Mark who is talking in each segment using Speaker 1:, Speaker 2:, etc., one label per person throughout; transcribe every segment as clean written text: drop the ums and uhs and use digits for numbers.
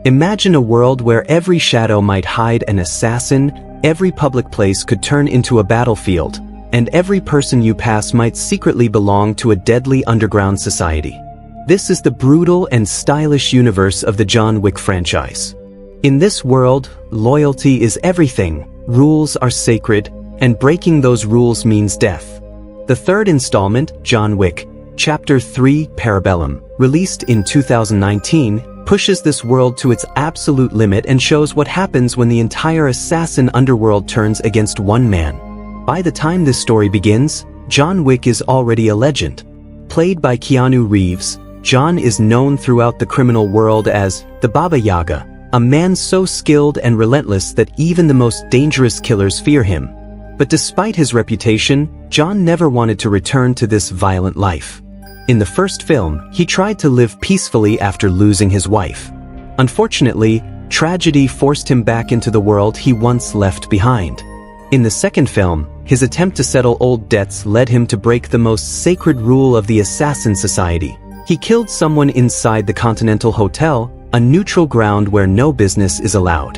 Speaker 1: Imagine a world where every shadow might hide an assassin, every public place could turn into a battlefield, and every person you pass might secretly belong to a deadly underground society. This is the brutal and stylish universe of the John Wick franchise. In this world, loyalty is everything, rules are sacred, and breaking those rules means death. The third installment, John Wick, Chapter 3, Parabellum, released in 2019, pushes this world to its absolute limit and shows what happens when the entire assassin underworld turns against one man. By the time this story begins, John Wick is already a legend. Played by Keanu Reeves, John is known throughout the criminal world as the Baba Yaga, a man so skilled and relentless that even the most dangerous killers fear him. But despite his reputation, John never wanted to return to this violent life. In the first film, he tried to live peacefully after losing his wife. Unfortunately, tragedy forced him back into the world he once left behind. In the second film, his attempt to settle old debts led him to break the most sacred rule of the assassin society. He killed someone inside the Continental Hotel, a neutral ground where no business is allowed.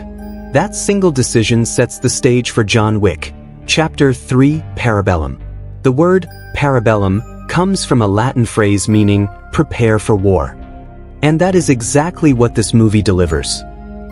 Speaker 1: That single decision sets the stage for John Wick, Chapter 3, Parabellum. The word parabellum comes from a Latin phrase meaning prepare for war. And that is exactly what this movie delivers.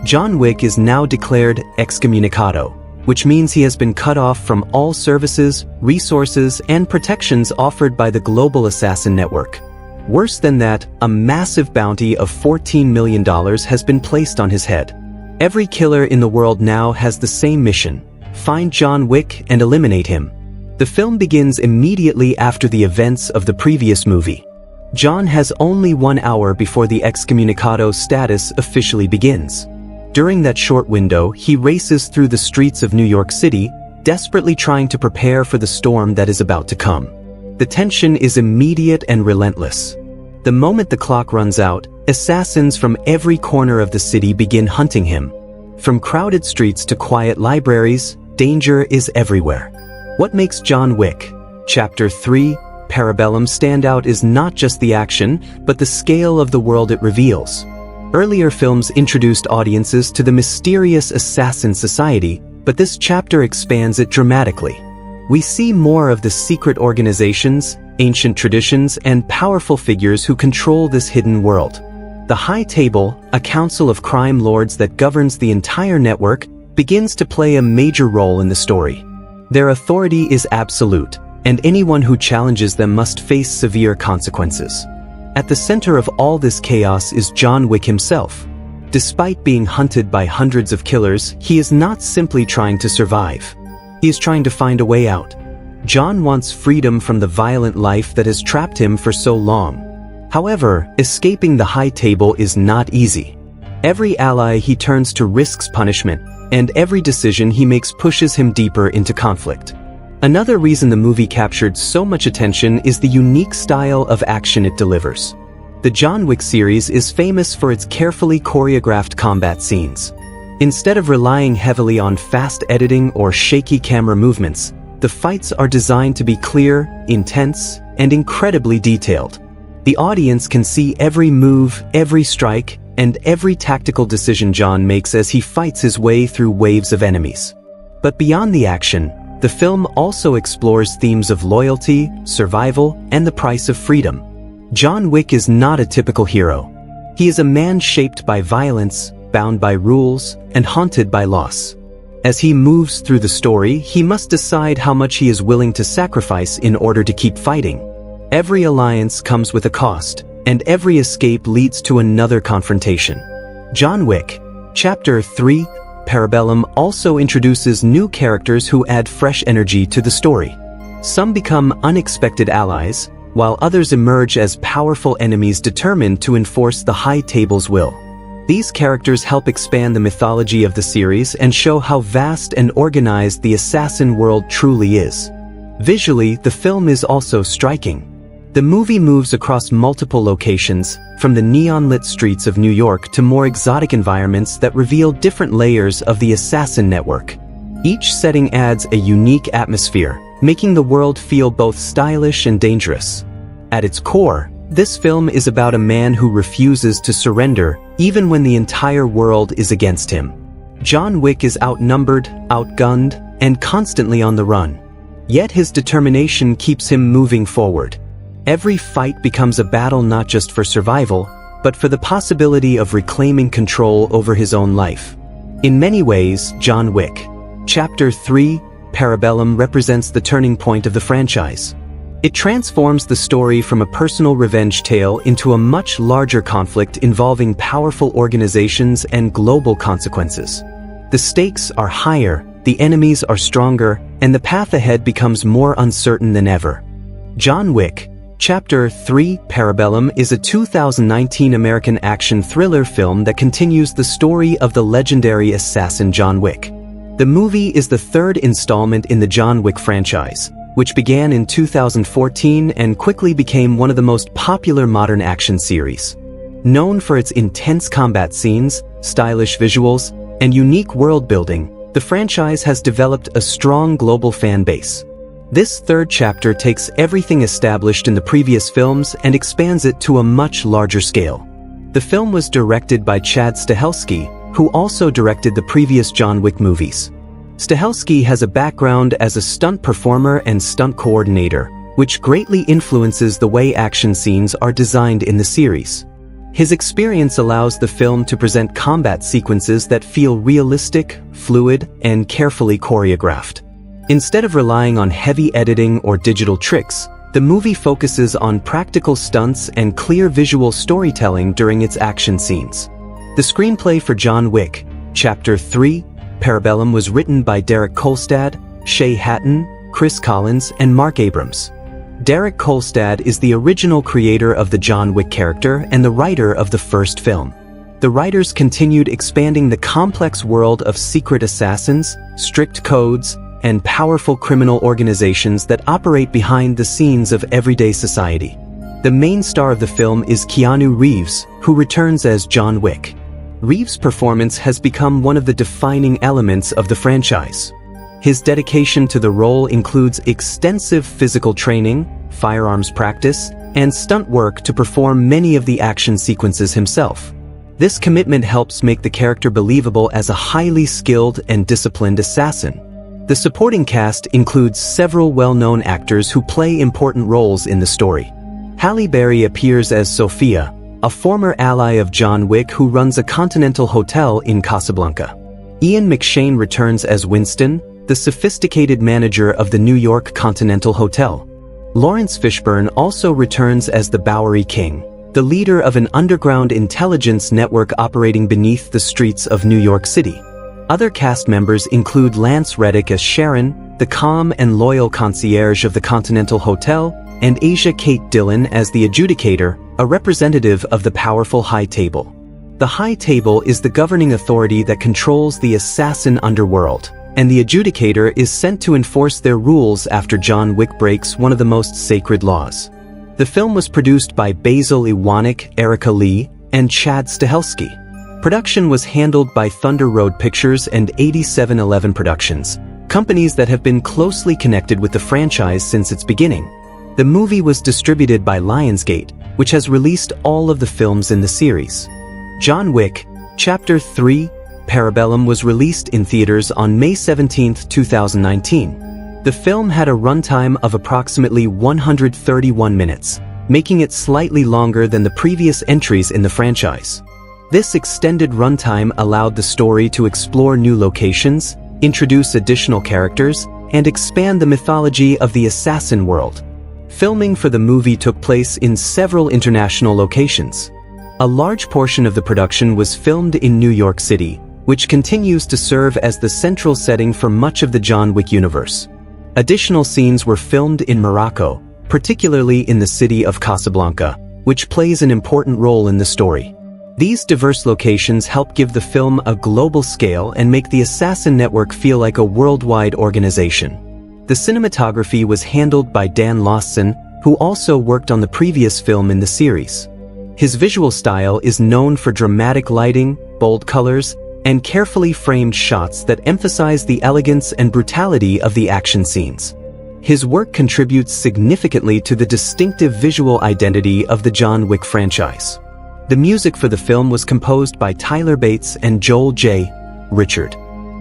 Speaker 1: John Wick is now declared excommunicado, which means he has been cut off from all services, resources, and protections offered by the global assassin network. Worse than that, a massive bounty of $14 million has been placed on his head. Every killer in the world now has the same mission: find John Wick and eliminate him. The film begins immediately after the events of the previous movie. John has only 1 hour before the excommunicado status officially begins. During that short window, he races through the streets of New York City, desperately trying to prepare for the storm that is about to come. The tension is immediate and relentless. The moment the clock runs out, assassins from every corner of the city begin hunting him. From crowded streets to quiet libraries, danger is everywhere. What makes John Wick, Chapter 3, Parabellum stand out is not just the action, but the scale of the world it reveals. Earlier films introduced audiences to the mysterious assassin society, but this chapter expands it dramatically. We see more of the secret organizations, ancient traditions, and powerful figures who control this hidden world. The High Table, a council of crime lords that governs the entire network, begins to play a major role in the story. Their authority is absolute, and anyone who challenges them must face severe consequences. At the center of all this chaos is John Wick himself. Despite being hunted by hundreds of killers, he is not simply trying to survive. He is trying to find a way out. John wants freedom from the violent life that has trapped him for so long. However, escaping the High Table is not easy. Every ally he turns to risks punishment, and every decision he makes pushes him deeper into conflict. Another reason the movie captured so much attention is the unique style of action it delivers. The John Wick series is famous for its carefully choreographed combat scenes. Instead of relying heavily on fast editing or shaky camera movements, the fights are designed to be clear, intense, and incredibly detailed. The audience can see every move, every strike, and every tactical decision John makes as he fights his way through waves of enemies. But beyond the action, the film also explores themes of loyalty, survival, and the price of freedom. John Wick is not a typical hero. He is a man shaped by violence, bound by rules, and haunted by loss. As he moves through the story, he must decide how much he is willing to sacrifice in order to keep fighting. Every alliance comes with a cost, and every escape leads to another confrontation. John Wick, Chapter 3, Parabellum also introduces new characters who add fresh energy to the story. Some become unexpected allies, while others emerge as powerful enemies determined to enforce the High Table's will. These characters help expand the mythology of the series and show how vast and organized the assassin world truly is. Visually, the film is also striking. The movie moves across multiple locations, from the neon-lit streets of New York to more exotic environments that reveal different layers of the assassin network. Each setting adds a unique atmosphere, making the world feel both stylish and dangerous. At its core, This film is about a man who refuses to surrender, even when the entire world is against him. John Wick is outnumbered, outgunned, and constantly on the run. Yet his determination keeps him moving forward. Every fight becomes a battle not just for survival, but for the possibility of reclaiming control over his own life. In many ways, John Wick, Chapter 3, Parabellum represents the turning point of the franchise. It transforms the story from a personal revenge tale into a much larger conflict involving powerful organizations and global consequences. The stakes are higher, the enemies are stronger, and the path ahead becomes more uncertain than ever. John Wick, Chapter 3, Parabellum is a 2019 American action thriller film that continues the story of the legendary assassin John Wick. The movie is the third installment in the John Wick franchise, which began in 2014 and quickly became one of the most popular modern action series. Known for its intense combat scenes, stylish visuals, and unique world building, the franchise has developed a strong global fan base. This third chapter takes everything established in the previous films and expands it to a much larger scale. The film was directed by Chad Stahelski, who also directed the previous John Wick movies. Stahelski has a background as a stunt performer and stunt coordinator, which greatly influences the way action scenes are designed in the series. His experience allows the film to present combat sequences that feel realistic, fluid, and carefully choreographed. Instead of relying on heavy editing or digital tricks, the movie focuses on practical stunts and clear visual storytelling during its action scenes. The screenplay for John Wick, Chapter 3, Parabellum was written by Derek Kolstad, Shay Hatton, Chris Collins, and Mark Abrams. Derek Kolstad is the original creator of the John Wick character and the writer of the first film. The writers continued expanding the complex world of secret assassins, strict codes, and powerful criminal organizations that operate behind the scenes of everyday society. The main star of the film is Keanu Reeves, who returns as John Wick. Reeves' performance has become one of the defining elements of the franchise. His dedication to the role includes extensive physical training, firearms practice, and stunt work to perform many of the action sequences himself. This commitment helps make the character believable as a highly skilled and disciplined assassin. The supporting cast includes several well-known actors who play important roles in the story. Halle Berry appears as Sophia, a former ally of John Wick who runs a continental hotel in Casablanca. Ian McShane returns as Winston, the sophisticated manager of the New York Continental Hotel. Lawrence Fishburne also returns as the Bowery King, the leader of an underground intelligence network operating beneath the streets of New York City. Other cast members include Lance Reddick as Sharon, the calm and loyal concierge of the Continental Hotel, and Asia Kate Dillon as the adjudicator, a representative of the powerful High Table. The High Table is the governing authority that controls the assassin underworld, and the adjudicator is sent to enforce their rules after John Wick breaks one of the most sacred laws. The film was produced by Basil Iwanek, Erica Lee, and Chad Stahelski. Production was handled by Thunder Road Pictures and 8711 Productions, companies that have been closely connected with the franchise since its beginning. The movie was distributed by Lionsgate, which has released all of the films in the series. John Wick, Chapter 3, Parabellum was released in theaters on May 17, 2019. The film had a runtime of approximately 131 minutes, making it slightly longer than the previous entries in the franchise. This extended runtime allowed the story to explore new locations, introduce additional characters, and expand the mythology of the assassin world. Filming for the movie took place in several international locations. A large portion of the production was filmed in New York City, which continues to serve as the central setting for much of the John Wick universe. Additional scenes were filmed in Morocco, particularly in the city of Casablanca, which plays an important role in the story. These diverse locations help give the film a global scale and make the Assassin Network feel like a worldwide organization. The cinematography was handled by Dan Lawson, who also worked on the previous film in the series. His visual style is known for dramatic lighting, bold colors, and carefully framed shots that emphasize the elegance and brutality of the action scenes. His work contributes significantly to the distinctive visual identity of the John Wick franchise. The music for the film was composed by Tyler Bates and Joel J. Richard.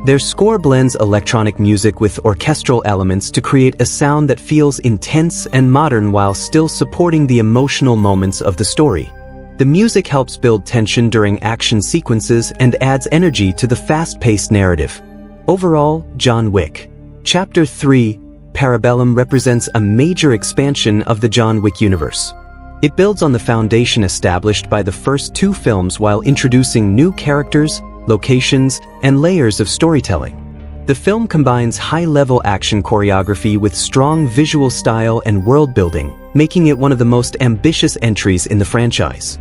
Speaker 1: Their score blends electronic music with orchestral elements to create a sound that feels intense and modern while still supporting the emotional moments of the story. The music helps build tension during action sequences and adds energy to the fast-paced narrative. Overall, John Wick. Chapter 3, Parabellum represents a major expansion of the John Wick universe. It builds on the foundation established by the first two films while introducing new characters, locations, and layers of storytelling. The film combines high-level action choreography with strong visual style and world-building, making it one of the most ambitious entries in the franchise.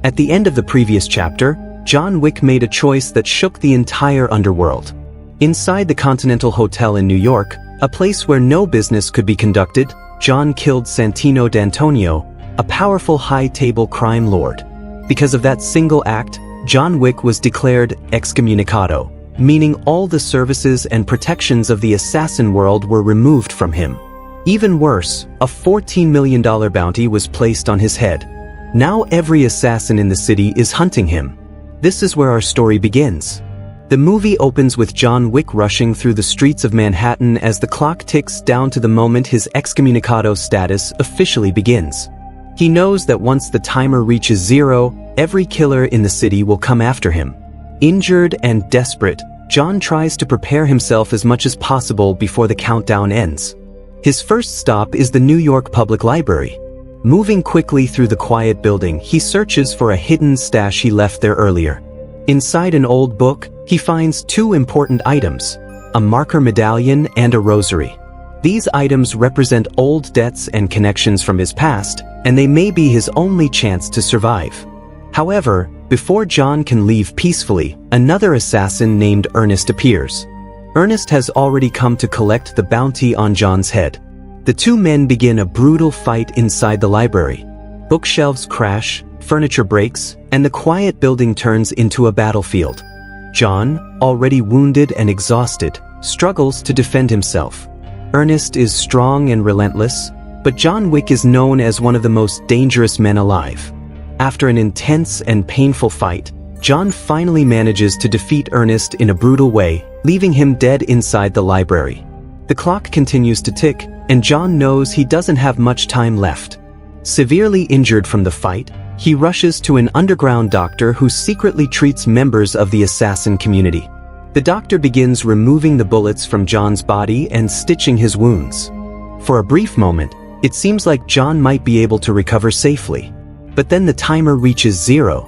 Speaker 1: At the end of the previous chapter, John Wick made a choice that shook the entire underworld. Inside the Continental Hotel in New York, a place where no business could be conducted, John killed Santino D'Antonio, a powerful high-table crime lord. Because of that single act, John Wick was declared excommunicado, meaning all the services and protections of the assassin world were removed from him. Even worse, a $14 million bounty was placed on his head. Now every assassin in the city is hunting him. This is where our story begins. The movie opens with John Wick rushing through the streets of Manhattan as the clock ticks down to the moment his excommunicado status officially begins. He knows that once the timer reaches 0, every killer in the city will come after him. Injured and desperate, John tries to prepare himself as much as possible before the countdown ends. His first stop is the New York Public Library. Moving quickly through the quiet building, he searches for a hidden stash he left there earlier. Inside an old book, he finds two important items: a marker medallion and a rosary. These items represent old debts and connections from his past, and they may be his only chance to survive. However, before John can leave peacefully, another assassin named Ernest appears. Ernest has already come to collect the bounty on John's head. The two men begin a brutal fight inside the library. Bookshelves crash, furniture breaks, and the quiet building turns into a battlefield. John, already wounded and exhausted, struggles to defend himself. Ernest is strong and relentless, but John Wick is known as one of the most dangerous men alive. After an intense and painful fight, John finally manages to defeat Ernest in a brutal way, leaving him dead inside the library. The clock continues to tick, and John knows he doesn't have much time left. Severely injured from the fight, he rushes to an underground doctor who secretly treats members of the assassin community. The doctor begins removing the bullets from John's body and stitching his wounds. For a brief moment, it seems like John might be able to recover safely. But then the timer reaches 0.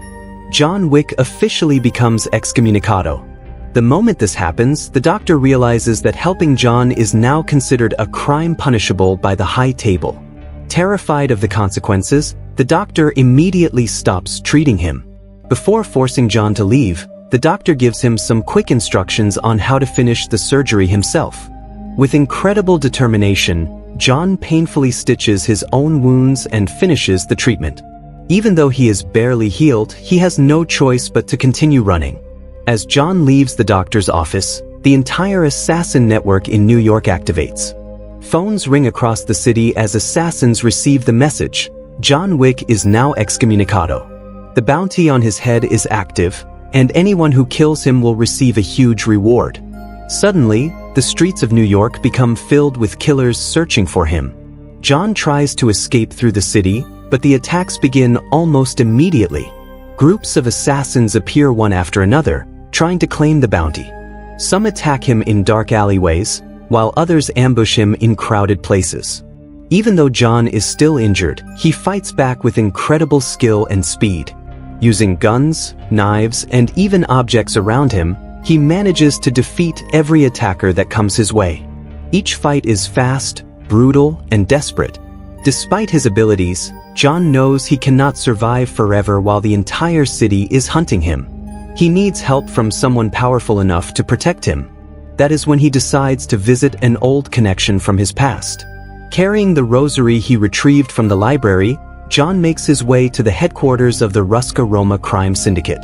Speaker 1: John Wick officially becomes excommunicado. The moment this happens, the doctor realizes that helping John is now considered a crime punishable by the High Table. Terrified of the consequences, the doctor immediately stops treating him. Before forcing John to leave, the doctor gives him some quick instructions on how to finish the surgery himself. With incredible determination, John painfully stitches his own wounds and finishes the treatment. Even though he is barely healed, he has no choice but to continue running. As John leaves the doctor's office, the entire assassin network in New York activates. Phones ring across the city as assassins receive the message: John Wick is now excommunicado. The bounty on his head is active, and anyone who kills him will receive a huge reward. Suddenly, the streets of New York become filled with killers searching for him. John tries to escape through the city, but the attacks begin almost immediately. Groups of assassins appear one after another, trying to claim the bounty. Some attack him in dark alleyways, while others ambush him in crowded places. Even though John is still injured, he fights back with incredible skill and speed. Using guns, knives, and even objects around him, he manages to defeat every attacker that comes his way. Each fight is fast, brutal, and desperate. Despite his abilities, John knows he cannot survive forever while the entire city is hunting him. He needs help from someone powerful enough to protect him. That is when he decides to visit an old connection from his past. Carrying the rosary he retrieved from the library, John makes his way to the headquarters of the Ruska Roma crime syndicate.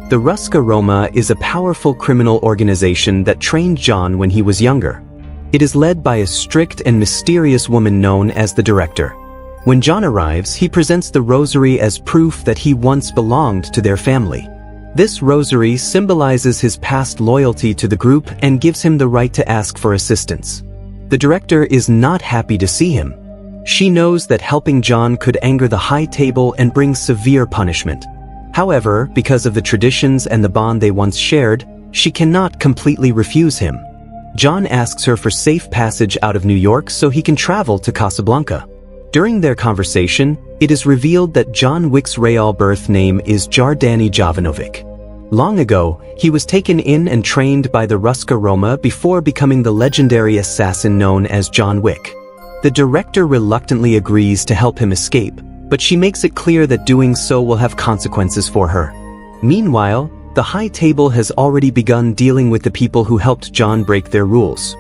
Speaker 1: The Ruska Roma is a powerful criminal organization that trained John when he was younger. It is led by a strict and mysterious woman known as the Director. When John arrives, he presents the rosary as proof that he once belonged to their family. This rosary symbolizes his past loyalty to the group and gives him the right to ask for assistance. The Director is not happy to see him. She knows that helping John could anger the High Table and bring severe punishment. However, because of the traditions and the bond they once shared, she cannot completely refuse him. John asks her for safe passage out of New York so he can travel to Casablanca. During their conversation, it is revealed that John Wick's real birth name is Jardani Jovanovic. Long ago, he was taken in and trained by the Ruska Roma before becoming the legendary assassin known as John Wick. The Director reluctantly agrees to help him escape, but she makes it clear that doing so will have consequences for her. Meanwhile, the High Table has already begun dealing with the people who helped John break their rules.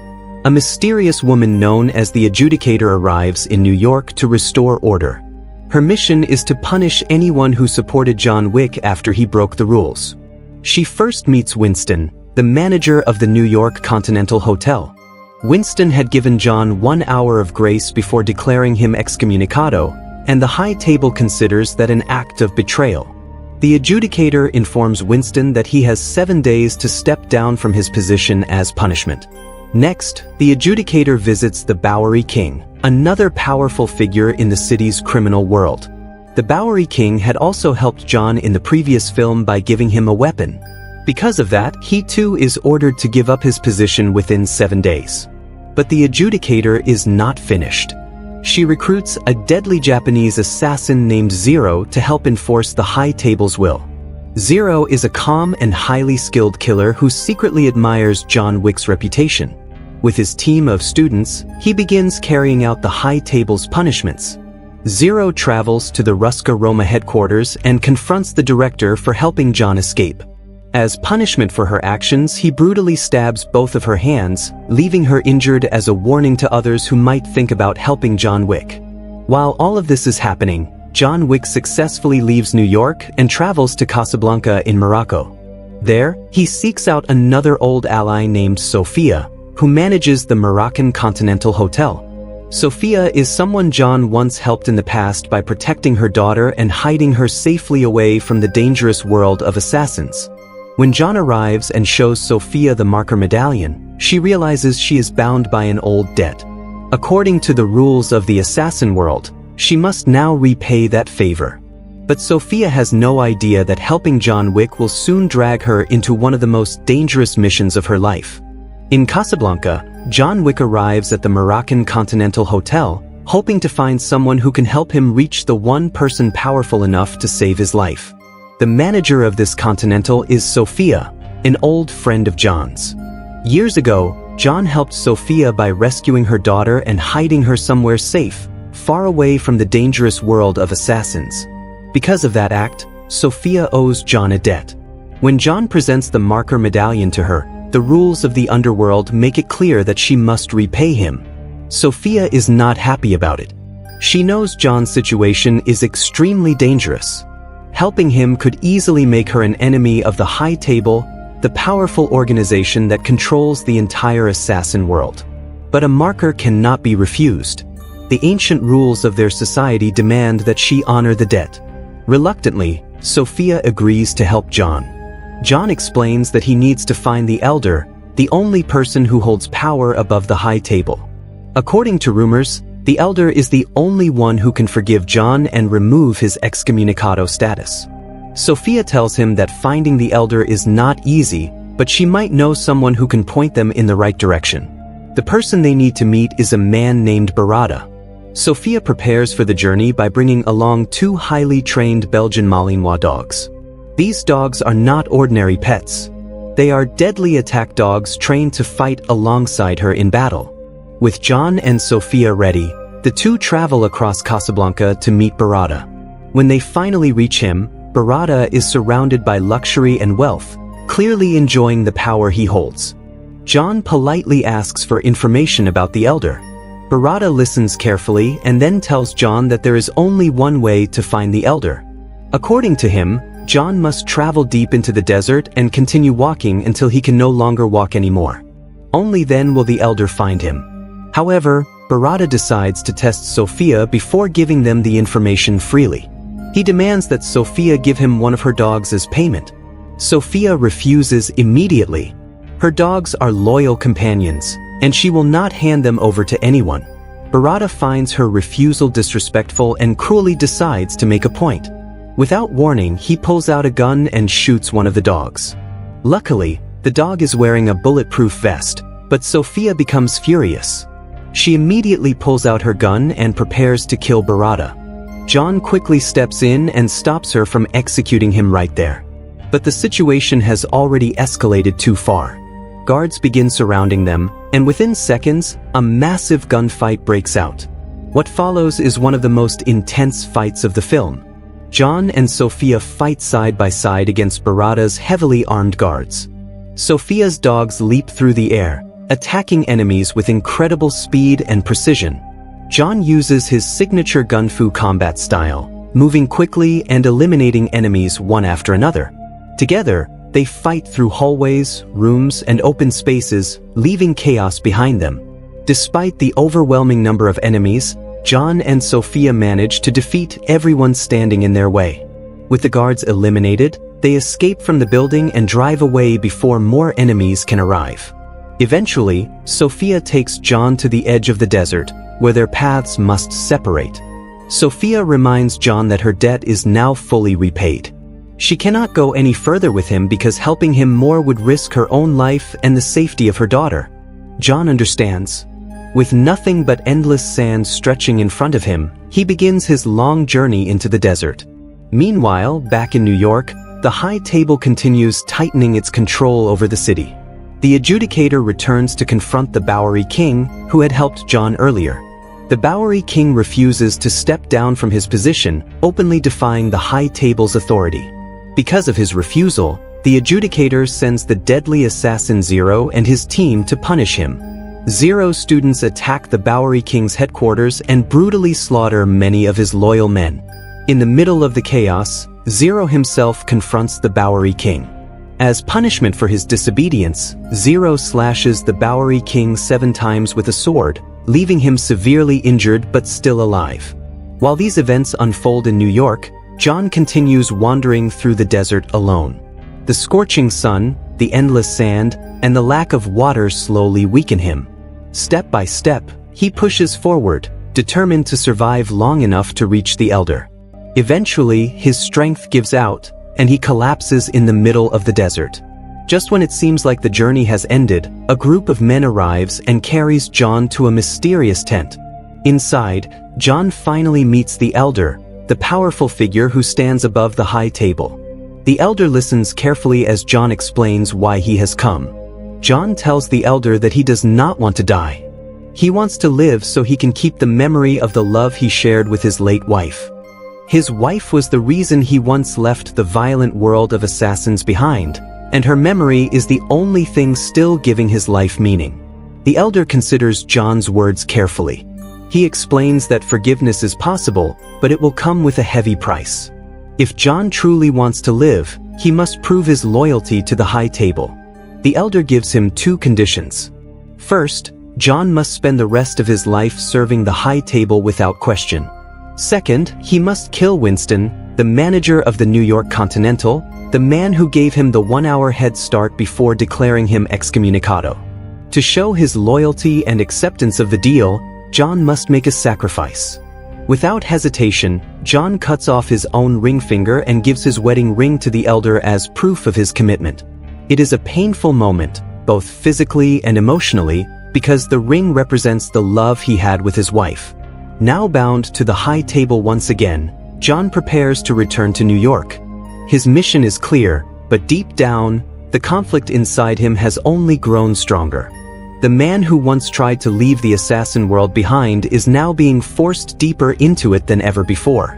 Speaker 1: A mysterious woman known as the Adjudicator arrives in New York to restore order. Her mission is to punish anyone who supported John Wick after he broke the rules. She first meets Winston, the manager of the New York Continental Hotel. Winston had given John 1 hour of grace before declaring him excommunicado, and the High Table considers that an act of betrayal. The Adjudicator informs Winston that he has 7 days to step down from his position as punishment. Next, the Adjudicator visits the Bowery King, another powerful figure in the city's criminal world. The Bowery King had also helped John in the previous film by giving him a weapon. Because of that, he too is ordered to give up his position within 7 days. But the Adjudicator is not finished. She recruits a deadly Japanese assassin named Zero to help enforce the High Table's will. Zero is a calm and highly skilled killer who secretly admires John Wick's reputation. With his team of students, he begins carrying out the High Table's punishments. Zero travels to the Ruska Roma headquarters and confronts the Director for helping John escape. As punishment for her actions, he brutally stabs both of her hands, leaving her injured as a warning to others who might think about helping John Wick. While all of this is happening, John Wick successfully leaves New York and travels to Casablanca in Morocco. There, he seeks out another old ally named Sophia, who manages the Moroccan Continental Hotel. Sophia is someone John once helped in the past by protecting her daughter and hiding her safely away from the dangerous world of assassins. When John arrives and shows Sophia the marker medallion, she realizes she is bound by an old debt. According to the rules of the assassin world, she must now repay that favor. But Sophia has no idea that helping John Wick will soon drag her into one of the most dangerous missions of her life. In Casablanca, John Wick arrives at the Moroccan Continental Hotel, hoping to find someone who can help him reach the one person powerful enough to save his life. The manager of this Continental is Sophia, an old friend of John's. Years ago, John helped Sophia by rescuing her daughter and hiding her somewhere safe, far away from the dangerous world of assassins. Because of that act, Sophia owes John a debt. When John presents the marker medallion to her, the rules of the underworld make it clear that she must repay him. Sophia is not happy about it. She knows John's situation is extremely dangerous. Helping him could easily make her an enemy of the High Table, the powerful organization that controls the entire assassin world. But a marker cannot be refused. The ancient rules of their society demand that she honor the debt. Reluctantly, Sophia agrees to help John. John explains that he needs to find the Elder, the only person who holds power above the High Table. According to rumors, the Elder is the only one who can forgive John and remove his excommunicado status. Sophia tells him that finding the Elder is not easy, but she might know someone who can point them in the right direction. The person they need to meet is a man named Barada. Sophia prepares for the journey by bringing along 2 highly trained Belgian Malinois dogs. These dogs are not ordinary pets. They are deadly attack dogs trained to fight alongside her in battle. With John and Sophia ready, the two travel across Casablanca to meet Barada. When they finally reach him, Barada is surrounded by luxury and wealth, clearly enjoying the power he holds. John politely asks for information about the Elder. Barada listens carefully and then tells John that there is only one way to find the Elder. According to him, John must travel deep into the desert and continue walking until he can no longer walk anymore. Only then will the elder find him. However, Barada decides to test Sophia before giving them the information freely. He demands that Sophia give him one of her dogs as payment. Sophia refuses immediately. Her dogs are loyal companions, and she will not hand them over to anyone. Barada finds her refusal disrespectful and cruelly decides to make a point. Without warning, he pulls out a gun and shoots one of the dogs. Luckily, the dog is wearing a bulletproof vest, but Sophia becomes furious. She immediately pulls out her gun and prepares to kill Barada. John quickly steps in and stops her from executing him right there. But the situation has already escalated too far. Guards begin surrounding them, and within seconds, a massive gunfight breaks out. What follows is one of the most intense fights of the film. John and Sophia fight side by side against Barada's heavily armed guards. Sophia's dogs leap through the air, attacking enemies with incredible speed and precision. John uses his signature gun-fu combat style, moving quickly and eliminating enemies one after another. Together, they fight through hallways, rooms, and open spaces, leaving chaos behind them. Despite the overwhelming number of enemies, John and Sophia manage to defeat everyone standing in their way. With the guards eliminated, they escape from the building and drive away before more enemies can arrive. Eventually, Sophia takes John to the edge of the desert, where their paths must separate. Sophia reminds John that her debt is now fully repaid. She cannot go any further with him because helping him more would risk her own life and the safety of her daughter. John understands. With nothing but endless sand stretching in front of him, he begins his long journey into the desert. Meanwhile, back in New York, the High Table continues tightening its control over the city. The adjudicator returns to confront the Bowery King, who had helped John earlier. The Bowery King refuses to step down from his position, openly defying the High Table's authority. Because of his refusal, the adjudicator sends the deadly assassin Zero and his team to punish him. Zero's students attack the Bowery King's headquarters and brutally slaughter many of his loyal men. In the middle of the chaos, Zero himself confronts the Bowery King. As punishment for his disobedience, Zero slashes the Bowery King 7 times with a sword, leaving him severely injured but still alive. While these events unfold in New York, John continues wandering through the desert alone. The scorching sun, the endless sand, and the lack of water slowly weaken him. Step by step, he pushes forward, determined to survive long enough to reach the elder. Eventually, his strength gives out, and he collapses in the middle of the desert. Just when it seems like the journey has ended, a group of men arrives and carries John to a mysterious tent. Inside, John finally meets the elder, the powerful figure who stands above the High Table. The elder listens carefully as John explains why he has come. John tells the elder that he does not want to die. He wants to live so he can keep the memory of the love he shared with his late wife. His wife was the reason he once left the violent world of assassins behind, and her memory is the only thing still giving his life meaning. The elder considers John's words carefully. He explains that forgiveness is possible, but it will come with a heavy price. If John truly wants to live, he must prove his loyalty to the High Table. The elder gives him 2 conditions. First, John must spend the rest of his life serving the High Table without question. Second, he must kill Winston, the manager of the New York Continental, the man who gave him the 1-hour head start before declaring him excommunicado. To show his loyalty and acceptance of the deal, John must make a sacrifice. Without hesitation, John cuts off his own ring finger and gives his wedding ring to the elder as proof of his commitment. It is a painful moment, both physically and emotionally, because the ring represents the love he had with his wife. Now bound to the High Table once again, John prepares to return to New York. His mission is clear, but deep down, the conflict inside him has only grown stronger. The man who once tried to leave the assassin world behind is now being forced deeper into it than ever before.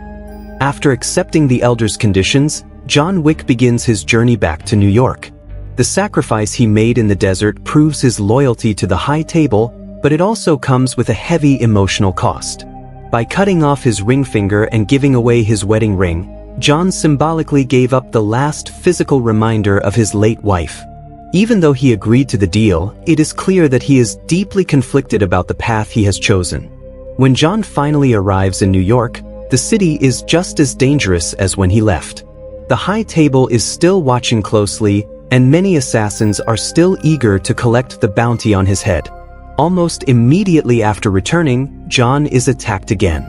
Speaker 1: After accepting the elder's conditions, John Wick begins his journey back to New York. The sacrifice he made in the desert proves his loyalty to the High Table, but it also comes with a heavy emotional cost. By cutting off his ring finger and giving away his wedding ring, John symbolically gave up the last physical reminder of his late wife. Even though he agreed to the deal, it is clear that he is deeply conflicted about the path he has chosen. When John finally arrives in New York, the city is just as dangerous as when he left. The High Table is still watching closely, and many assassins are still eager to collect the bounty on his head. Almost immediately after returning, John is attacked again.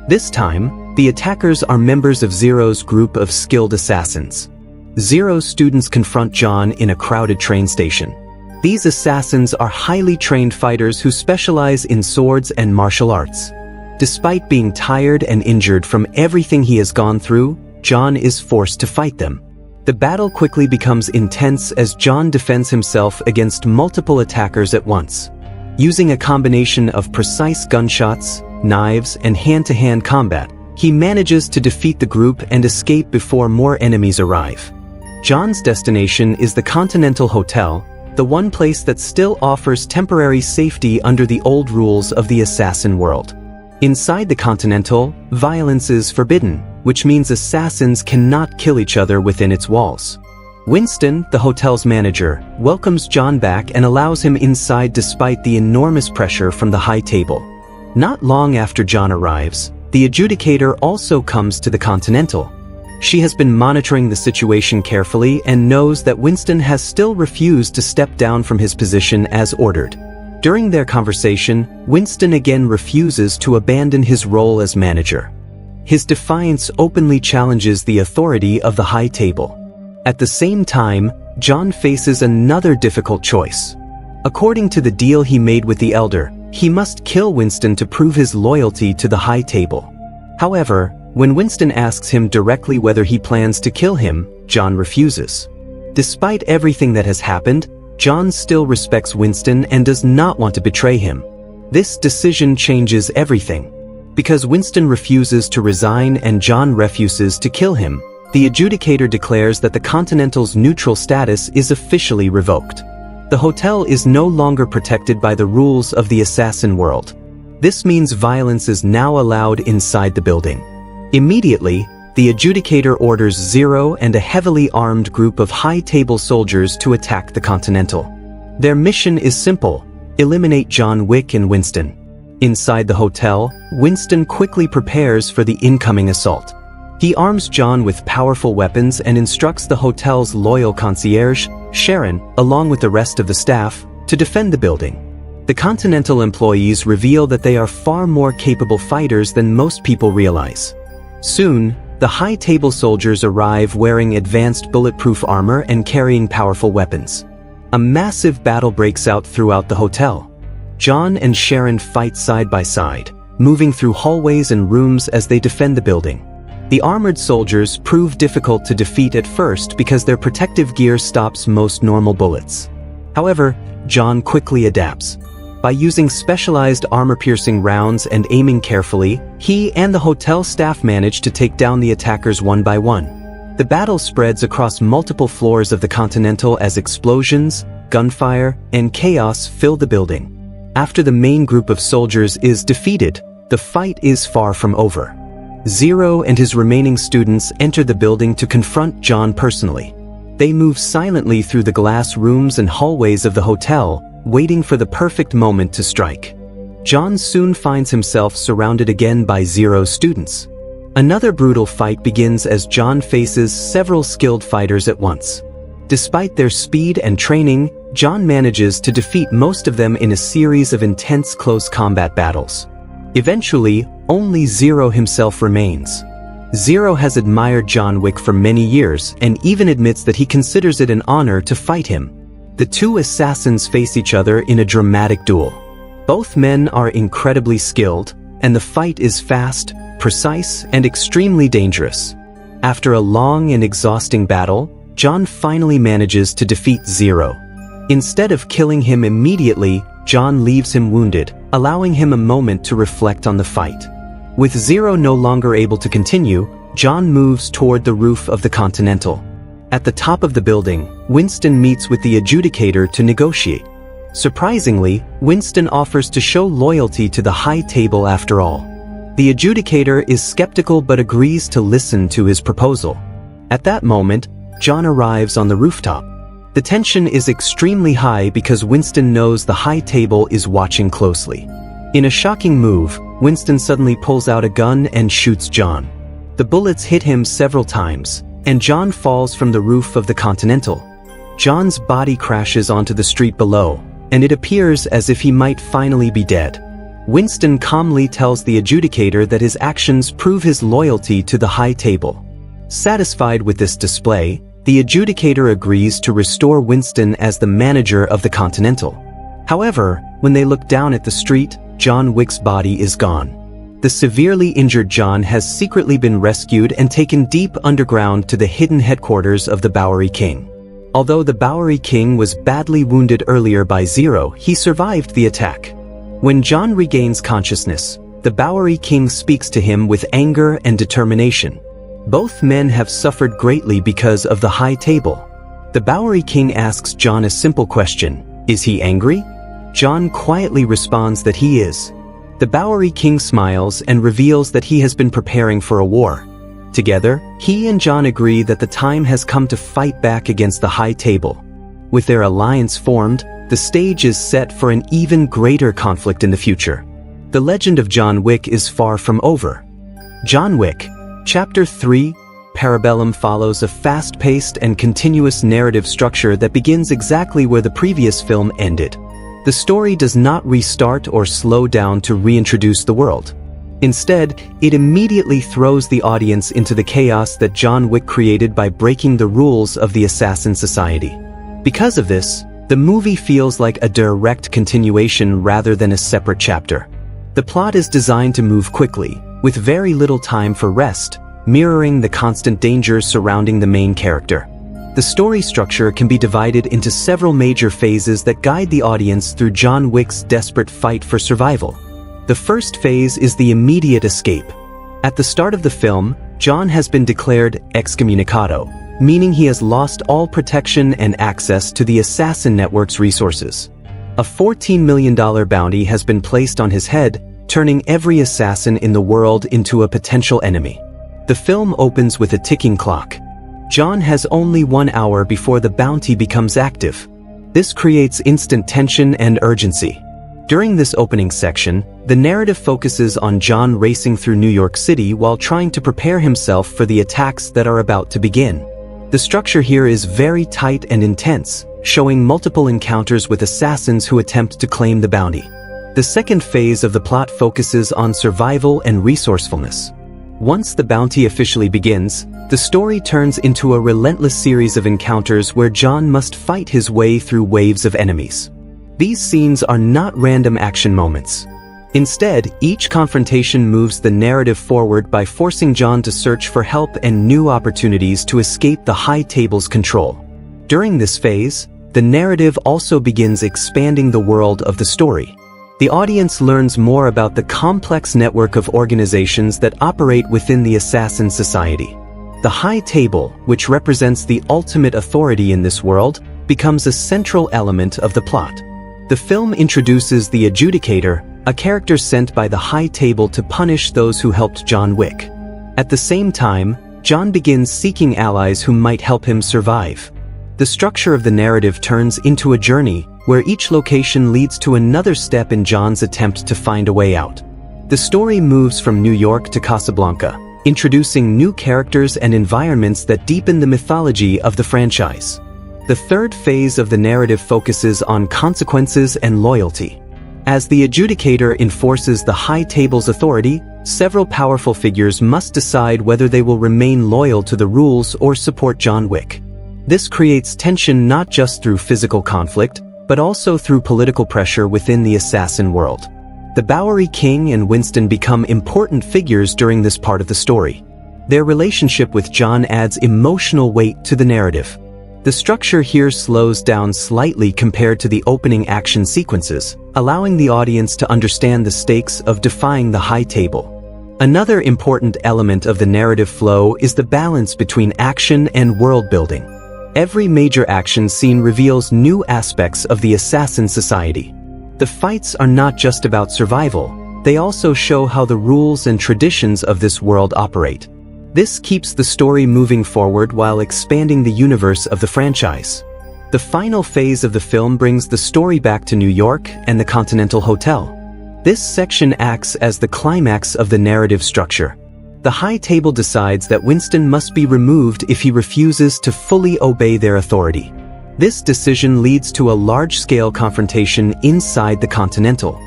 Speaker 1: This time, the attackers are members of Zero's group of skilled assassins. Zero's students confront John in a crowded train station. These assassins are highly trained fighters who specialize in swords and martial arts. Despite being tired and injured from everything he has gone through, John is forced to fight them. The battle quickly becomes intense as John defends himself against multiple attackers at once. Using a combination of precise gunshots, knives, and hand-to-hand combat, he manages to defeat the group and escape before more enemies arrive. John's destination is the Continental Hotel, the one place that still offers temporary safety under the old rules of the assassin world. Inside the Continental, violence is forbidden, which means assassins cannot kill each other within its walls. Winston, the hotel's manager, welcomes John back and allows him inside despite the enormous pressure from the High Table. Not long after John arrives, the adjudicator also comes to the Continental. She has been monitoring the situation carefully and knows that Winston has still refused to step down from his position as ordered. During their conversation, Winston again refuses to abandon his role as manager. His defiance openly challenges the authority of the High Table. At the same time, John faces another difficult choice. According to the deal he made with the Elder, he must kill Winston to prove his loyalty to the High Table. However, when Winston asks him directly whether he plans to kill him, John refuses. Despite everything that has happened, John still respects Winston and does not want to betray him. This decision changes everything. Because Winston refuses to resign and John refuses to kill him, the adjudicator declares that the Continental's neutral status is officially revoked. The hotel is no longer protected by the rules of the assassin world. This means violence is now allowed inside the building. Immediately, the adjudicator orders Zero and a heavily armed group of High Table soldiers to attack the Continental. Their mission is simple: eliminate John Wick and Winston. Inside the hotel, Winston quickly prepares for the incoming assault. He arms John with powerful weapons and instructs the hotel's loyal concierge, Sharon, along with the rest of the staff, to defend the building. The Continental employees reveal that they are far more capable fighters than most people realize. Soon, the High Table soldiers arrive wearing advanced bulletproof armor and carrying powerful weapons. A massive battle breaks out throughout the hotel. John and Sharon fight side by side, moving through hallways and rooms as they defend the building. The armored soldiers prove difficult to defeat at first because their protective gear stops most normal bullets. However, John quickly adapts. By using specialized armor-piercing rounds and aiming carefully, he and the hotel staff manage to take down the attackers one by one. The battle spreads across multiple floors of the Continental as explosions, gunfire, and chaos fill the building. After the main group of soldiers is defeated, the fight is far from over. Zero and his remaining students enter the building to confront John personally. They move silently through the glass rooms and hallways of the hotel, waiting for the perfect moment to strike. John soon finds himself surrounded again by Zero's students. Another brutal fight begins as John faces several skilled fighters at once. Despite their speed and training, John manages to defeat most of them in a series of intense close combat battles. Eventually, only Zero himself remains. Zero has admired John Wick for many years and even admits that he considers it an honor to fight him. The two assassins face each other in a dramatic duel. Both men are incredibly skilled, and the fight is fast, precise, and extremely dangerous. After a long and exhausting battle, John finally manages to defeat Zero. Instead of killing him immediately, John leaves him wounded, allowing him a moment to reflect on the fight. With Zero no longer able to continue, John moves toward the roof of the Continental. At the top of the building, Winston meets with the adjudicator to negotiate. Surprisingly, Winston offers to show loyalty to the High Table after all. The adjudicator is skeptical but agrees to listen to his proposal. At that moment, John arrives on the rooftop. The tension is extremely high because Winston knows the High Table is watching closely. In a shocking move, Winston suddenly pulls out a gun and shoots John. The bullets hit him several times, and John falls from the roof of the Continental. John's body crashes onto the street below, and it appears as if he might finally be dead. Winston calmly tells the adjudicator that his actions prove his loyalty to the High Table. Satisfied with this display, the adjudicator agrees to restore Winston as the manager of the Continental. However, when they look down at the street, John Wick's body is gone. The severely injured John has secretly been rescued and taken deep underground to the hidden headquarters of the Bowery King. Although the Bowery King was badly wounded earlier by Zero, he survived the attack. When John regains consciousness, the Bowery King speaks to him with anger and determination. Both men have suffered greatly because of the High Table. The Bowery King asks John a simple question: is he angry? John quietly responds that he is. The Bowery King smiles and reveals that he has been preparing for a war. Together, he and John agree that the time has come to fight back against the High Table. With their alliance formed, the stage is set for an even greater conflict in the future. The legend of John Wick is far from over. John Wick, Chapter 3, Parabellum follows a fast-paced and continuous narrative structure that begins exactly where the previous film ended. The story does not restart or slow down to reintroduce the world. Instead, it immediately throws the audience into the chaos that John Wick created by breaking the rules of the Assassin Society. Because of this, the movie feels like a direct continuation rather than a separate chapter. The plot is designed to move quickly, with very little time for rest, mirroring the constant dangers surrounding the main character. The story structure can be divided into several major phases that guide the audience through John Wick's desperate fight for survival. The first phase is the immediate escape. At the start of the film, John has been declared excommunicado, meaning he has lost all protection and access to the Assassin Network's resources. A $14 million bounty has been placed on his head, turning every assassin in the world into a potential enemy. The film opens with a ticking clock. John has only 1 hour before the bounty becomes active. This creates instant tension and urgency. During this opening section, the narrative focuses on John racing through New York City while trying to prepare himself for the attacks that are about to begin. The structure here is very tight and intense, showing multiple encounters with assassins who attempt to claim the bounty. The second phase of the plot focuses on survival and resourcefulness. Once the bounty officially begins, the story turns into a relentless series of encounters where John must fight his way through waves of enemies. These scenes are not random action moments. Instead, each confrontation moves the narrative forward by forcing John to search for help and new opportunities to escape the High Table's control. During this phase, the narrative also begins expanding the world of the story. The audience learns more about the complex network of organizations that operate within the Assassin Society. The High Table, which represents the ultimate authority in this world, becomes a central element of the plot. The film introduces the Adjudicator, a character sent by the High Table to punish those who helped John Wick. At the same time, John begins seeking allies who might help him survive. The structure of the narrative turns into a journey, where each location leads to another step in John's attempt to find a way out. The story moves from New York to Casablanca, introducing new characters and environments that deepen the mythology of the franchise. The third phase of the narrative focuses on consequences and loyalty. As the Adjudicator enforces the High Table's authority, several powerful figures must decide whether they will remain loyal to the rules or support John Wick. This creates tension not just through physical conflict, but also through political pressure within the assassin world. The Bowery King and Winston become important figures during this part of the story. Their relationship with John adds emotional weight to the narrative. The structure here slows down slightly compared to the opening action sequences, allowing the audience to understand the stakes of defying the High Table. Another important element of the narrative flow is the balance between action and world building. Every major action scene reveals new aspects of the Assassin Society. The fights are not just about survival, they also show how the rules and traditions of this world operate. This keeps the story moving forward while expanding the universe of the franchise. The final phase of the film brings the story back to New York and the Continental Hotel. This section acts as the climax of the narrative structure. The High Table decides that Winston must be removed if he refuses to fully obey their authority. This decision leads to a large-scale confrontation inside the Continental.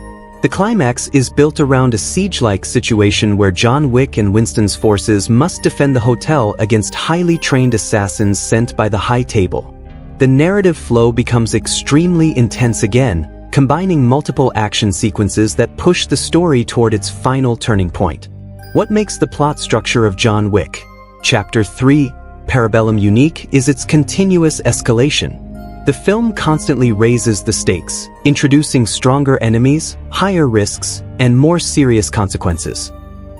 Speaker 1: The climax is built around a siege-like situation where John Wick and Winston's forces must defend the hotel against highly trained assassins sent by the High Table. The narrative flow becomes extremely intense again, combining multiple action sequences that push the story toward its final turning point. What makes the plot structure of John Wick, Chapter 3, Parabellum unique is its continuous escalation. The film constantly raises the stakes, introducing stronger enemies, higher risks, and more serious consequences.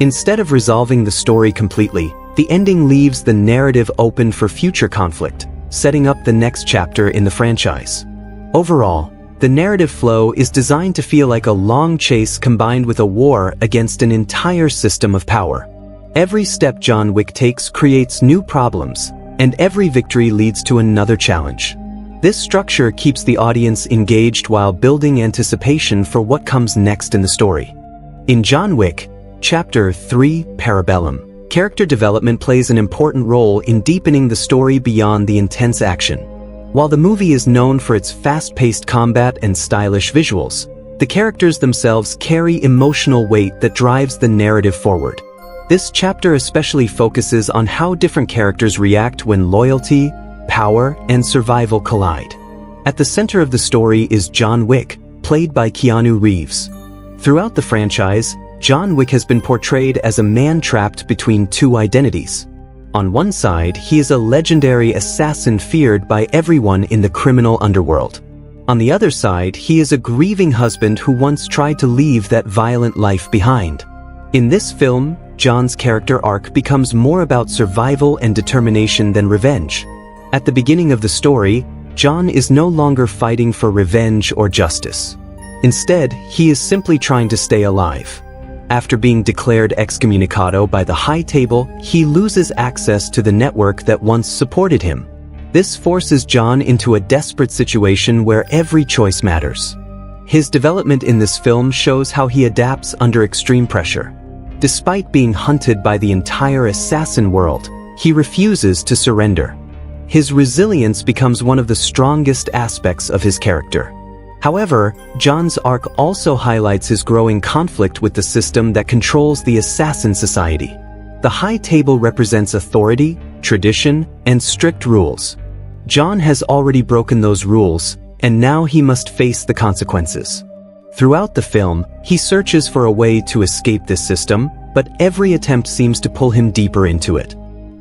Speaker 1: Instead of resolving the story completely, the ending leaves the narrative open for future conflict, setting up the next chapter in the franchise. Overall, the narrative flow is designed to feel like a long chase combined with a war against an entire system of power. Every step John Wick takes creates new problems, and every victory leads to another challenge. This structure keeps the audience engaged while building anticipation for what comes next in the story. In John Wick, Chapter 3, Parabellum, character development plays an important role in deepening the story beyond the intense action. While the movie is known for its fast-paced combat and stylish visuals, the characters themselves carry emotional weight that drives the narrative forward. This chapter especially focuses on how different characters react when loyalty, power, and survival collide. At the center of the story is John Wick, played by Keanu Reeves. Throughout the franchise, John Wick has been portrayed as a man trapped between two identities. On one side, he is a legendary assassin feared by everyone in the criminal underworld. On the other side, he is a grieving husband who once tried to leave that violent life behind. In this film, John's character arc becomes more about survival and determination than revenge. At the beginning of the story, John is no longer fighting for revenge or justice. Instead, he is simply trying to stay alive. After being declared excommunicado by the High Table, he loses access to the network that once supported him. This forces John into a desperate situation where every choice matters. His development in this film shows how he adapts under extreme pressure. Despite being hunted by the entire assassin world, he refuses to surrender. His resilience becomes one of the strongest aspects of his character. However, John's arc also highlights his growing conflict with the system that controls the assassin society. The High Table represents authority, tradition, and strict rules. John has already broken those rules, and now he must face the consequences. Throughout the film, he searches for a way to escape this system, but every attempt seems to pull him deeper into it.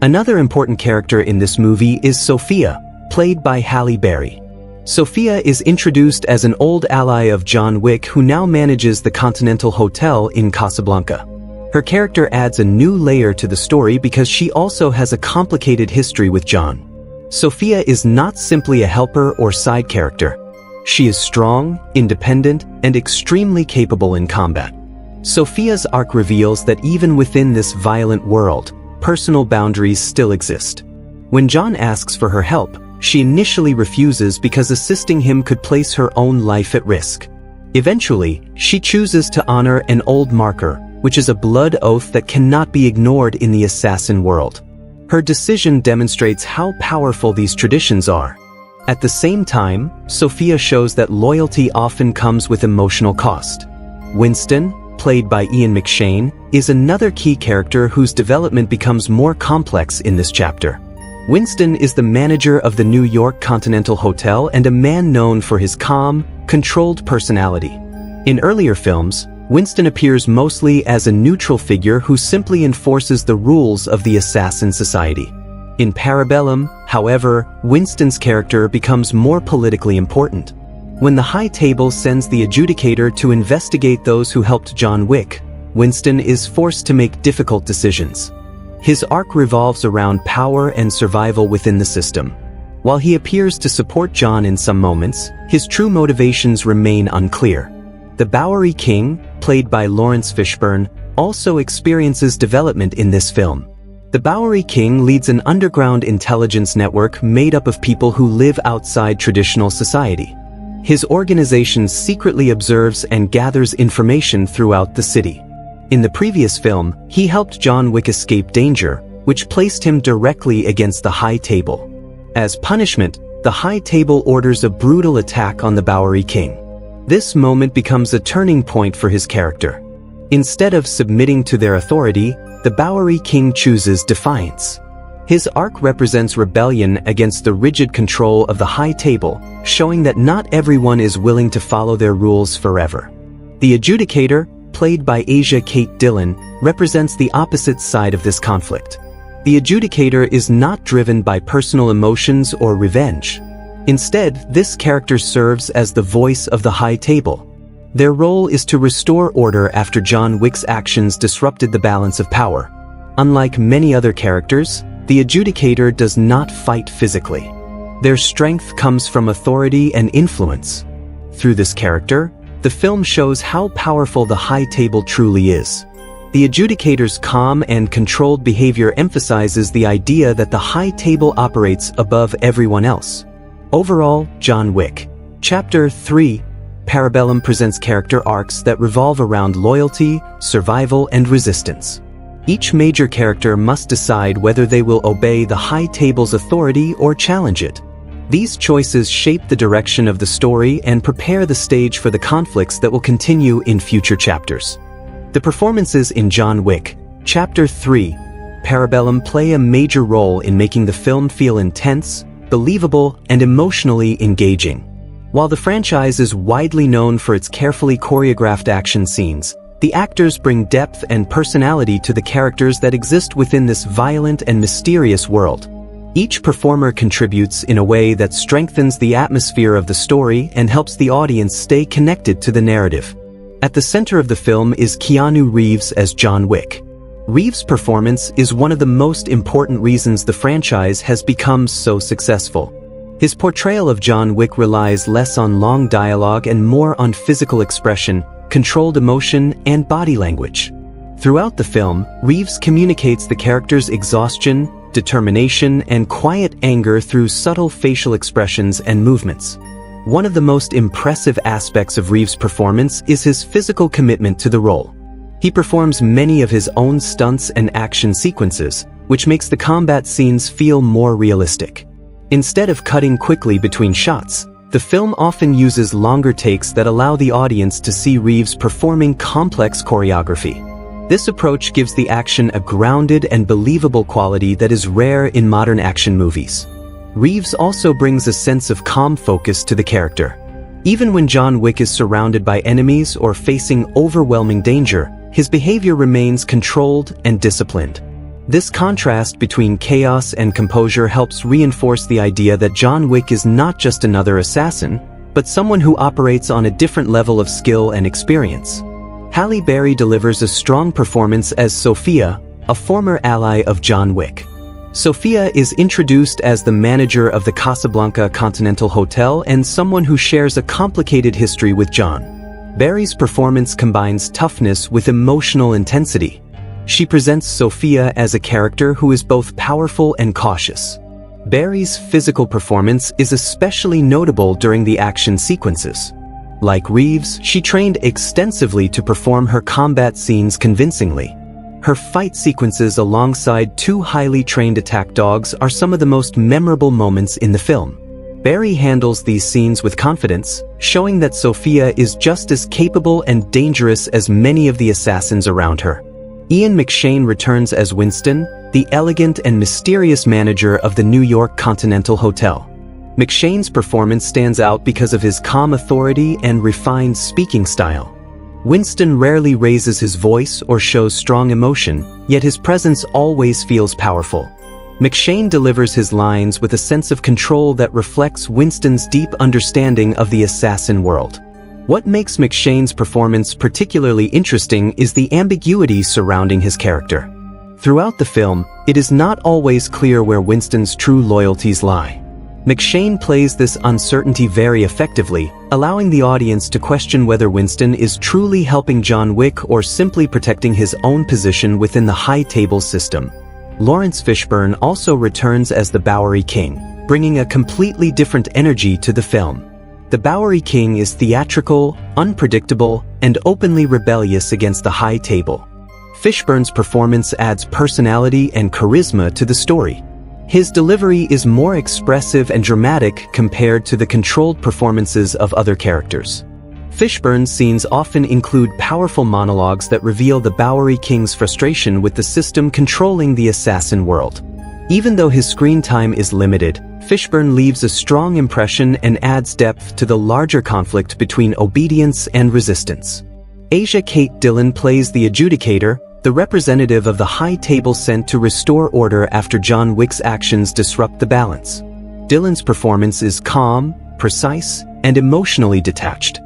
Speaker 1: Another important character in this movie is Sophia, played by Halle Berry. Sophia is introduced as an old ally of John Wick who now manages the Continental Hotel in Casablanca. Her character adds a new layer to the story because she also has a complicated history with John. Sophia is not simply a helper or side character. She is strong, independent, and extremely capable in combat. Sophia's arc reveals that even within this violent world, personal boundaries still exist. When John asks for her help, she initially refuses because assisting him could place her own life at risk. Eventually, she chooses to honor an old marker, which is a blood oath that cannot be ignored in the assassin world. Her decision demonstrates how powerful these traditions are. At the same time, Sophia shows that loyalty often comes with emotional cost. Winston, played by Ian McShane, is another key character whose development becomes more complex in this chapter. Winston is the manager of the New York Continental Hotel and a man known for his calm, controlled personality. In earlier films, Winston appears mostly as a neutral figure who simply enforces the rules of the assassin society. In Parabellum, however, Winston's character becomes more politically important. When the High Table sends the adjudicator to investigate those who helped John Wick, Winston is forced to make difficult decisions. His arc revolves around power and survival within the system. While he appears to support John in some moments, his true motivations remain unclear. The Bowery King, played by Lawrence Fishburne, also experiences development in this film. The Bowery King leads an underground intelligence network made up of people who live outside traditional society. His organization secretly observes and gathers information throughout the city. In the previous film, he helped John Wick escape danger, which placed him directly against the High Table. As punishment, the High Table orders a brutal attack on the Bowery King. This moment becomes a turning point for his character. Instead of submitting to their authority, the Bowery King chooses defiance. His arc represents rebellion against the rigid control of the High Table, showing that not everyone is willing to follow their rules forever. The Adjudicator, played by Asia Kate Dillon, represents the opposite side of this conflict. The Adjudicator is not driven by personal emotions or revenge. Instead, this character serves as the voice of the High Table. Their role is to restore order after John Wick's actions disrupted the balance of power. Unlike many other characters, the Adjudicator does not fight physically. Their strength comes from authority and influence. Through this character, the film shows how powerful the High Table truly is. The Adjudicator's calm and controlled behavior emphasizes the idea that the High Table operates above everyone else. Overall, John Wick. Chapter 3, Parabellum presents character arcs that revolve around loyalty, survival, and resistance. Each major character must decide whether they will obey the High Table's authority or challenge it. These choices shape the direction of the story and prepare the stage for the conflicts that will continue in future chapters. The performances in John Wick, Chapter 3, Parabellum play a major role in making the film feel intense, believable, and emotionally engaging. While the franchise is widely known for its carefully choreographed action scenes, the actors bring depth and personality to the characters that exist within this violent and mysterious world. Each performer contributes in a way that strengthens the atmosphere of the story and helps the audience stay connected to the narrative. At the center of the film is Keanu Reeves as John Wick. Reeves' performance is one of the most important reasons the franchise has become so successful. His portrayal of John Wick relies less on long dialogue and more on physical expression, controlled emotion, and body language. Throughout the film, Reeves communicates the character's exhaustion, determination, and quiet anger through subtle facial expressions and movements. One of the most impressive aspects of Reeves' performance is his physical commitment to the role. He performs many of his own stunts and action sequences, which makes the combat scenes feel more realistic. Instead of cutting quickly between shots, the film often uses longer takes that allow the audience to see Reeves performing complex choreography. This approach gives the action a grounded and believable quality that is rare in modern action movies. Reeves also brings a sense of calm focus to the character. Even when John Wick is surrounded by enemies or facing overwhelming danger, his behavior remains controlled and disciplined. This contrast between chaos and composure helps reinforce the idea that John Wick is not just another assassin, but someone who operates on a different level of skill and experience. Halle Berry delivers a strong performance as Sophia, a former ally of John Wick. Sophia is introduced as the manager of the Casablanca Continental Hotel and someone who shares a complicated history with John. Berry's performance combines toughness with emotional intensity. She presents Sophia as a character who is both powerful and cautious. Berry's physical performance is especially notable during the action sequences. Like Reeves, she trained extensively to perform her combat scenes convincingly. Her fight sequences alongside two highly trained attack dogs are some of the most memorable moments in the film. Berry handles these scenes with confidence, showing that Sophia is just as capable and dangerous as many of the assassins around her. Ian McShane returns as Winston, the elegant and mysterious manager of the New York Continental Hotel. McShane's performance stands out because of his calm authority and refined speaking style. Winston rarely raises his voice or shows strong emotion, yet his presence always feels powerful. McShane delivers his lines with a sense of control that reflects Winston's deep understanding of the assassin world. What makes McShane's performance particularly interesting is the ambiguity surrounding his character. Throughout the film, it is not always clear where Winston's true loyalties lie. McShane plays this uncertainty very effectively, allowing the audience to question whether Winston is truly helping John Wick or simply protecting his own position within the High Table system. Lawrence Fishburne also returns as the Bowery King, bringing a completely different energy to the film. The Bowery King is theatrical, unpredictable, and openly rebellious against the High Table. Fishburne's performance adds personality and charisma to the story. His delivery is more expressive and dramatic compared to the controlled performances of other characters. Fishburne's scenes often include powerful monologues that reveal the Bowery King's frustration with the system controlling the assassin world. Even though his screen time is limited, Fishburne leaves a strong impression and adds depth to the larger conflict between obedience and resistance. Asia Kate Dillon plays the adjudicator, the representative of the High Table sent to restore order after John Wick's actions disrupt the balance. Dillon's performance is calm, precise, and emotionally detached.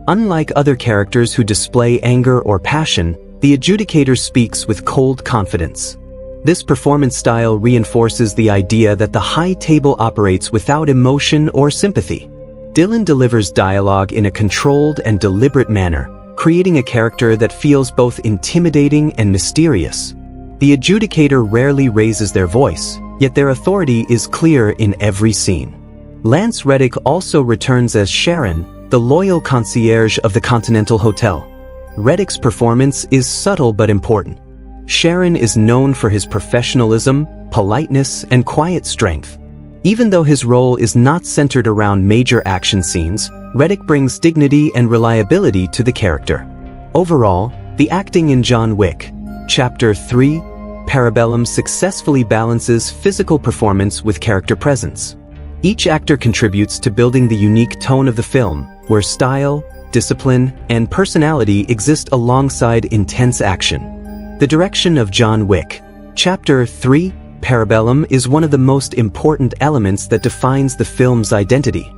Speaker 1: Unlike other characters who display anger or passion, the adjudicator speaks with cold confidence. This performance style reinforces the idea that the High Table operates without emotion or sympathy. Dillon delivers dialogue in a controlled and deliberate manner, creating a character that feels both intimidating and mysterious. The adjudicator rarely raises their voice, yet their authority is clear in every scene. Lance Reddick also returns as Sharon, the loyal concierge of the Continental Hotel. Reddick's performance is subtle but important. Sharon is known for his professionalism, politeness, and quiet strength. Even though his role is not centered around major action scenes, Reddick brings dignity and reliability to the character. Overall, the acting in John Wick, Chapter 3, Parabellum successfully balances physical performance with character presence. Each actor contributes to building the unique tone of the film, where style, discipline, and personality exist alongside intense action. The direction of John Wick, Chapter 3, Parabellum is one of the most important elements that defines the film's identity.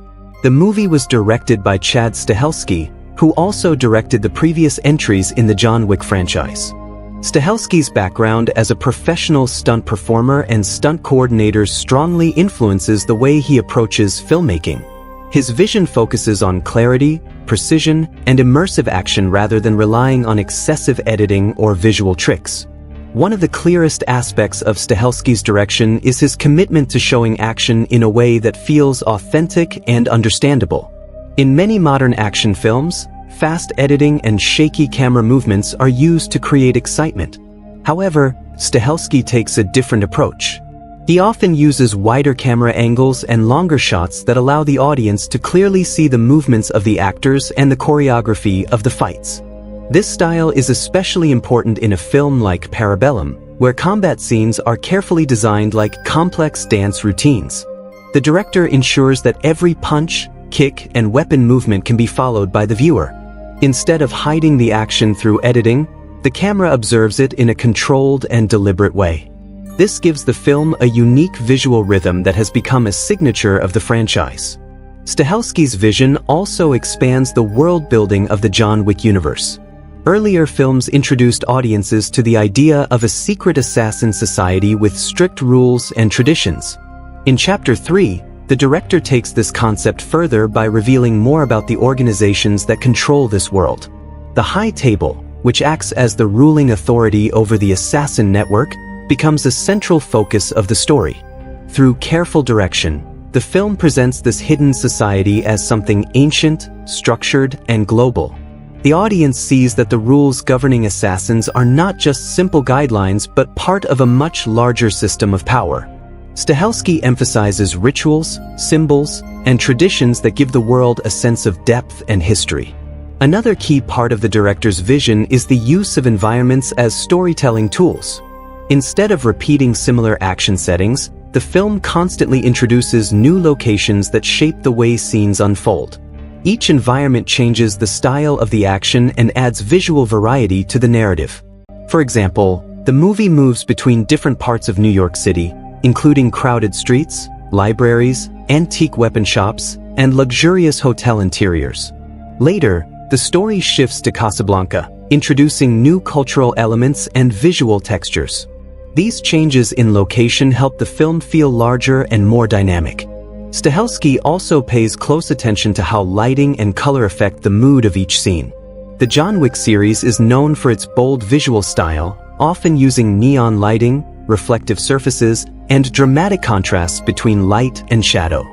Speaker 1: The movie was directed by Chad Stahelski, who also directed the previous entries in the John Wick franchise. Stahelski's background as a professional stunt performer and stunt coordinator strongly influences the way he approaches filmmaking. His vision focuses on clarity, precision, and immersive action rather than relying on excessive editing or visual tricks. One of the clearest aspects of Stahelski's direction is his commitment to showing action in a way that feels authentic and understandable. In many modern action films, fast editing and shaky camera movements are used to create excitement. However, Stahelski takes a different approach. He often uses wider camera angles and longer shots that allow the audience to clearly see the movements of the actors and the choreography of the fights. This style is especially important in a film like Parabellum, where combat scenes are carefully designed like complex dance routines. The director ensures that every punch, kick, and weapon movement can be followed by the viewer. Instead of hiding the action through editing, the camera observes it in a controlled and deliberate way. This gives the film a unique visual rhythm that has become a signature of the franchise. Stahelski's vision also expands the world-building of the John Wick universe. Earlier films introduced audiences to the idea of a secret assassin society with strict rules and traditions. In Chapter 3, the director takes this concept further by revealing more about the organizations that control this world. The High Table, which acts as the ruling authority over the assassin network, becomes a central focus of the story. Through careful direction, the film presents this hidden society as something ancient, structured, and global. The audience sees that the rules governing assassins are not just simple guidelines but part of a much larger system of power. Stahelski emphasizes rituals, symbols, and traditions that give the world a sense of depth and history. Another key part of the director's vision is the use of environments as storytelling tools. Instead of repeating similar action settings, the film constantly introduces new locations that shape the way scenes unfold. Each environment changes the style of the action and adds visual variety to the narrative. For example, the movie moves between different parts of New York City, including crowded streets, libraries, antique weapon shops, and luxurious hotel interiors. Later, the story shifts to Casablanca, introducing new cultural elements and visual textures. These changes in location help the film feel larger and more dynamic. Stahelski also pays close attention to how lighting and color affect the mood of each scene. The John Wick series is known for its bold visual style, often using neon lighting, reflective surfaces, and dramatic contrasts between light and shadow.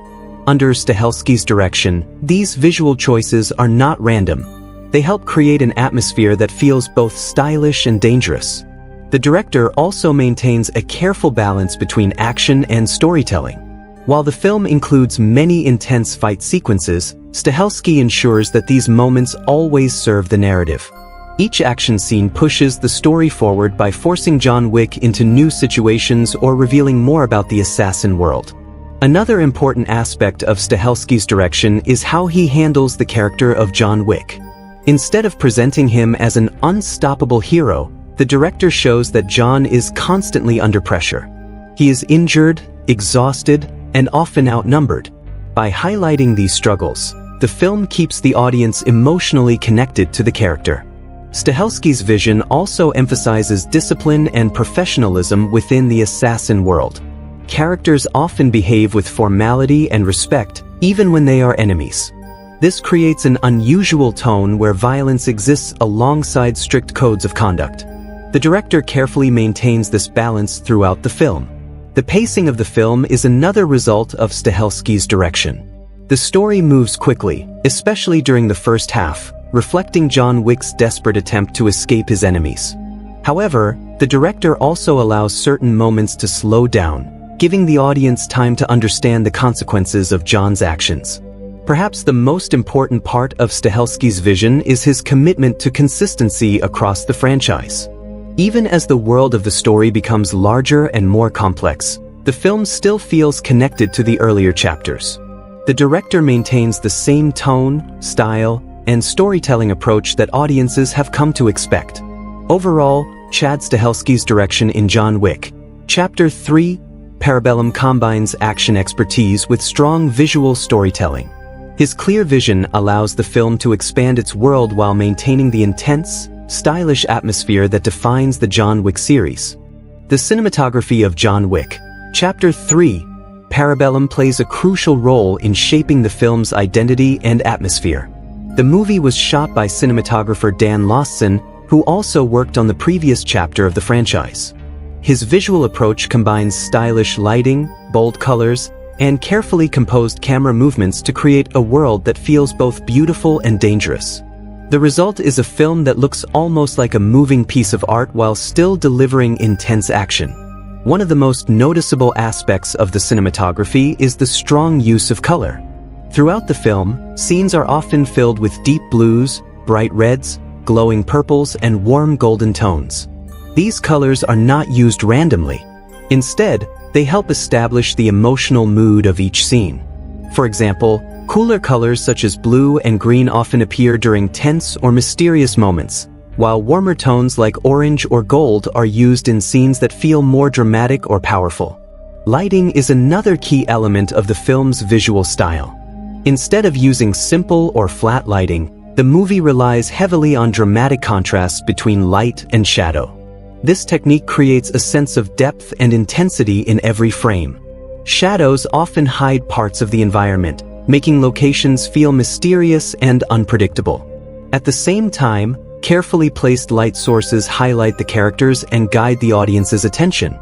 Speaker 1: Under Stahelski's direction, these visual choices are not random. They help create an atmosphere that feels both stylish and dangerous. The director also maintains a careful balance between action and storytelling. While the film includes many intense fight sequences, Stahelski ensures that these moments always serve the narrative. Each action scene pushes the story forward by forcing John Wick into new situations or revealing more about the assassin world. Another important aspect of Stahelski's direction is how he handles the character of John Wick. Instead of presenting him as an unstoppable hero, the director shows that John is constantly under pressure. He is injured, exhausted, and often outnumbered. By highlighting these struggles, the film keeps the audience emotionally connected to the character. Stahelski's vision also emphasizes discipline and professionalism within the assassin world. Characters often behave with formality and respect, even when they are enemies. This creates an unusual tone where violence exists alongside strict codes of conduct. The director carefully maintains this balance throughout the film. The pacing of the film is another result of Stahelski's direction. The story moves quickly, especially during the first half, reflecting John Wick's desperate attempt to escape his enemies. However, the director also allows certain moments to slow down, giving the audience time to understand the consequences of John's actions. Perhaps the most important part of Stahelski's vision is his commitment to consistency across the franchise. Even as the world of the story becomes larger and more complex, the film still feels connected to the earlier chapters. The director maintains the same tone, style, and storytelling approach that audiences have come to expect. Overall, Chad Stahelski's direction in John Wick, Chapter 3, Parabellum combines action expertise with strong visual storytelling. His clear vision allows the film to expand its world while maintaining the intense, stylish atmosphere that defines the John Wick series. The cinematography of John Wick, Chapter 3, Parabellum plays a crucial role in shaping the film's identity and atmosphere. The movie was shot by cinematographer Dan Lawson, who also worked on the previous chapter of the franchise. His visual approach combines stylish lighting, bold colors, and carefully composed camera movements to create a world that feels both beautiful and dangerous. The result is a film that looks almost like a moving piece of art while still delivering intense action. One of the most noticeable aspects of the cinematography is the strong use of color. Throughout the film, scenes are often filled with deep blues, bright reds, glowing purples, and warm golden tones. These colors are not used randomly. Instead, they help establish the emotional mood of each scene. For example, cooler colors such as blue and green often appear during tense or mysterious moments, while warmer tones like orange or gold are used in scenes that feel more dramatic or powerful. Lighting is another key element of the film's visual style. Instead of using simple or flat lighting, the movie relies heavily on dramatic contrasts between light and shadow. This technique creates a sense of depth and intensity in every frame. Shadows often hide parts of the environment, making locations feel mysterious and unpredictable. At the same time, carefully placed light sources highlight the characters and guide the audience's attention.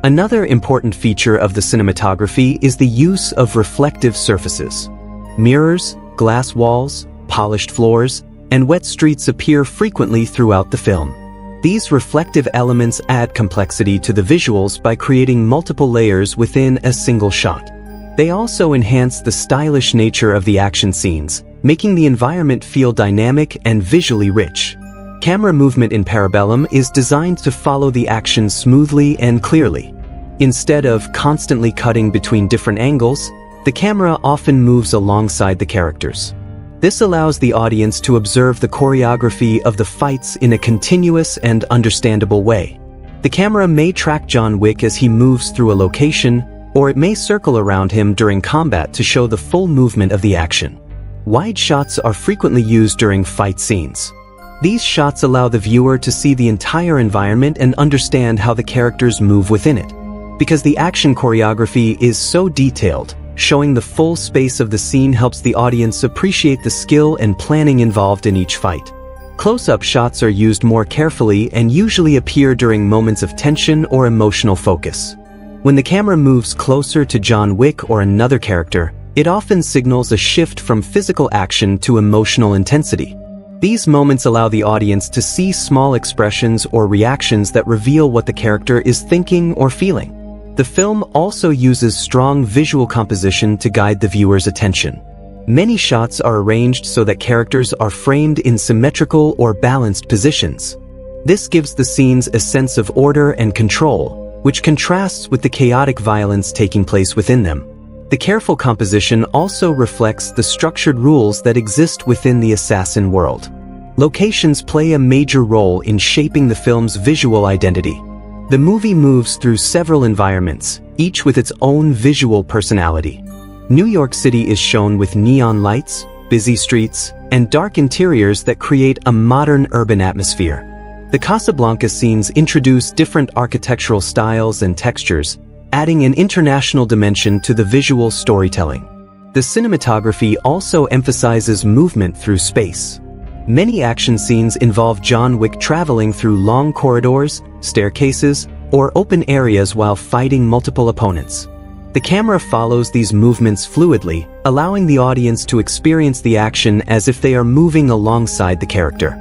Speaker 1: Another important feature of the cinematography is the use of reflective surfaces. Mirrors, glass walls, polished floors, and wet streets appear frequently throughout the film. These reflective elements add complexity to the visuals by creating multiple layers within a single shot. They also enhance the stylish nature of the action scenes, making the environment feel dynamic and visually rich. Camera movement in Parabellum is designed to follow the action smoothly and clearly. Instead of constantly cutting between different angles, the camera often moves alongside the characters. This allows the audience to observe the choreography of the fights in a continuous and understandable way. The camera may track John Wick as he moves through a location, or it may circle around him during combat to show the full movement of the action. Wide shots are frequently used during fight scenes. These shots allow the viewer to see the entire environment and understand how the characters move within it. Because the action choreography is so detailed, showing the full space of the scene helps the audience appreciate the skill and planning involved in each fight. Close-up shots are used more carefully and usually appear during moments of tension or emotional focus. When the camera moves closer to John Wick or another character, it often signals a shift from physical action to emotional intensity. These moments allow the audience to see small expressions or reactions that reveal what the character is thinking or feeling. The film also uses strong visual composition to guide the viewer's attention. Many shots are arranged so that characters are framed in symmetrical or balanced positions. This gives the scenes a sense of order and control, which contrasts with the chaotic violence taking place within them. The careful composition also reflects the structured rules that exist within the assassin world. Locations play a major role in shaping the film's visual identity. The movie moves through several environments, each with its own visual personality. New York City is shown with neon lights, busy streets, and dark interiors that create a modern urban atmosphere. The Casablanca scenes introduce different architectural styles and textures, adding an international dimension to the visual storytelling. The cinematography also emphasizes movement through space. Many action scenes involve John Wick traveling through long corridors, staircases, or open areas while fighting multiple opponents. The camera follows these movements fluidly, allowing the audience to experience the action as if they are moving alongside the character.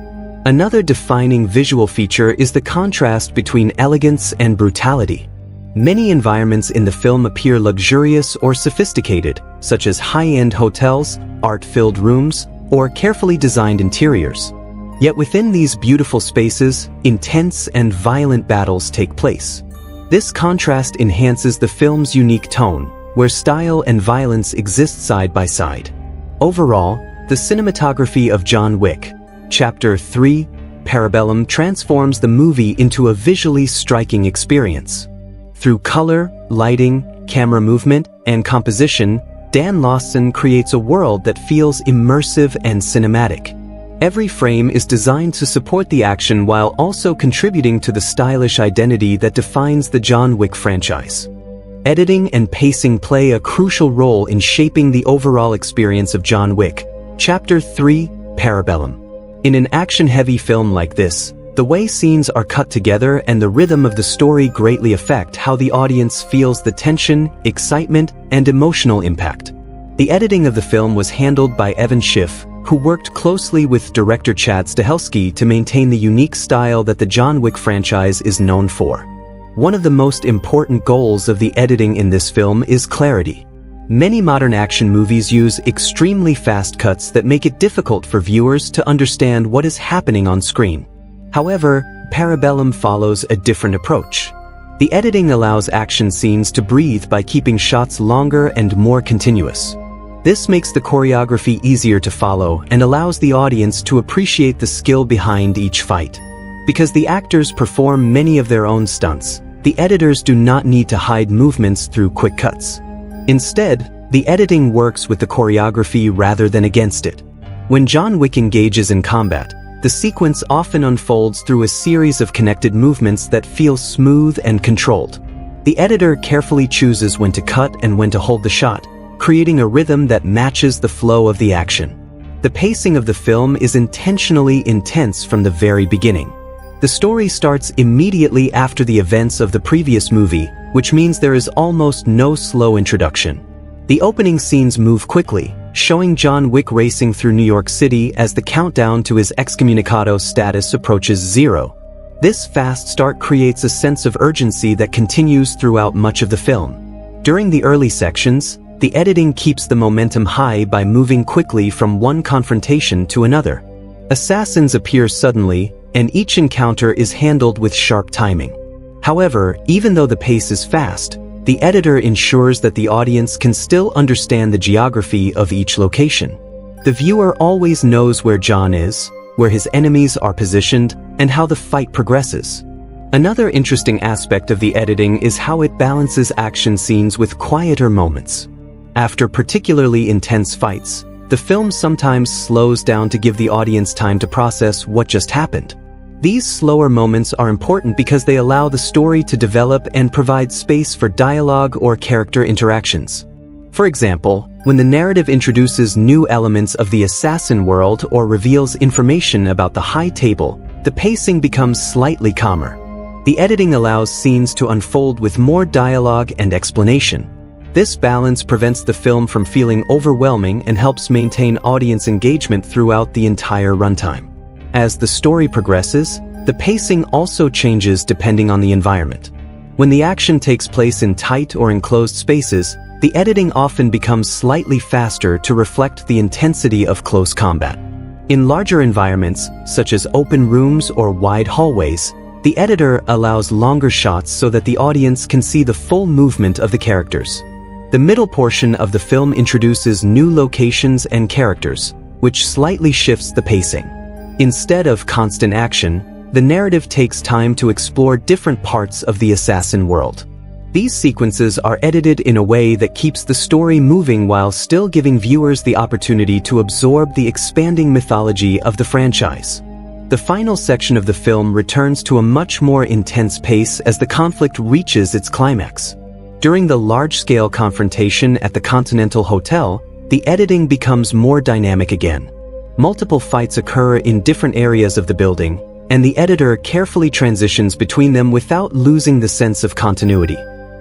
Speaker 1: Another defining visual feature is the contrast between elegance and brutality. Many environments in the film appear luxurious or sophisticated, such as high-end hotels, art-filled rooms, or carefully designed interiors. Yet within these beautiful spaces, intense and violent battles take place. This contrast enhances the film's unique tone, where style and violence exist side by side. Overall, the cinematography of John Wick, Chapter 3, Parabellum transforms the movie into a visually striking experience. Through color, lighting, camera movement, and composition, Dan Lawson creates a world that feels immersive and cinematic. Every frame is designed to support the action while also contributing to the stylish identity that defines the John Wick franchise. Editing and pacing play a crucial role in shaping the overall experience of John Wick, Chapter 3, Parabellum. In an action-heavy film like this, the way scenes are cut together and the rhythm of the story greatly affect how the audience feels the tension, excitement, and emotional impact. The editing of the film was handled by Evan Schiff, who worked closely with director Chad Stahelski to maintain the unique style that the John Wick franchise is known for. One of the most important goals of the editing in this film is clarity. Many modern action movies use extremely fast cuts that make it difficult for viewers to understand what is happening on screen. However, Parabellum follows a different approach. The editing allows action scenes to breathe by keeping shots longer and more continuous. This makes the choreography easier to follow and allows the audience to appreciate the skill behind each fight. Because the actors perform many of their own stunts, the editors do not need to hide movements through quick cuts. Instead, the editing works with the choreography rather than against it. When John Wick engages in combat, the sequence often unfolds through a series of connected movements that feel smooth and controlled. The editor carefully chooses when to cut and when to hold the shot, creating a rhythm that matches the flow of the action. The pacing of the film is intentionally intense from the very beginning. The story starts immediately after the events of the previous movie, which means there is almost no slow introduction. The opening scenes move quickly, showing John Wick racing through New York City as the countdown to his excommunicado status approaches 0. This fast start creates a sense of urgency that continues throughout much of the film. During the early sections, the editing keeps the momentum high by moving quickly from one confrontation to another. Assassins appear suddenly, and each encounter is handled with sharp timing. However, even though the pace is fast, the editor ensures that the audience can still understand the geography of each location. The viewer always knows where John is, where his enemies are positioned, and how the fight progresses. Another interesting aspect of the editing is how it balances action scenes with quieter moments. After particularly intense fights, the film sometimes slows down to give the audience time to process what just happened. These slower moments are important because they allow the story to develop and provide space for dialogue or character interactions. For example, when the narrative introduces new elements of the assassin world or reveals information about the High Table, the pacing becomes slightly calmer. The editing allows scenes to unfold with more dialogue and explanation. This balance prevents the film from feeling overwhelming and helps maintain audience engagement throughout the entire runtime. As the story progresses, the pacing also changes depending on the environment. When the action takes place in tight or enclosed spaces, the editing often becomes slightly faster to reflect the intensity of close combat. In larger environments, such as open rooms or wide hallways, the editor allows longer shots so that the audience can see the full movement of the characters. The middle portion of the film introduces new locations and characters, which slightly shifts the pacing. Instead of constant action, the narrative takes time to explore different parts of the assassin world. These sequences are edited in a way that keeps the story moving while still giving viewers the opportunity to absorb the expanding mythology of the franchise. The final section of the film returns to a much more intense pace as the conflict reaches its climax. During the large-scale confrontation at the Continental Hotel, the editing becomes more dynamic again. Multiple fights occur in different areas of the building, and the editor carefully transitions between them without losing the sense of continuity.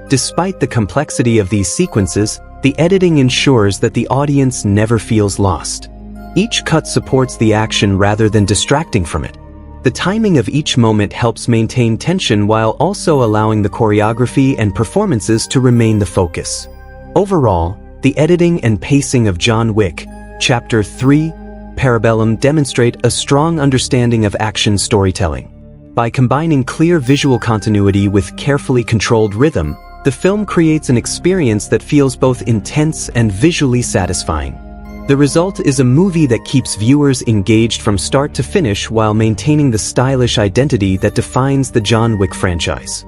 Speaker 1: Despite the complexity of these sequences, the editing ensures that the audience never feels lost. Each cut supports the action rather than distracting from it. The timing of each moment helps maintain tension while also allowing the choreography and performances to remain the focus. Overall, the editing and pacing of John Wick, Chapter 3, Parabellum demonstrate a strong understanding of action storytelling. By combining clear visual continuity with carefully controlled rhythm, the film creates an experience that feels both intense and visually satisfying. The result is a movie that keeps viewers engaged from start to finish while maintaining the stylish identity that defines the John Wick franchise.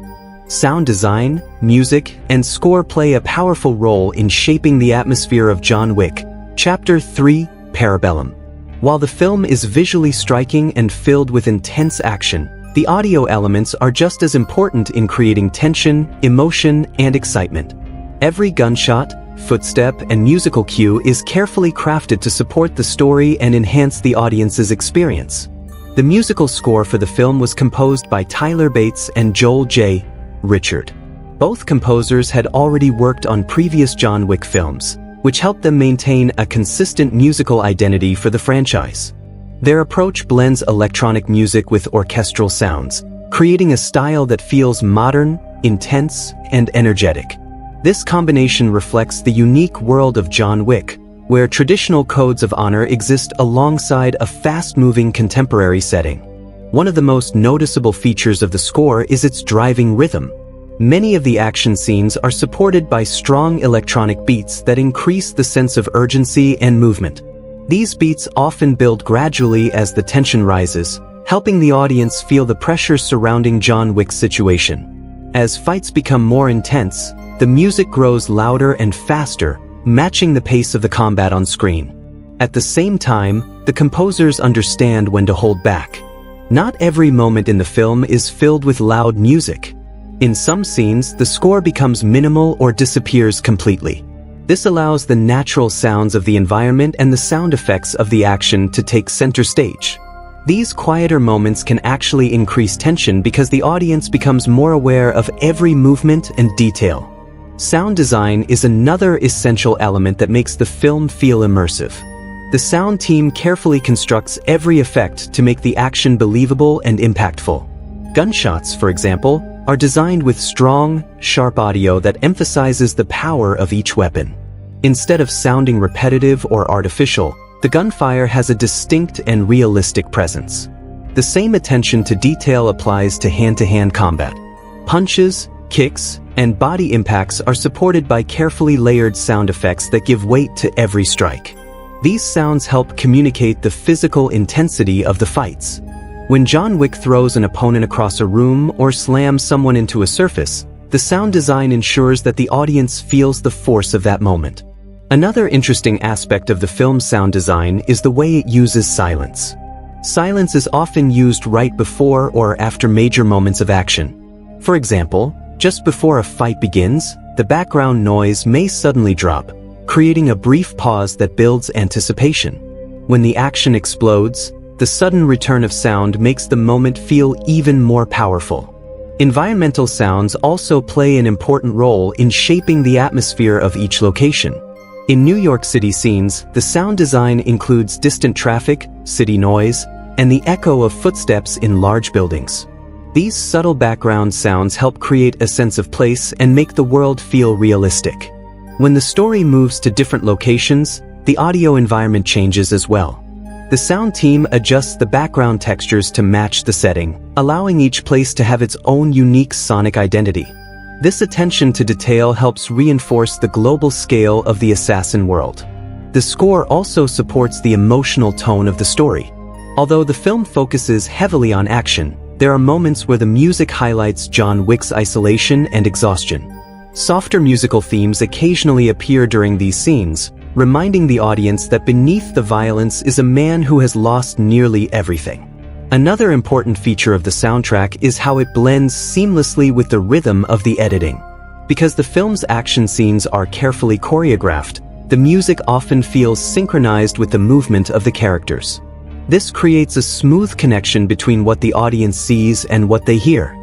Speaker 1: Sound design, music, and score play a powerful role in shaping the atmosphere of John Wick, Chapter 3, Parabellum. While the film is visually striking and filled with intense action, the audio elements are just as important in creating tension, emotion, and excitement. Every gunshot, footstep, and musical cue is carefully crafted to support the story and enhance the audience's experience. The musical score for the film was composed by Tyler Bates and Joel J. Richard. Both composers had already worked on previous John Wick films, which helped them maintain a consistent musical identity for the franchise. Their approach blends electronic music with orchestral sounds, creating a style that feels modern, intense, and energetic. This combination reflects the unique world of John Wick, where traditional codes of honor exist alongside a fast-moving contemporary setting. One of the most noticeable features of the score is its driving rhythm. Many of the action scenes are supported by strong electronic beats that increase the sense of urgency and movement. These beats often build gradually as the tension rises, helping the audience feel the pressure surrounding John Wick's situation. As fights become more intense, the music grows louder and faster, matching the pace of the combat on screen. At the same time, the composers understand when to hold back. Not every moment in the film is filled with loud music. In some scenes, the score becomes minimal or disappears completely. This allows the natural sounds of the environment and the sound effects of the action to take center stage. These quieter moments can actually increase tension because the audience becomes more aware of every movement and detail. Sound design is another essential element that makes the film feel immersive. The sound team carefully constructs every effect to make the action believable and impactful. Gunshots, for example, are designed with strong, sharp audio that emphasizes the power of each weapon. Instead of sounding repetitive or artificial, the gunfire has a distinct and realistic presence. The same attention to detail applies to hand-to-hand combat. Punches, kicks, and body impacts are supported by carefully layered sound effects that give weight to every strike. These sounds help communicate the physical intensity of the fights. When John Wick throws an opponent across a room or slams someone into a surface, the sound design ensures that the audience feels the force of that moment. Another interesting aspect of the film's sound design is the way it uses silence. Silence is often used right before or after major moments of action. For example, just before a fight begins, the background noise may suddenly drop, creating a brief pause that builds anticipation. When the action explodes, the sudden return of sound makes the moment feel even more powerful. Environmental sounds also play an important role in shaping the atmosphere of each location. In New York City scenes, the sound design includes distant traffic, city noise, and the echo of footsteps in large buildings. These subtle background sounds help create a sense of place and make the world feel realistic. When the story moves to different locations, the audio environment changes as well. The sound team adjusts the background textures to match the setting, allowing each place to have its own unique sonic identity. This attention to detail helps reinforce the global scale of the assassin world. The score also supports the emotional tone of the story. Although the film focuses heavily on action, there are moments where the music highlights John Wick's isolation and exhaustion. Softer musical themes occasionally appear during these scenes, reminding the audience that beneath the violence is a man who has lost nearly everything. Another important feature of the soundtrack is how it blends seamlessly with the rhythm of the editing. Because the film's action scenes are carefully choreographed, the music often feels synchronized with the movement of the characters. This creates a smooth connection between what the audience sees and what they hear.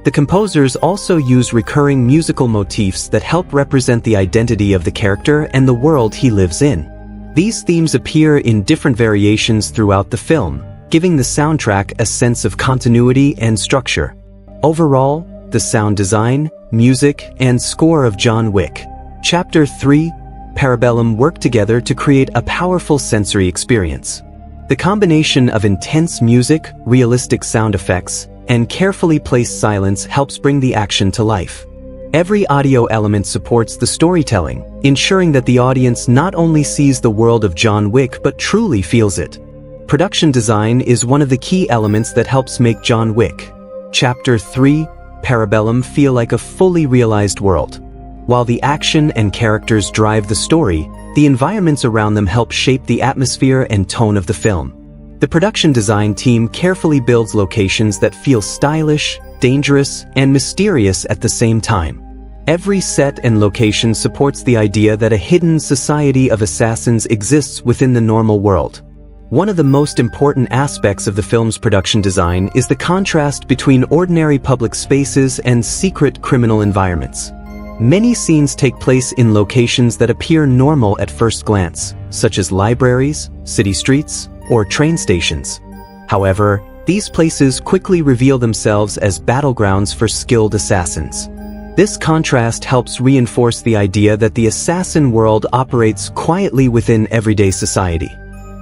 Speaker 1: The composers also use recurring musical motifs that help represent the identity of the character and the world he lives in. These themes appear in different variations throughout the film, giving the soundtrack a sense of continuity and structure. Overall, the sound design, music, and score of John Wick, Chapter 3, Parabellum work together to create a powerful sensory experience. The combination of intense music, realistic sound effects, and carefully placed silence helps bring the action to life. Every audio element supports the storytelling, ensuring that the audience not only sees the world of John Wick but truly feels it. Production design is one of the key elements that helps make John Wick, Chapter 3, Parabellum feel like a fully realized world. While the action and characters drive the story, the environments around them help shape the atmosphere and tone of the film. The production design team carefully builds locations that feel stylish, dangerous, and mysterious at the same time. Every set and location supports the idea that a hidden society of assassins exists within the normal world. One of the most important aspects of the film's production design is the contrast between ordinary public spaces and secret criminal environments. Many scenes take place in locations that appear normal at first glance, such as libraries, city streets, or train stations. However, these places quickly reveal themselves as battlegrounds for skilled assassins. This contrast helps reinforce the idea that the assassin world operates quietly within everyday society.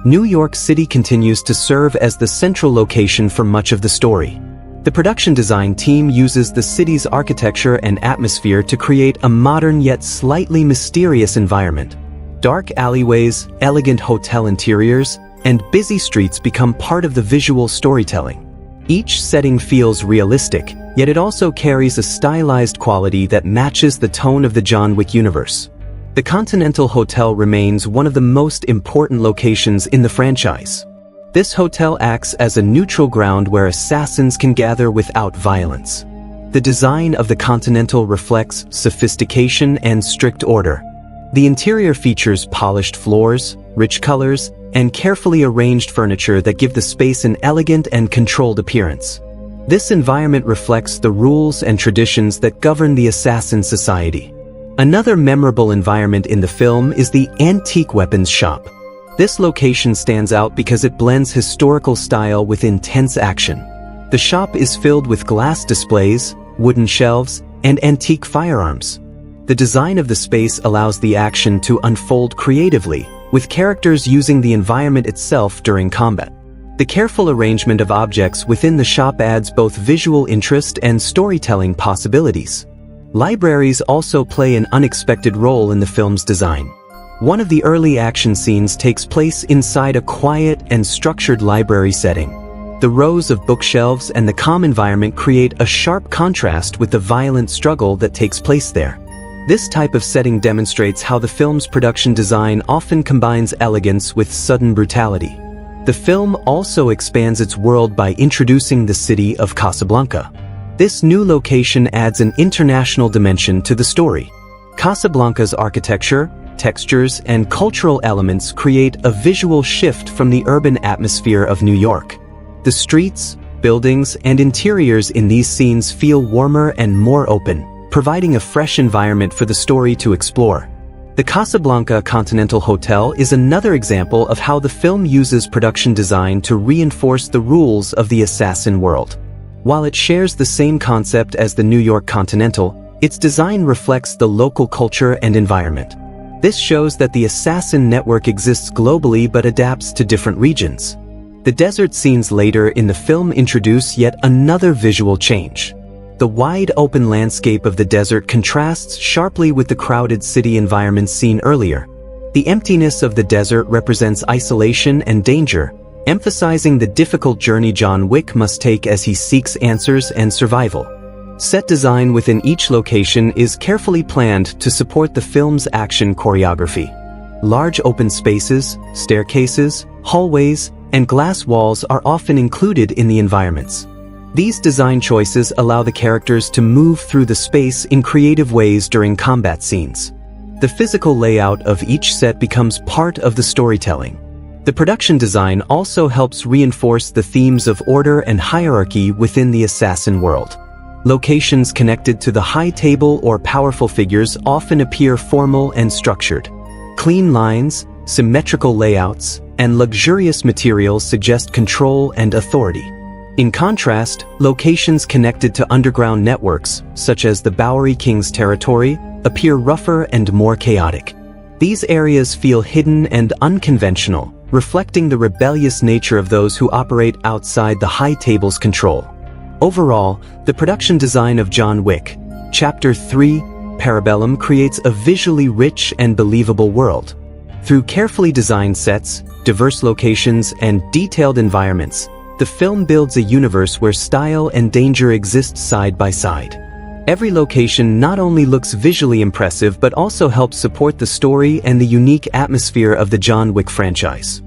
Speaker 1: New York City continues to serve as the central location for much of the story. The production design team uses the city's architecture and atmosphere to create a modern yet slightly mysterious environment. Dark alleyways, elegant hotel interiors, and busy streets become part of the visual storytelling. Each setting feels realistic, yet it also carries a stylized quality that matches the tone of the John Wick universe. The Continental Hotel remains one of the most important locations in the franchise. This hotel acts as a neutral ground where assassins can gather without violence. The design of the Continental reflects sophistication and strict order. The interior features polished floors, rich colors, and carefully arranged furniture that give the space an elegant and controlled appearance. This environment reflects the rules and traditions that govern the assassin society. Another memorable environment in the film is the antique weapons shop. This location stands out because it blends historical style with intense action. The shop is filled with glass displays, wooden shelves, and antique firearms. The design of the space allows the action to unfold creatively, with characters using the environment itself during combat. The careful arrangement of objects within the shop adds both visual interest and storytelling possibilities. Libraries also play an unexpected role in the film's design. One of the early action scenes takes place inside a quiet and structured library setting. The rows of bookshelves and the calm environment create a sharp contrast with the violent struggle that takes place there. This type of setting demonstrates how the film's production design often combines elegance with sudden brutality. The film also expands its world by introducing the city of Casablanca. This new location adds an international dimension to the story. Casablanca's architecture, textures, and cultural elements create a visual shift from the urban atmosphere of New York. The streets, buildings, and interiors in these scenes feel warmer and more open, providing a fresh environment for the story to explore. The Casablanca Continental Hotel is another example of how the film uses production design to reinforce the rules of the assassin world. While it shares the same concept as the New York Continental, its design reflects the local culture and environment. This shows that the assassin network exists globally but adapts to different regions. The desert scenes later in the film introduce yet another visual change. The wide open landscape of the desert contrasts sharply with the crowded city environments seen earlier. The emptiness of the desert represents isolation and danger, emphasizing the difficult journey John Wick must take as he seeks answers and survival. Set design within each location is carefully planned to support the film's action choreography. Large open spaces, staircases, hallways, and glass walls are often included in the environments. These design choices allow the characters to move through the space in creative ways during combat scenes. The physical layout of each set becomes part of the storytelling. The production design also helps reinforce the themes of order and hierarchy within the assassin world. Locations connected to the high table or powerful figures often appear formal and structured. Clean lines, symmetrical layouts, and luxurious materials suggest control and authority. In contrast, locations connected to underground networks, such as the Bowery King's territory, appear rougher and more chaotic. These areas feel hidden and unconventional, reflecting the rebellious nature of those who operate outside the high table's control. Overall, the production design of John Wick, Chapter 3, Parabellum creates a visually rich and believable world. Through carefully designed sets, diverse locations, and detailed environments, the film builds a universe where style and danger exist side by side. Every location not only looks visually impressive but also helps support the story and the unique atmosphere of the John Wick franchise.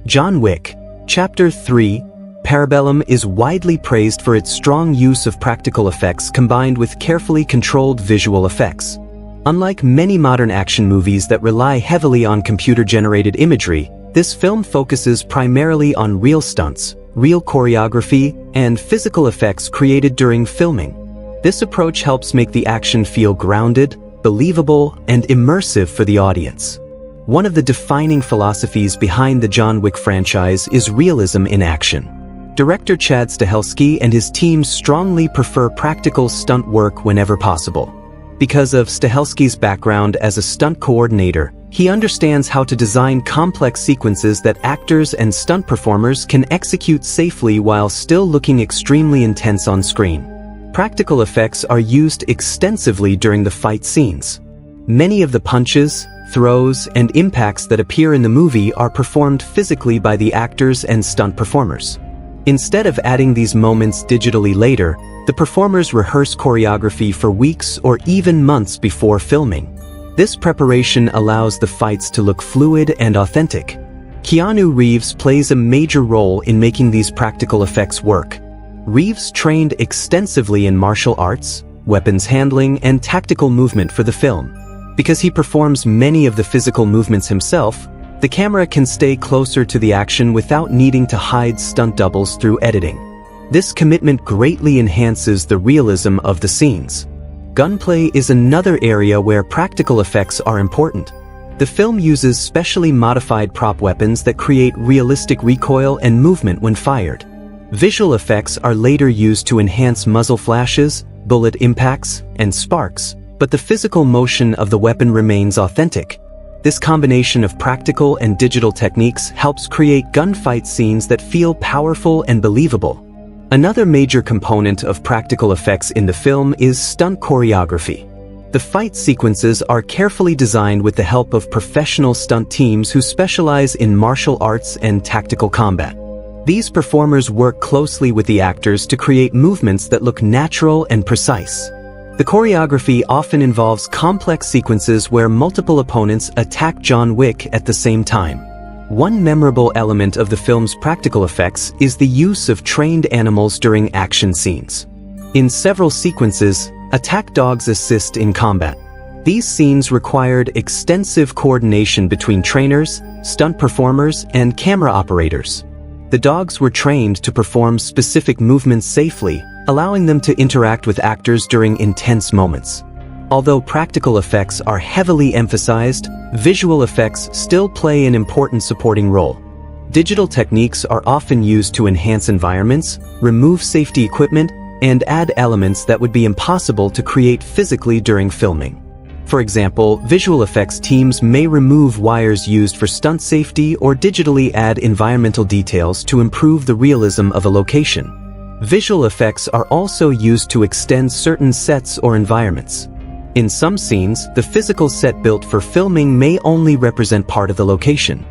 Speaker 1: John Wick, Chapter 3, Parabellum is widely praised for its strong use of practical effects combined with carefully controlled visual effects. Unlike many modern action movies that rely heavily on computer-generated imagery, this film focuses primarily on real stunts, real choreography, and physical effects created during filming. This approach helps make the action feel grounded, believable, and immersive for the audience. One of the defining philosophies behind the John Wick franchise is realism in action. Director Chad Stahelski and his team strongly prefer practical stunt work whenever possible. Because of Stahelski's background as a stunt coordinator, he understands how to design complex sequences that actors and stunt performers can execute safely while still looking extremely intense on screen. Practical effects are used extensively during the fight scenes. Many of the punches, throws, and impacts that appear in the movie are performed physically by the actors and stunt performers. Instead of adding these moments digitally later, the performers rehearse choreography for weeks or even months before filming. This preparation allows the fights to look fluid and authentic. Keanu Reeves plays a major role in making these practical effects work. Reeves trained extensively in martial arts, weapons handling, and tactical movement for the film. Because he performs many of the physical movements himself, the camera can stay closer to the action without needing to hide stunt doubles through editing. This commitment greatly enhances the realism of the scenes. Gunplay is another area where practical effects are important. The film uses specially modified prop weapons that create realistic recoil and movement when fired. Visual effects are later used to enhance muzzle flashes, bullet impacts, and sparks, but the physical motion of the weapon remains authentic. This combination of practical and digital techniques helps create gunfight scenes that feel powerful and believable. Another major component of practical effects in the film is stunt choreography. The fight sequences are carefully designed with the help of professional stunt teams who specialize in martial arts and tactical combat. These performers work closely with the actors to create movements that look natural and precise. The choreography often involves complex sequences where multiple opponents attack John Wick at the same time. One memorable element of the film's practical effects is the use of trained animals during action scenes. In several sequences, attack dogs assist in combat. These scenes required extensive coordination between trainers, stunt performers, and camera operators. The dogs were trained to perform specific movements safely, allowing them to interact with actors during intense moments. Although practical effects are heavily emphasized, visual effects still play an important supporting role. Digital techniques are often used to enhance environments, remove safety equipment, and add elements that would be impossible to create physically during filming. For example, visual effects teams may remove wires used for stunt safety or digitally add environmental details to improve the realism of a location. Visual effects are also used to extend certain sets or environments. In some scenes, the physical set built for filming may only represent part of the location.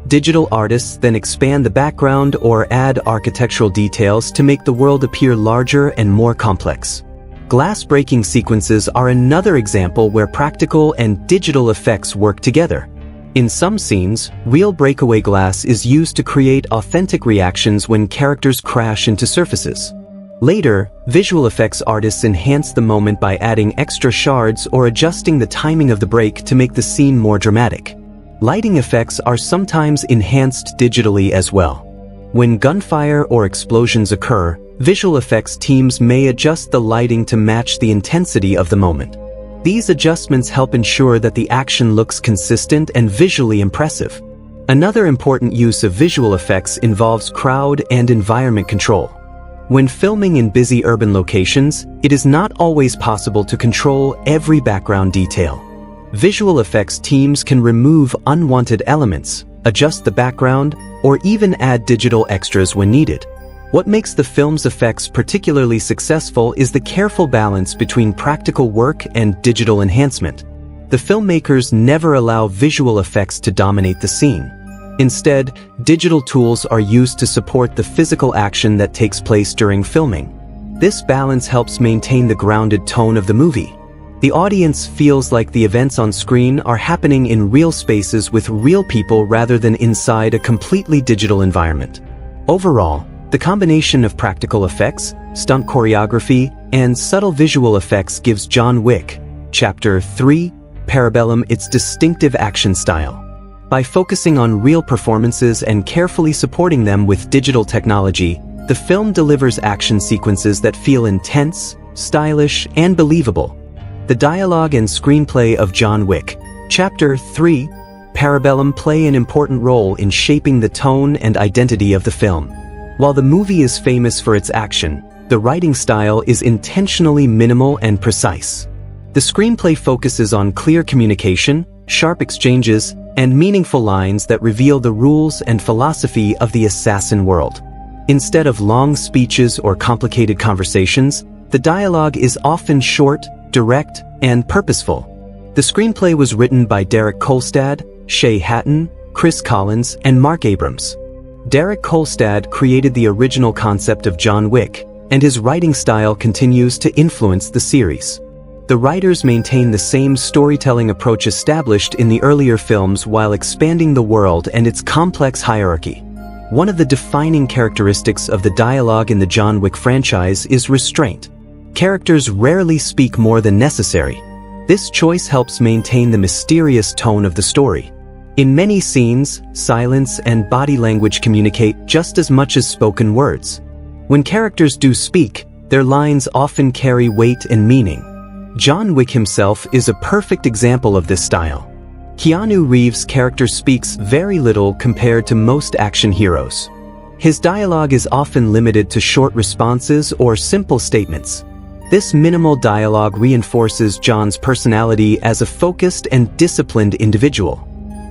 Speaker 1: Digital artists then expand the background or add architectural details to make the world appear larger and more complex. Glass-breaking sequences are another example where practical and digital effects work together. In some scenes, real breakaway glass is used to create authentic reactions when characters crash into surfaces. Later, visual effects artists enhance the moment by adding extra shards or adjusting the timing of the break to make the scene more dramatic. Lighting effects are sometimes enhanced digitally as well. When gunfire or explosions occur, visual effects teams may adjust the lighting to match the intensity of the moment. These adjustments help ensure that the action looks consistent and visually impressive. Another important use of visual effects involves crowd and environment control. When filming in busy urban locations, it is not always possible to control every background detail. Visual effects teams can remove unwanted elements, adjust the background, or even add digital extras when needed. What makes the film's effects particularly successful is the careful balance between practical work and digital enhancement. The filmmakers never allow visual effects to dominate the scene. Instead, digital tools are used to support the physical action that takes place during filming. This balance helps maintain the grounded tone of the movie. The audience feels like the events on screen are happening in real spaces with real people rather than inside a completely digital environment. Overall, the combination of practical effects, stunt choreography, and subtle visual effects gives John Wick, Chapter 3, Parabellum its distinctive action style. By focusing on real performances and carefully supporting them with digital technology, the film delivers action sequences that feel intense, stylish, and believable. The dialogue and screenplay of John Wick, Chapter 3, Parabellum play an important role in shaping the tone and identity of the film. While the movie is famous for its action, the writing style is intentionally minimal and precise. The screenplay focuses on clear communication, sharp exchanges, and meaningful lines that reveal the rules and philosophy of the assassin world. Instead of long speeches or complicated conversations, the dialogue is often short, direct, and purposeful. The screenplay was written by Derek Kolstad, Shay Hatton, Chris Collins, and Mark Abrams. Derek Kolstad created the original concept of John Wick, and his writing style continues to influence the series. The writers maintain the same storytelling approach established in the earlier films while expanding the world and its complex hierarchy. One of the defining characteristics of the dialogue in the John Wick franchise is restraint. Characters rarely speak more than necessary. This choice helps maintain the mysterious tone of the story. In many scenes, silence and body language communicate just as much as spoken words. When characters do speak, their lines often carry weight and meaning. John Wick himself is a perfect example of this style. Keanu Reeves' character speaks very little compared to most action heroes. His dialogue is often limited to short responses or simple statements. This minimal dialogue reinforces John's personality as a focused and disciplined individual.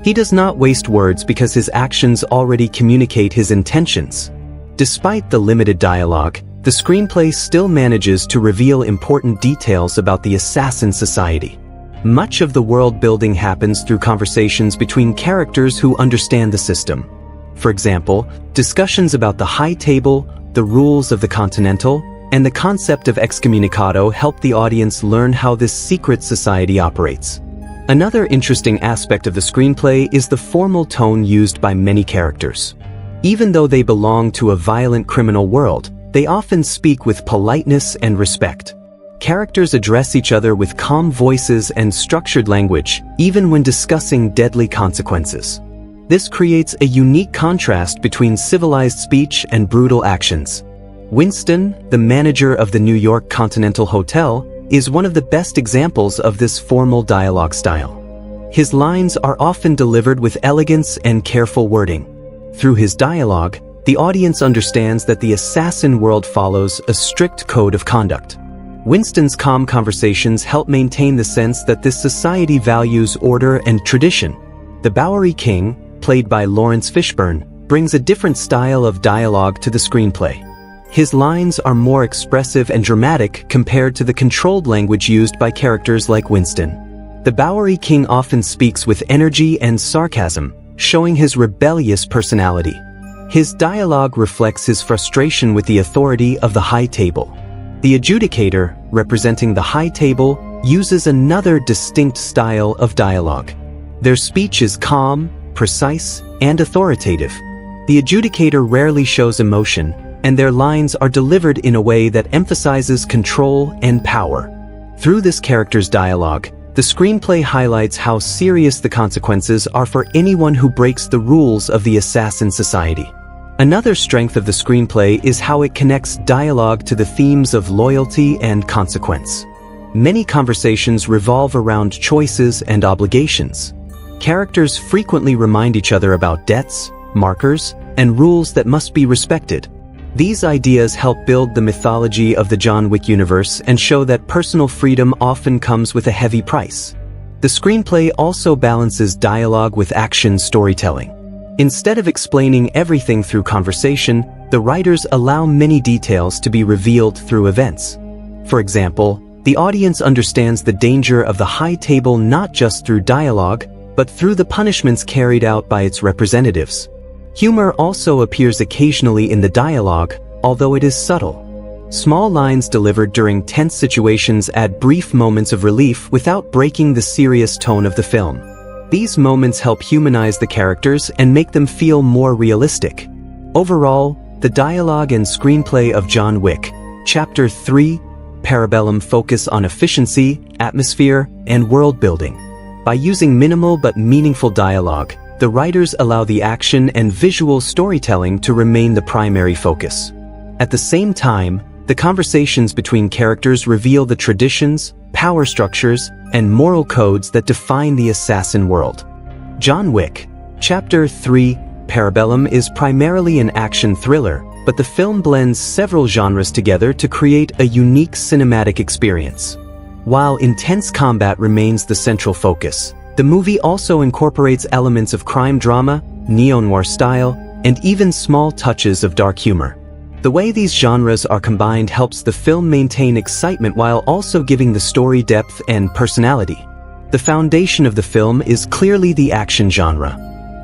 Speaker 1: He does not waste words because his actions already communicate his intentions. Despite the limited dialogue, the screenplay still manages to reveal important details about the assassin society. Much of the world building happens through conversations between characters who understand the system. For example, discussions about the High Table, the rules of the Continental, and the concept of excommunicado help the audience learn how this secret society operates. Another interesting aspect of the screenplay is the formal tone used by many characters. Even though they belong to a violent criminal world, they often speak with politeness and respect. Characters address each other with calm voices and structured language, even when discussing deadly consequences. This creates a unique contrast between civilized speech and brutal actions. Winston, the manager of the New York Continental Hotel, is one of the best examples of this formal dialogue style. His lines are often delivered with elegance and careful wording. Through his dialogue, the audience understands that the assassin world follows a strict code of conduct. Winston's calm conversations help maintain the sense that this society values order and tradition. The Bowery King, played by Lawrence Fishburne, brings a different style of dialogue to the screenplay. His lines are more expressive and dramatic compared to the controlled language used by characters like Winston. The Bowery King often speaks with energy and sarcasm, showing his rebellious personality. His dialogue reflects his frustration with the authority of the High Table. The adjudicator, representing the High Table, uses another distinct style of dialogue. Their speech is calm, precise, and authoritative. The adjudicator rarely shows emotion, and their lines are delivered in a way that emphasizes control and power. Through this character's dialogue, the screenplay highlights how serious the consequences are for anyone who breaks the rules of the assassin society. Another strength of the screenplay is how it connects dialogue to the themes of loyalty and consequence. Many conversations revolve around choices and obligations. Characters frequently remind each other about debts, markers, and rules that must be respected. These ideas help build the mythology of the John Wick universe and show that personal freedom often comes with a heavy price. The screenplay also balances dialogue with action storytelling. Instead of explaining everything through conversation, the writers allow many details to be revealed through events. For example, the audience understands the danger of the High Table not just through dialogue, but through the punishments carried out by its representatives. Humor also appears occasionally in the dialogue, although it is subtle. Small lines delivered during tense situations add brief moments of relief without breaking the serious tone of the film. These moments help humanize the characters and make them feel more realistic. Overall, the dialogue and screenplay of John Wick, Chapter 3, Parabellum focus on efficiency, atmosphere, and world building. By using minimal but meaningful dialogue, the writers allow the action and visual storytelling to remain the primary focus. At the same time, the conversations between characters reveal the traditions, power structures, and moral codes that define the assassin world. John Wick, Chapter 3, Parabellum is primarily an action thriller, but the film blends several genres together to create a unique cinematic experience. While intense combat remains the central focus, the movie also incorporates elements of crime drama, neo-noir style, and even small touches of dark humor. The way these genres are combined helps the film maintain excitement while also giving the story depth and personality. The foundation of the film is clearly the action genre.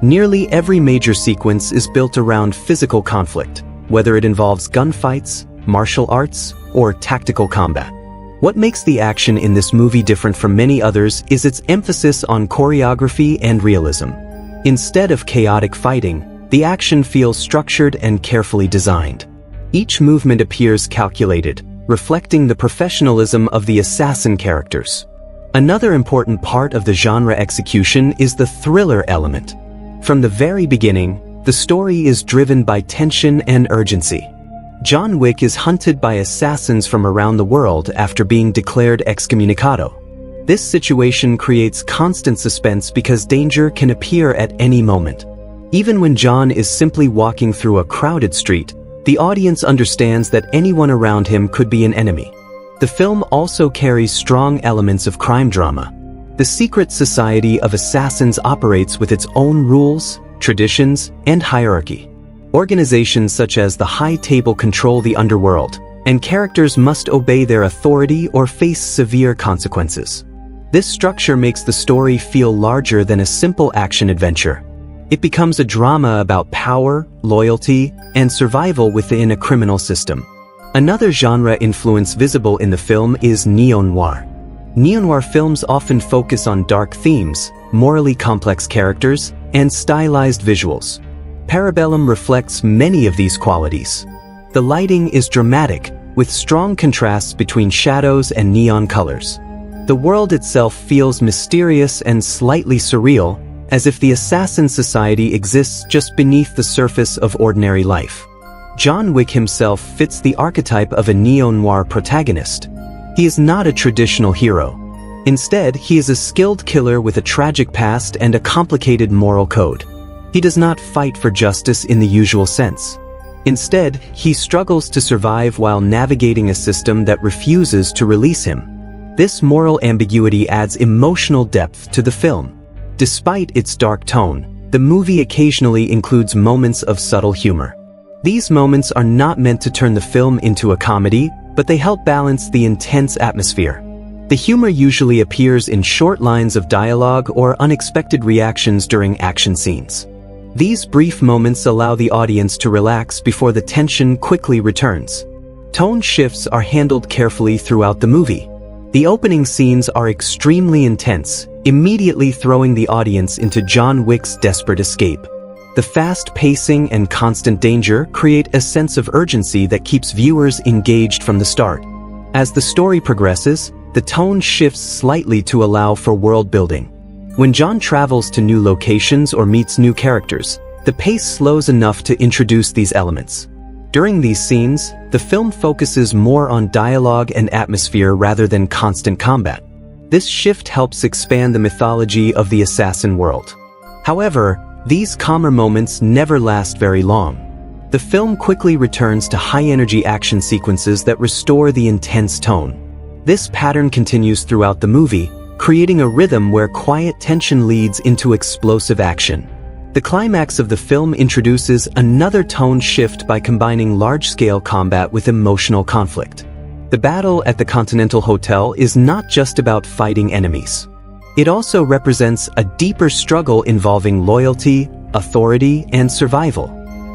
Speaker 1: Nearly every major sequence is built around physical conflict, whether it involves gunfights, martial arts, or tactical combat. What makes the action in this movie different from many others is its emphasis on choreography and realism. Instead of chaotic fighting, the action feels structured and carefully designed. Each movement appears calculated, reflecting the professionalism of the assassin characters. Another important part of the genre execution is the thriller element. From the very beginning, the story is driven by tension and urgency. John Wick is hunted by assassins from around the world after being declared excommunicado. This situation creates constant suspense because danger can appear at any moment. Even when John is simply walking through a crowded street, the audience understands that anyone around him could be an enemy. The film also carries strong elements of crime drama. The secret society of assassins operates with its own rules, traditions, and hierarchy. Organizations such as the High Table control the underworld, and characters must obey their authority or face severe consequences. This structure makes the story feel larger than a simple action adventure. It becomes a drama about power, loyalty, and survival within a criminal system. Another genre influence visible in the film is neo-noir. Neo-noir films often focus on dark themes, morally complex characters, and stylized visuals. Parabellum reflects many of these qualities. The lighting is dramatic, with strong contrasts between shadows and neon colors. The world itself feels mysterious and slightly surreal, as if the assassin society exists just beneath the surface of ordinary life. John Wick himself fits the archetype of a neo-noir protagonist. He is not a traditional hero. Instead, he is a skilled killer with a tragic past and a complicated moral code. He does not fight for justice in the usual sense. Instead, he struggles to survive while navigating a system that refuses to release him. This moral ambiguity adds emotional depth to the film. Despite its dark tone, the movie occasionally includes moments of subtle humor. These moments are not meant to turn the film into a comedy, but they help balance the intense atmosphere. The humor usually appears in short lines of dialogue or unexpected reactions during action scenes. These brief moments allow the audience to relax before the tension quickly returns. Tone shifts are handled carefully throughout the movie. The opening scenes are extremely intense, immediately throwing the audience into John Wick's desperate escape. The fast pacing and constant danger create a sense of urgency that keeps viewers engaged from the start. As the story progresses, the tone shifts slightly to allow for world building. When John travels to new locations or meets new characters, the pace slows enough to introduce these elements. During these scenes, the film focuses more on dialogue and atmosphere rather than constant combat. This shift helps expand the mythology of the assassin world. However, these calmer moments never last very long. The film quickly returns to high-energy action sequences that restore the intense tone. This pattern continues throughout the movie, creating a rhythm where quiet tension leads into explosive action. The climax of the film introduces another tone shift by combining large-scale combat with emotional conflict. The battle at the Continental Hotel is not just about fighting enemies. It also represents a deeper struggle involving loyalty, authority, and survival.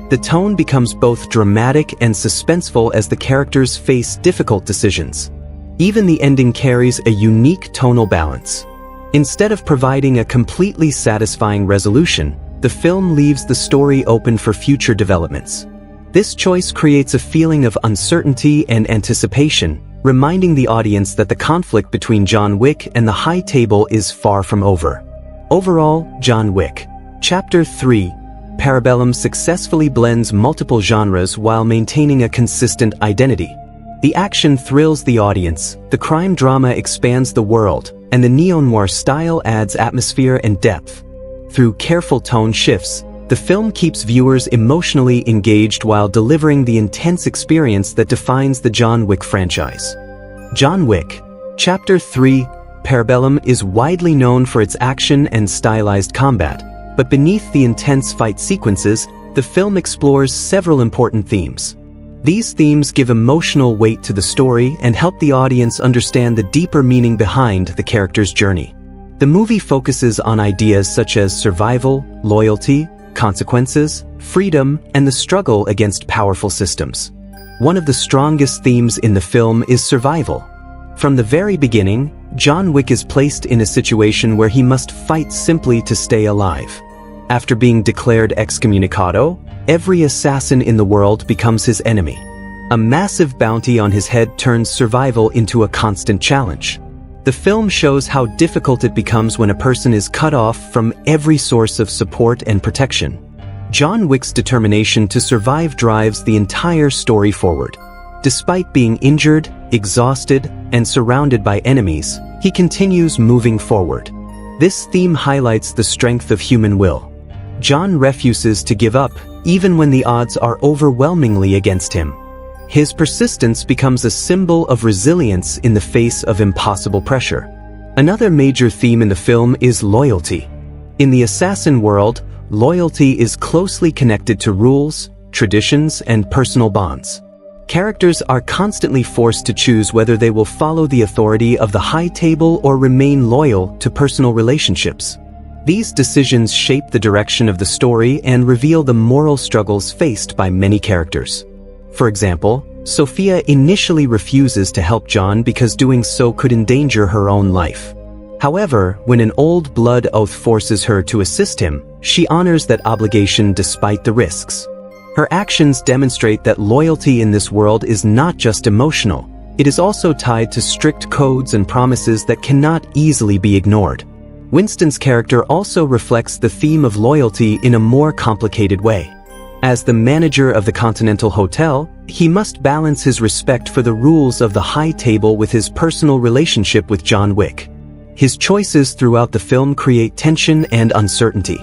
Speaker 1: The tone becomes both dramatic and suspenseful as the characters face difficult decisions. Even the ending carries a unique tonal balance. Instead of providing a completely satisfying resolution, the film leaves the story open for future developments. This choice creates a feeling of uncertainty and anticipation, reminding the audience that the conflict between John Wick and the High Table is far from over. Overall, John Wick, Chapter 3, Parabellum successfully blends multiple genres while maintaining a consistent identity. The action thrills the audience, the crime drama expands the world, and the neo-noir style adds atmosphere and depth. Through careful tone shifts, the film keeps viewers emotionally engaged while delivering the intense experience that defines the John Wick franchise. John Wick, Chapter 3, Parabellum is widely known for its action and stylized combat, but beneath the intense fight sequences, the film explores several important themes. These themes give emotional weight to the story and help the audience understand the deeper meaning behind the character's journey. The movie focuses on ideas such as survival, loyalty, consequences, freedom, and the struggle against powerful systems. One of the strongest themes in the film is survival. From the very beginning, John Wick is placed in a situation where he must fight simply to stay alive. After being declared excommunicado, every assassin in the world becomes his enemy. A massive bounty on his head turns survival into a constant challenge. The film shows how difficult it becomes when a person is cut off from every source of support and protection. John Wick's determination to survive drives the entire story forward. Despite being injured, exhausted, and surrounded by enemies, he continues moving forward. This theme highlights the strength of human will. John refuses to give up, even when the odds are overwhelmingly against him. His persistence becomes a symbol of resilience in the face of impossible pressure. Another major theme in the film is loyalty. In the assassin world, loyalty is closely connected to rules, traditions, and personal bonds. Characters are constantly forced to choose whether they will follow the authority of the High Table or remain loyal to personal relationships. These decisions shape the direction of the story and reveal the moral struggles faced by many characters. For example, Sophia initially refuses to help John because doing so could endanger her own life. However, when an old blood oath forces her to assist him, she honors that obligation despite the risks. Her actions demonstrate that loyalty in this world is not just emotional, it is also tied to strict codes and promises that cannot easily be ignored. Winston's character also reflects the theme of loyalty in a more complicated way. As the manager of the Continental Hotel, he must balance his respect for the rules of the High Table with his personal relationship with John Wick. His choices throughout the film create tension and uncertainty.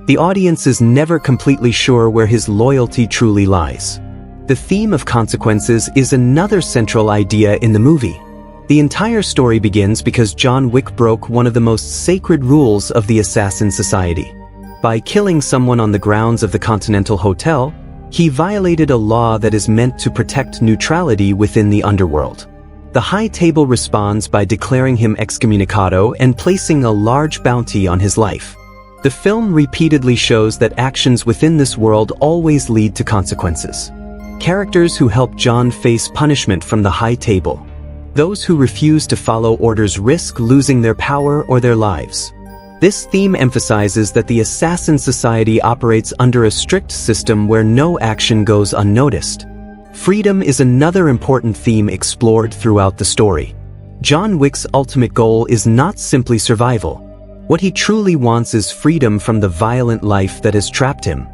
Speaker 1: The audience is never completely sure where his loyalty truly lies. The theme of consequences is another central idea in the movie. The entire story begins because John Wick broke one of the most sacred rules of the Assassin Society. By killing someone on the grounds of the Continental Hotel, he violated a law that is meant to protect neutrality within the underworld. The High Table responds by declaring him excommunicado and placing a large bounty on his life. The film repeatedly shows that actions within this world always lead to consequences. Characters who help John face punishment from the High Table. Those who refuse to follow orders risk losing their power or their lives. This theme emphasizes that the Assassin Society operates under a strict system where no action goes unnoticed. Freedom is another important theme explored throughout the story. John Wick's ultimate goal is not simply survival. What he truly wants is freedom from the violent life that has trapped him.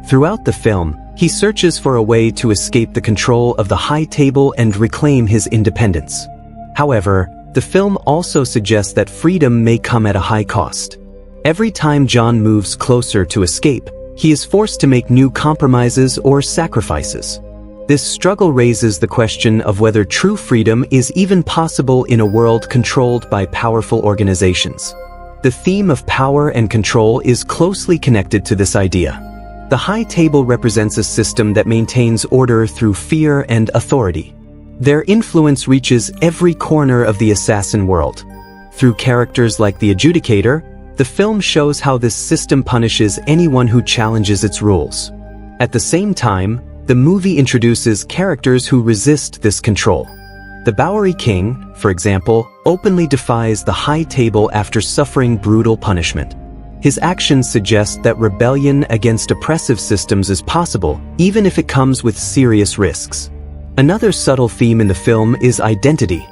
Speaker 1: Throughout the film, he searches for a way to escape the control of the High Table and reclaim his independence. However, the film also suggests that freedom may come at a high cost. Every time John moves closer to escape, he is forced to make new compromises or sacrifices. This struggle raises the question of whether true freedom is even possible in a world controlled by powerful organizations. The theme of power and control is closely connected to this idea. The High Table represents a system that maintains order through fear and authority. Their influence reaches every corner of the assassin world. Through characters like the Adjudicator, the film shows how this system punishes anyone who challenges its rules. At the same time, the movie introduces characters who resist this control. The Bowery King, for example, openly defies the High Table after suffering brutal punishment. His actions suggest that rebellion against oppressive systems is possible, even if it comes with serious risks. Another subtle theme in the film is identity.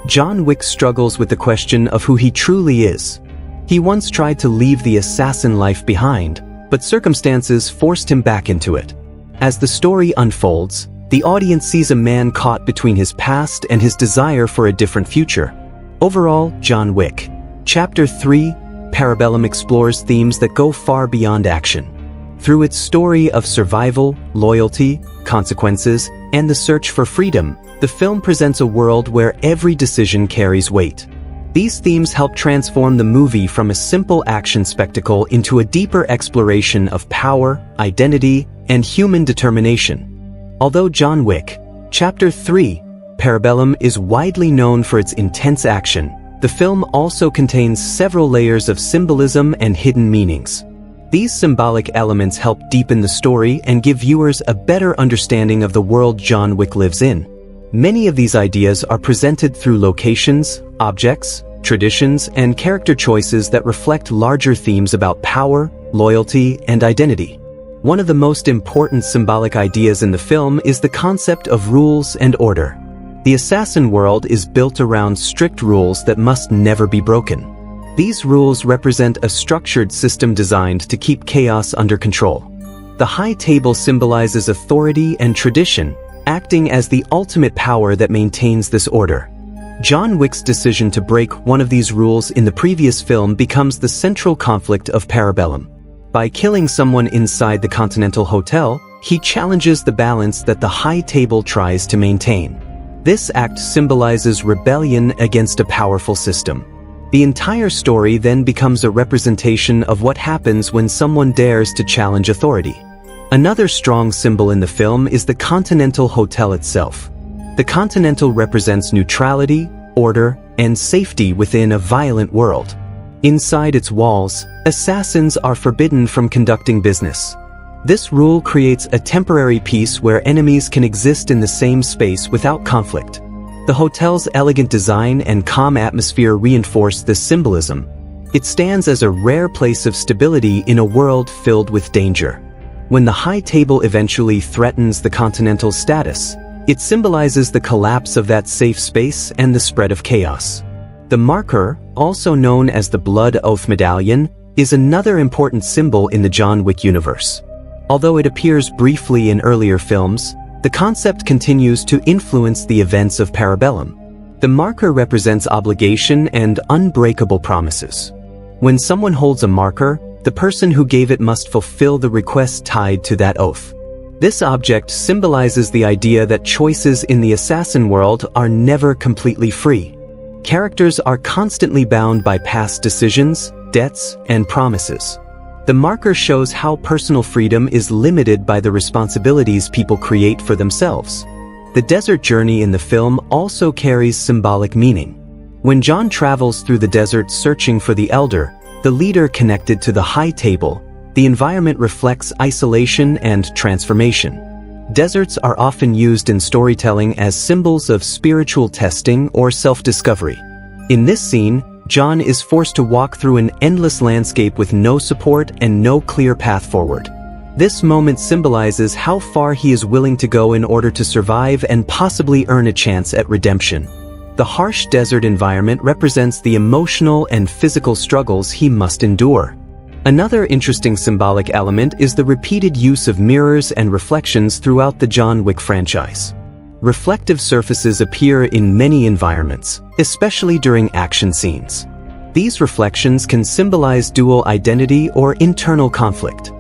Speaker 1: John Wick struggles with the question of who he truly is. He once tried to leave the assassin life behind, but circumstances forced him back into it. As the story unfolds, the audience sees a man caught between his past and his desire for a different future. Overall, John Wick. Chapter 3, Parabellum explores themes that go far beyond action. Through its story of survival, loyalty, consequences, and the search for freedom, the film presents a world where every decision carries weight. These themes help transform the movie from a simple action spectacle into a deeper exploration of power, identity, and human determination. Although John Wick, Chapter 3, Parabellum is widely known for its intense action, the film also contains several layers of symbolism and hidden meanings. These symbolic elements help deepen the story and give viewers a better understanding of the world John Wick lives in. Many of these ideas are presented through locations, objects, traditions, and character choices that reflect larger themes about power, loyalty, and identity. One of the most important symbolic ideas in the film is the concept of rules and order. The assassin world is built around strict rules that must never be broken. These rules represent a structured system designed to keep chaos under control. The High Table symbolizes authority and tradition, acting as the ultimate power that maintains this order. John Wick's decision to break one of these rules in the previous film becomes the central conflict of Parabellum. By killing someone inside the Continental Hotel, he challenges the balance that the High Table tries to maintain. This act symbolizes rebellion against a powerful system. The entire story then becomes a representation of what happens when someone dares to challenge authority. Another strong symbol in the film is the Continental Hotel itself. The Continental represents neutrality, order, and safety within a violent world. Inside its walls, assassins are forbidden from conducting business. This rule creates a temporary peace where enemies can exist in the same space without conflict. The hotel's elegant design and calm atmosphere reinforce this symbolism. It stands as a rare place of stability in a world filled with danger. When the High Table eventually threatens the continental status, it symbolizes the collapse of that safe space and the spread of chaos. The marker, also known as the Blood Oath Medallion, is another important symbol in the John Wick universe. Although it appears briefly in earlier films, the concept continues to influence the events of Parabellum. The marker represents obligation and unbreakable promises. When someone holds a marker, the person who gave it must fulfill the request tied to that oath. This object symbolizes the idea that choices in the assassin world are never completely free. Characters are constantly bound by past decisions, debts, and promises. The marker shows how personal freedom is limited by the responsibilities people create for themselves. The desert journey in the film also carries symbolic meaning. When John travels through the desert searching for the Elder, the leader connected to the High Table, the environment reflects isolation and transformation. Deserts are often used in storytelling as symbols of spiritual testing or self-discovery. In this scene, John is forced to walk through an endless landscape with no support and no clear path forward. This moment symbolizes how far he is willing to go in order to survive and possibly earn a chance at redemption. The harsh desert environment represents the emotional and physical struggles he must endure. Another interesting symbolic element is the repeated use of mirrors and reflections throughout the John Wick franchise. Reflective surfaces appear in many environments, especially during action scenes. These reflections can symbolize dual identity or internal conflict.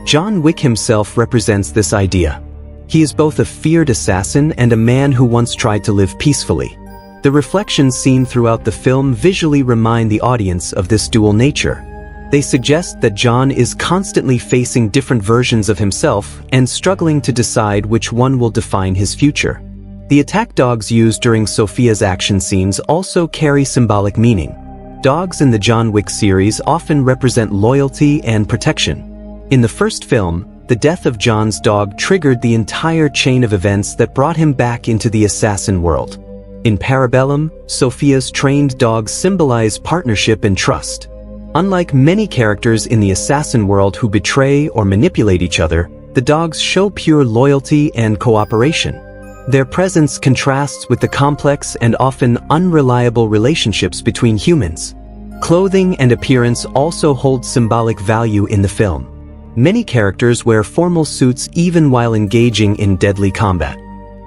Speaker 1: John Wick himself represents this idea. He is both a feared assassin and a man who once tried to live peacefully. The reflections seen throughout the film visually remind the audience of this dual nature. They suggest that John is constantly facing different versions of himself and struggling to decide which one will define his future. The attack dogs used during Sophia's action scenes also carry symbolic meaning. Dogs in the John Wick series often represent loyalty and protection. In the first film, the death of John's dog triggered the entire chain of events that brought him back into the assassin world. In Parabellum, Sophia's trained dogs symbolize partnership and trust. Unlike many characters in the assassin world who betray or manipulate each other, the dogs show pure loyalty and cooperation. Their presence contrasts with the complex and often unreliable relationships between humans. Clothing and appearance also hold symbolic value in the film. Many characters wear formal suits even while engaging in deadly combat.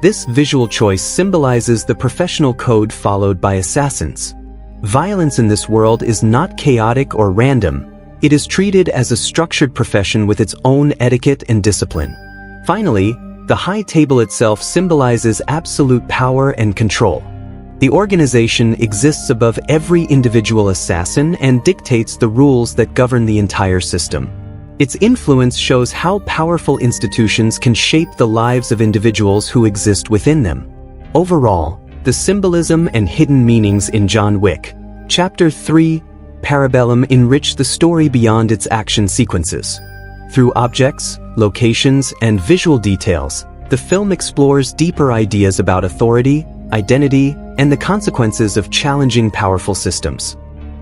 Speaker 1: This visual choice symbolizes the professional code followed by assassins. Violence in this world is not chaotic or random. It is treated as a structured profession with its own etiquette and discipline. Finally, the High Table itself symbolizes absolute power and control. The organization exists above every individual assassin and dictates the rules that govern the entire system. Its influence shows how powerful institutions can shape the lives of individuals who exist within them. Overall, the symbolism and hidden meanings in John Wick, Chapter 3, Parabellum enrich the story beyond its action sequences. Through objects, locations, and visual details, the film explores deeper ideas about authority, identity, and the consequences of challenging powerful systems.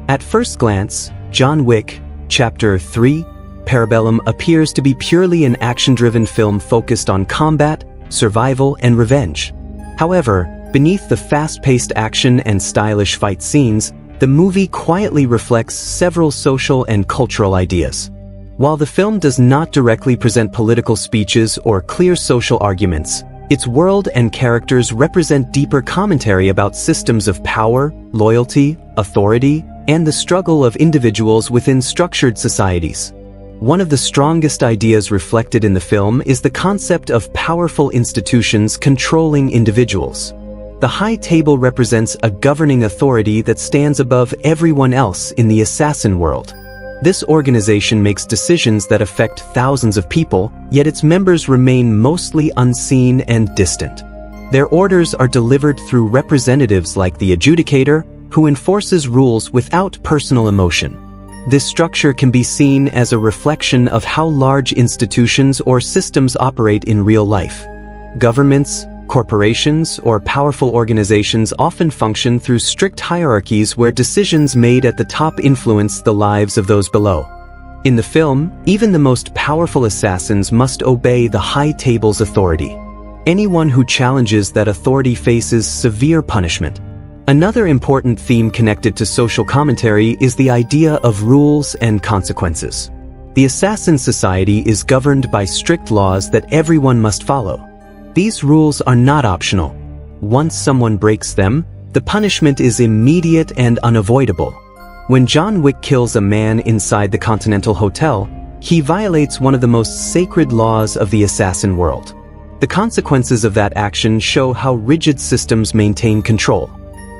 Speaker 1: At first glance, John Wick, Chapter 3, Parabellum appears to be purely an action-driven film focused on combat, survival, and revenge. However, beneath the fast-paced action and stylish fight scenes, the movie quietly reflects several social and cultural ideas. While the film does not directly present political speeches or clear social arguments, its world and characters represent deeper commentary about systems of power, loyalty, authority, and the struggle of individuals within structured societies. One of the strongest ideas reflected in the film is the concept of powerful institutions controlling individuals. The High Table represents a governing authority that stands above everyone else in the assassin world. This organization makes decisions that affect thousands of people, yet its members remain mostly unseen and distant. Their orders are delivered through representatives like the adjudicator, who enforces rules without personal emotion. This structure can be seen as a reflection of how large institutions or systems operate in real life. Governments, corporations, or powerful organizations often function through strict hierarchies where decisions made at the top influence the lives of those below. In the film, even the most powerful assassins must obey the High Table's authority. Anyone who challenges that authority faces severe punishment. Another important theme connected to social commentary is the idea of rules and consequences. The assassin society is governed by strict laws that everyone must follow. These rules are not optional. Once someone breaks them, the punishment is immediate and unavoidable. When John Wick kills a man inside the Continental Hotel, he violates one of the most sacred laws of the assassin world. The consequences of that action show how rigid systems maintain control.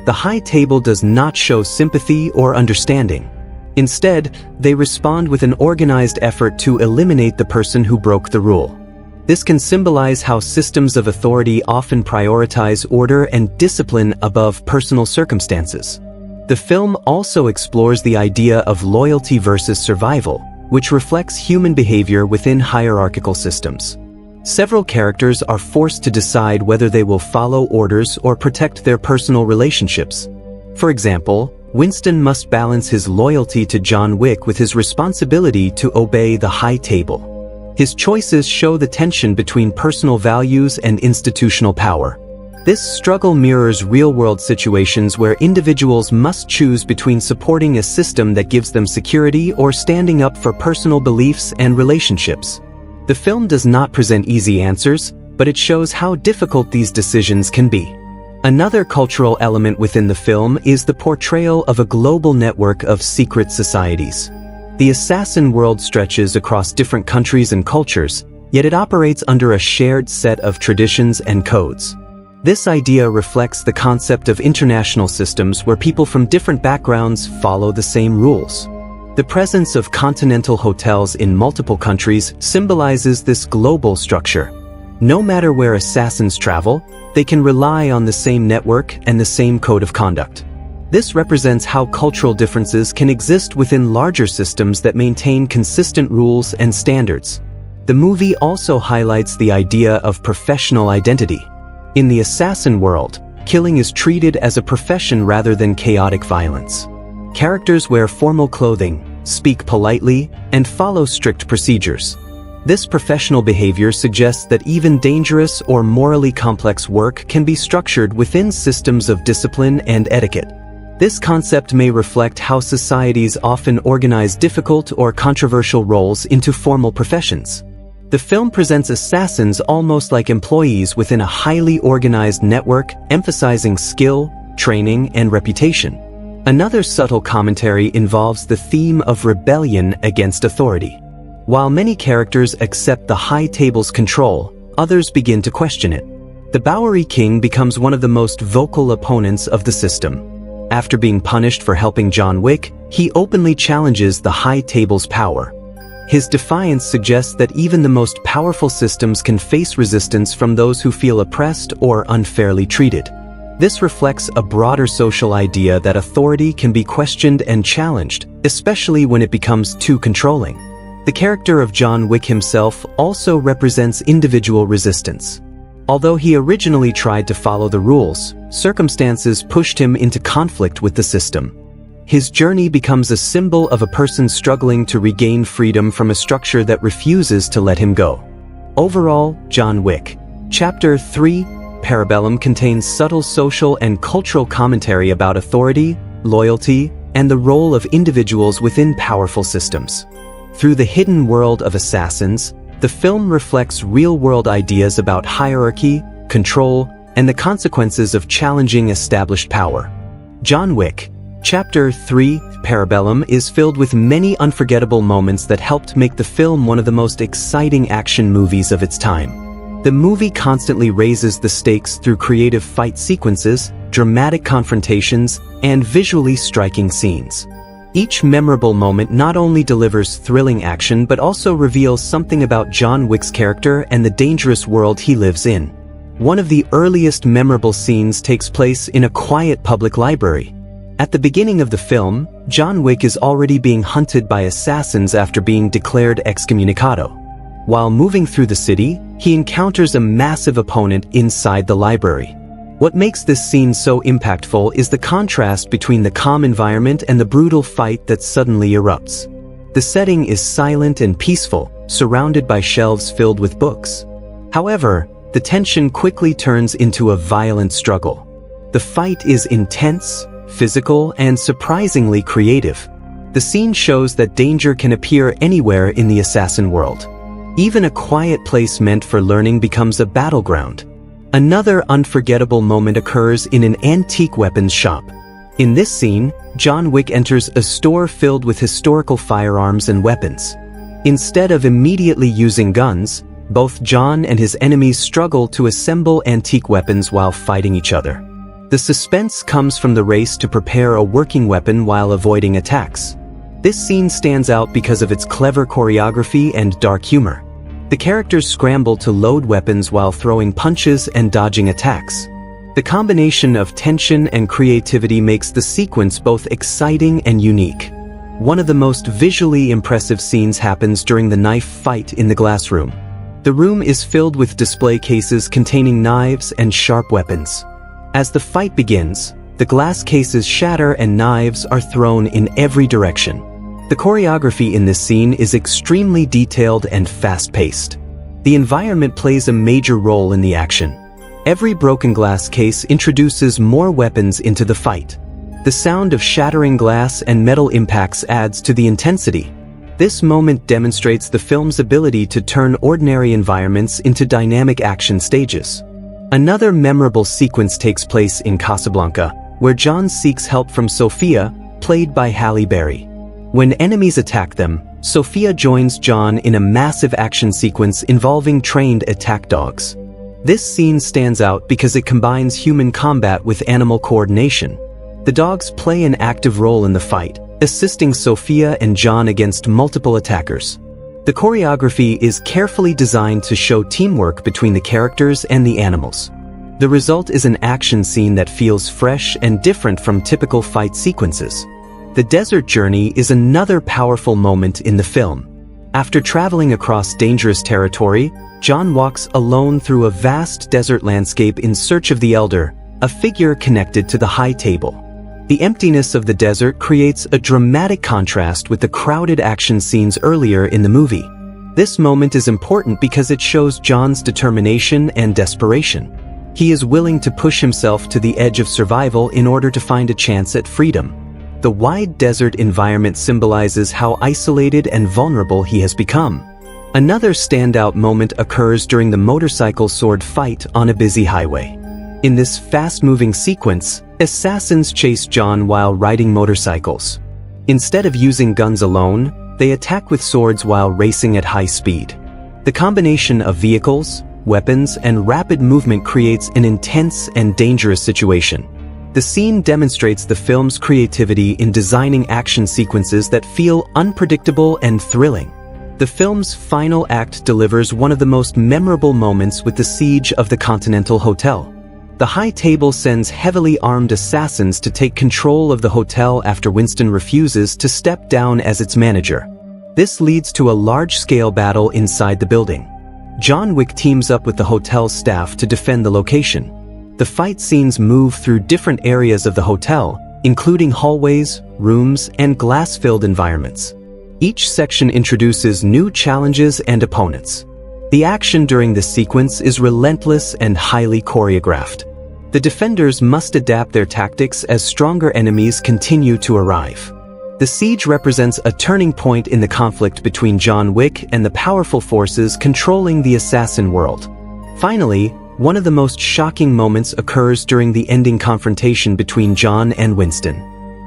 Speaker 1: The High Table does not show sympathy or understanding. Instead, they respond with an organized effort to eliminate the person who broke the rule. This can symbolize how systems of authority often prioritize order and discipline above personal circumstances. The film also explores the idea of loyalty versus survival, which reflects human behavior within hierarchical systems. Several characters are forced to decide whether they will follow orders or protect their personal relationships. For example, Winston must balance his loyalty to John Wick with his responsibility to obey the High Table. His choices show the tension between personal values and institutional power. This struggle mirrors real-world situations where individuals must choose between supporting a system that gives them security or standing up for personal beliefs and relationships. The film does not present easy answers, but it shows how difficult these decisions can be. Another cultural element within the film is the portrayal of a global network of secret societies. The assassin world stretches across different countries and cultures, yet it operates under a shared set of traditions and codes. This idea reflects the concept of international systems where people from different backgrounds follow the same rules. The presence of continental hotels in multiple countries symbolizes this global structure. No matter where assassins travel, they can rely on the same network and the same code of conduct. This represents how cultural differences can exist within larger systems that maintain consistent rules and standards. The movie also highlights the idea of professional identity. In the assassin world, killing is treated as a profession rather than chaotic violence. Characters wear formal clothing, speak politely, and follow strict procedures. This professional behavior suggests that even dangerous or morally complex work can be structured within systems of discipline and etiquette. This concept may reflect how societies often organize difficult or controversial roles into formal professions. The film presents assassins almost like employees within a highly organized network, emphasizing skill, training, and reputation. Another subtle commentary involves the theme of rebellion against authority. While many characters accept the High Table's control, others begin to question it. The Bowery King becomes one of the most vocal opponents of the system. After being punished for helping John Wick, he openly challenges the High Table's power. His defiance suggests that even the most powerful systems can face resistance from those who feel oppressed or unfairly treated. This reflects a broader social idea that authority can be questioned and challenged, especially when it becomes too controlling. The character of John Wick himself also represents individual resistance. Although he originally tried to follow the rules, circumstances pushed him into conflict with the system. His journey becomes a symbol of a person struggling to regain freedom from a structure that refuses to let him go. Overall, John Wick, Chapter 3, Parabellum contains subtle social and cultural commentary about authority, loyalty, and the role of individuals within powerful systems. Through the hidden world of assassins, the film reflects real-world ideas about hierarchy, control, and the consequences of challenging established power. John Wick, Chapter 3, Parabellum is filled with many unforgettable moments that helped make the film one of the most exciting action movies of its time. The movie constantly raises the stakes through creative fight sequences, dramatic confrontations, and visually striking scenes. Each memorable moment not only delivers thrilling action but also reveals something about John Wick's character and the dangerous world he lives in. One of the earliest memorable scenes takes place in a quiet public library. At the beginning of the film, John Wick is already being hunted by assassins after being declared excommunicado. While moving through the city, he encounters a massive opponent inside the library. What makes this scene so impactful is the contrast between the calm environment and the brutal fight that suddenly erupts. The setting is silent and peaceful, surrounded by shelves filled with books. However, the tension quickly turns into a violent struggle. The fight is intense, physical, and surprisingly creative. The scene shows that danger can appear anywhere in the assassin world. Even a quiet place meant for learning becomes a battleground. Another unforgettable moment occurs in an antique weapons shop. In this scene, John Wick enters a store filled with historical firearms and weapons. Instead of immediately using guns, both John and his enemies struggle to assemble antique weapons while fighting each other. The suspense comes from the race to prepare a working weapon while avoiding attacks. This scene stands out because of its clever choreography and dark humor. The characters scramble to load weapons while throwing punches and dodging attacks. The combination of tension and creativity makes the sequence both exciting and unique. One of the most visually impressive scenes happens during the knife fight in the glass room. The room is filled with display cases containing knives and sharp weapons. As the fight begins, the glass cases shatter and knives are thrown in every direction. The choreography in this scene is extremely detailed and fast-paced. The environment plays a major role in the action. Every broken glass case introduces more weapons into the fight. The sound of shattering glass and metal impacts adds to the intensity. This moment demonstrates the film's ability to turn ordinary environments into dynamic action stages. Another memorable sequence takes place in Casablanca, where John seeks help from Sophia, played by Halle Berry. When enemies attack them, Sophia joins John in a massive action sequence involving trained attack dogs. This scene stands out because it combines human combat with animal coordination. The dogs play an active role in the fight, assisting Sophia and John against multiple attackers. The choreography is carefully designed to show teamwork between the characters and the animals. The result is an action scene that feels fresh and different from typical fight sequences. The desert journey is another powerful moment in the film. After traveling across dangerous territory, John walks alone through a vast desert landscape in search of the Elder, a figure connected to the High Table. The emptiness of the desert creates a dramatic contrast with the crowded action scenes earlier in the movie. This moment is important because it shows John's determination and desperation. He is willing to push himself to the edge of survival in order to find a chance at freedom. The wide desert environment symbolizes how isolated and vulnerable he has become. Another standout moment occurs during the motorcycle sword fight on a busy highway. In this fast-moving sequence, assassins chase John while riding motorcycles. Instead of using guns alone, they attack with swords while racing at high speed. The combination of vehicles, weapons, and rapid movement creates an intense and dangerous situation. The scene demonstrates the film's creativity in designing action sequences that feel unpredictable and thrilling. The film's final act delivers one of the most memorable moments with the siege of the Continental Hotel. The High Table sends heavily armed assassins to take control of the hotel after Winston refuses to step down as its manager. This leads to a large-scale battle inside the building. John Wick teams up with the hotel's staff to defend the location. The fight scenes move through different areas of the hotel, including hallways, rooms, and glass-filled environments. Each section introduces new challenges and opponents. The action during this sequence is relentless and highly choreographed. The defenders must adapt their tactics as stronger enemies continue to arrive. The siege represents a turning point in the conflict between John Wick and the powerful forces controlling the assassin world. Finally, one of the most shocking moments occurs during the ending confrontation between John and Winston.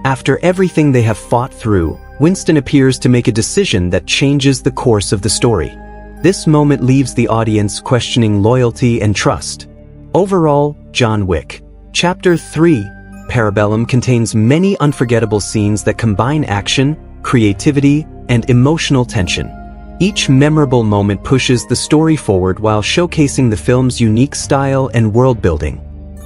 Speaker 1: After everything they have fought through, Winston appears to make a decision that changes the course of the story. This moment leaves the audience questioning loyalty and trust. Overall, John Wick, Chapter 3, Parabellum contains many unforgettable scenes that combine action, creativity, and emotional tension. Each memorable moment pushes the story forward while showcasing the film's unique style and world-building.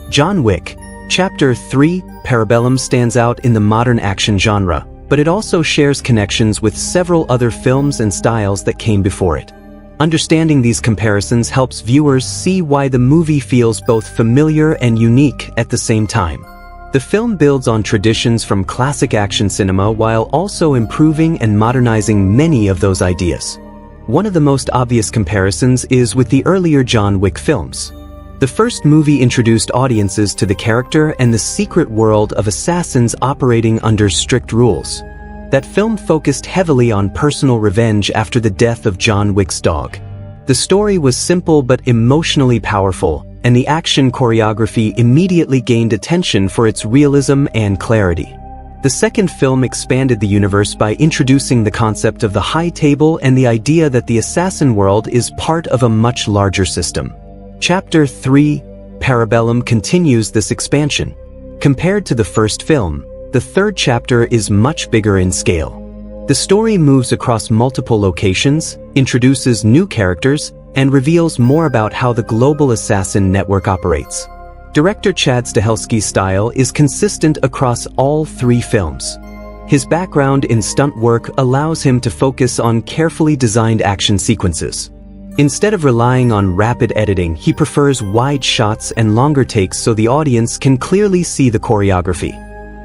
Speaker 1: John Wick, Chapter 3, Parabellum stands out in the modern action genre, but it also shares connections with several other films and styles that came before it. Understanding these comparisons helps viewers see why the movie feels both familiar and unique at the same time. The film builds on traditions from classic action cinema while also improving and modernizing many of those ideas. One of the most obvious comparisons is with the earlier John Wick films. The first movie introduced audiences to the character and the secret world of assassins operating under strict rules. That film focused heavily on personal revenge after the death of John Wick's dog. The story was simple but emotionally powerful, and the action choreography immediately gained attention for its realism and clarity. The second film expanded the universe by introducing the concept of the High Table and the idea that the assassin world is part of a much larger system. Chapter 3, Parabellum, continues this expansion. Compared to the first film, the third chapter is much bigger in scale. The story moves across multiple locations, introduces new characters, and reveals more about how the global assassin network operates. Director Chad Stahelski's style is consistent across all three films. His background in stunt work allows him to focus on carefully designed action sequences. Instead of relying on rapid editing, he prefers wide shots and longer takes so the audience can clearly see the choreography.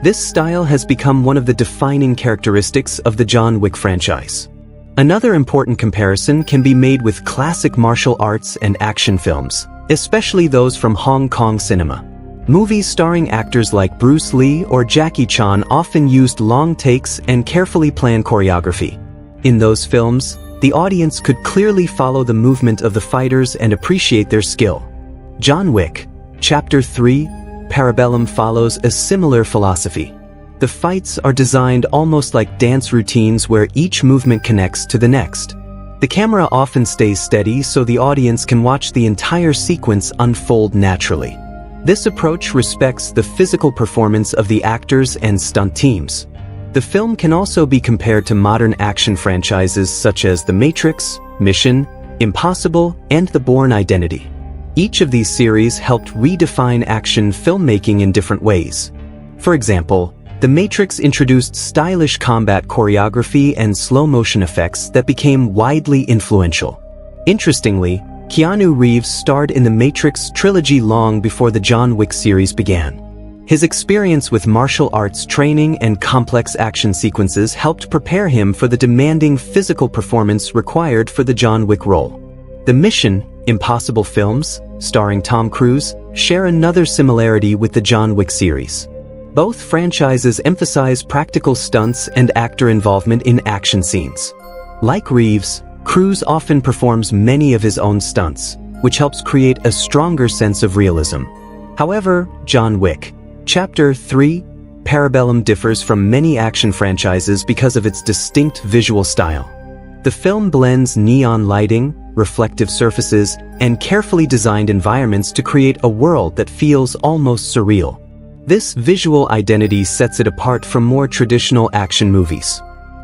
Speaker 1: This style has become one of the defining characteristics of the John Wick franchise. Another important comparison can be made with classic martial arts and action films, especially those from Hong Kong cinema. Movies starring actors like Bruce Lee or Jackie Chan often used long takes and carefully planned choreography. In those films, the audience could clearly follow the movement of the fighters and appreciate their skill. John Wick, Chapter 3, Parabellum follows a similar philosophy. The fights are designed almost like dance routines where each movement connects to the next. The camera often stays steady so the audience can watch the entire sequence unfold naturally. This approach respects the physical performance of the actors and stunt teams. The film can also be compared to modern action franchises such as The Matrix, Mission, Impossible, and The Bourne Identity. Each of these series helped redefine action filmmaking in different ways. For example, The Matrix introduced stylish combat choreography and slow-motion effects that became widely influential. Interestingly, Keanu Reeves starred in The Matrix trilogy long before the John Wick series began. His experience with martial arts training and complex action sequences helped prepare him for the demanding physical performance required for the John Wick role. The Mission, Impossible films, starring Tom Cruise, share another similarity with the John Wick series. Both franchises emphasize practical stunts and actor involvement in action scenes. Like Reeves, Cruise often performs many of his own stunts, which helps create a stronger sense of realism. However, John Wick, Chapter 3, Parabellum differs from many action franchises because of its distinct visual style. The film blends neon lighting, reflective surfaces, and carefully designed environments to create a world that feels almost surreal. This visual identity sets it apart from more traditional action movies.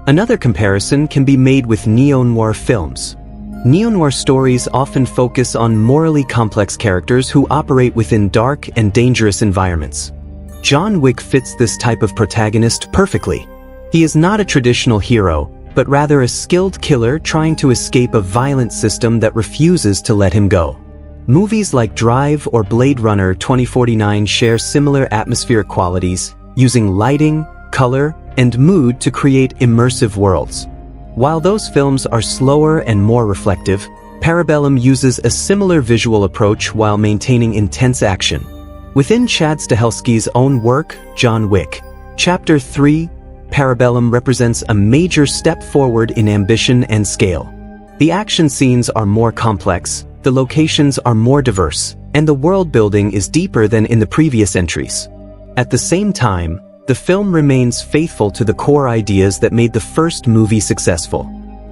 Speaker 1: Another comparison can be made with neo-noir films. Neo-noir stories often focus on morally complex characters who operate within dark and dangerous environments. John Wick fits this type of protagonist perfectly. He is not a traditional hero, but rather a skilled killer trying to escape a violent system that refuses to let him go. Movies like Drive or Blade Runner 2049 share similar atmospheric qualities, using lighting, color, and mood to create immersive worlds. While those films are slower and more reflective, Parabellum uses a similar visual approach while maintaining intense action. Within Chad Stahelski's own work, John Wick, Chapter 3, Parabellum represents a major step forward in ambition and scale. The action scenes are more complex, the locations are more diverse, and the world building is deeper than in the previous entries. At the same time, the film remains faithful to the core ideas that made the first movie successful.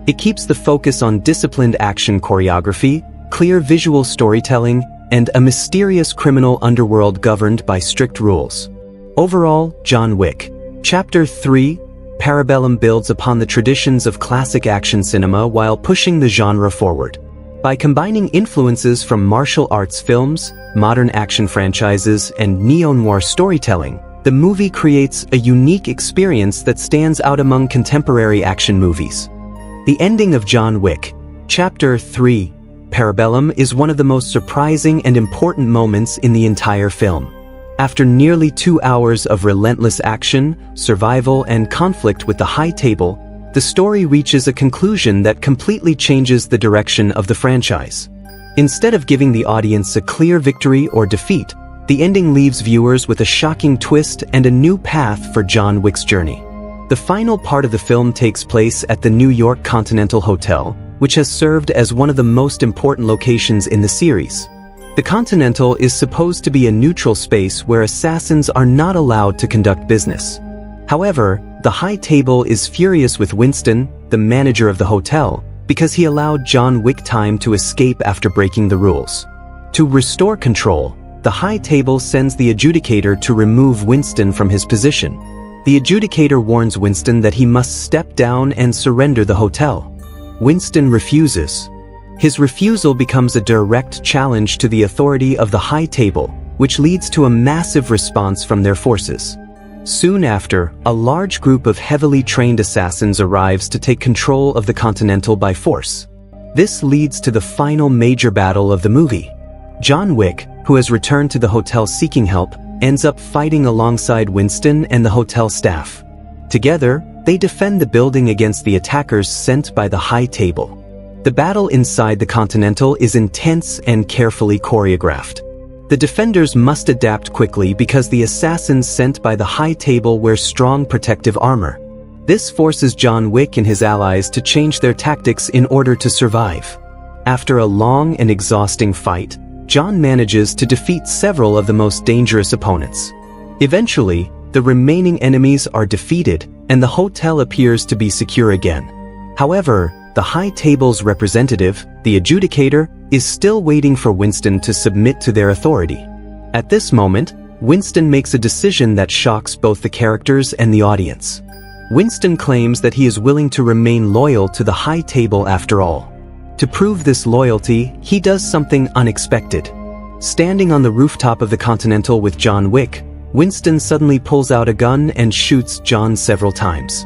Speaker 1: It keeps the focus on disciplined action choreography, clear visual storytelling, and a mysterious criminal underworld governed by strict rules. Overall, John Wick, Chapter 3, Parabellum builds upon the traditions of classic action cinema while pushing the genre forward. By combining influences from martial arts films, modern action franchises, and neo-noir storytelling, the movie creates a unique experience that stands out among contemporary action movies. The ending of John Wick, Chapter 3, Parabellum is one of the most surprising and important moments in the entire film. After nearly 2 hours of relentless action, survival, and conflict with the High Table, the story reaches a conclusion that completely changes the direction of the franchise. Instead of giving the audience a clear victory or defeat, the ending leaves viewers with a shocking twist and a new path for John Wick's journey. The final part of the film takes place at the New York Continental Hotel, which has served as one of the most important locations in the series. The Continental is supposed to be a neutral space where assassins are not allowed to conduct business. However, the High Table is furious with Winston, the manager of the hotel, because he allowed John Wick time to escape after breaking the rules. To restore control, the High Table sends the adjudicator to remove Winston from his position. The adjudicator warns Winston that he must step down and surrender the hotel. Winston refuses. His refusal becomes a direct challenge to the authority of the High Table, which leads to a massive response from their forces. Soon after, a large group of heavily trained assassins arrives to take control of the Continental by force. This leads to the final major battle of the movie. John Wick, who has returned to the hotel seeking help, ends up fighting alongside Winston and the hotel staff. Together, they defend the building against the attackers sent by the High Table. The battle inside the Continental is intense and carefully choreographed. The defenders must adapt quickly because the assassins sent by the High Table wear strong protective armor. This forces John Wick and his allies to change their tactics in order to survive. After a long and exhausting fight, John manages to defeat several of the most dangerous opponents. Eventually, the remaining enemies are defeated, and the hotel appears to be secure again. However, the High Table's representative, the adjudicator, is still waiting for Winston to submit to their authority. At this moment, Winston makes a decision that shocks both the characters and the audience. Winston claims that he is willing to remain loyal to the High Table after all. To prove this loyalty, he does something unexpected. Standing on the rooftop of the Continental with John Wick, Winston suddenly pulls out a gun and shoots John several times.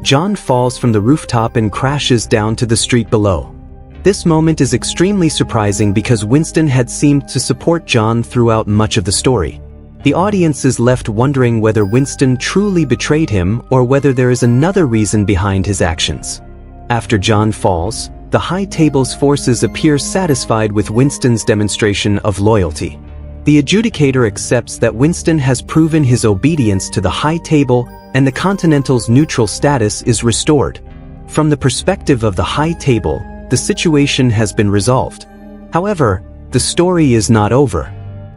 Speaker 1: John falls from the rooftop and crashes down to the street below. This moment is extremely surprising because Winston had seemed to support John throughout much of the story. The audience is left wondering whether Winston truly betrayed him or whether there is another reason behind his actions. After John falls, the High Table's forces appear satisfied with Winston's demonstration of loyalty. The adjudicator accepts that Winston has proven his obedience to the High Table and the Continental's neutral status is restored. From the perspective of the High Table, the situation has been resolved. However, the story is not over.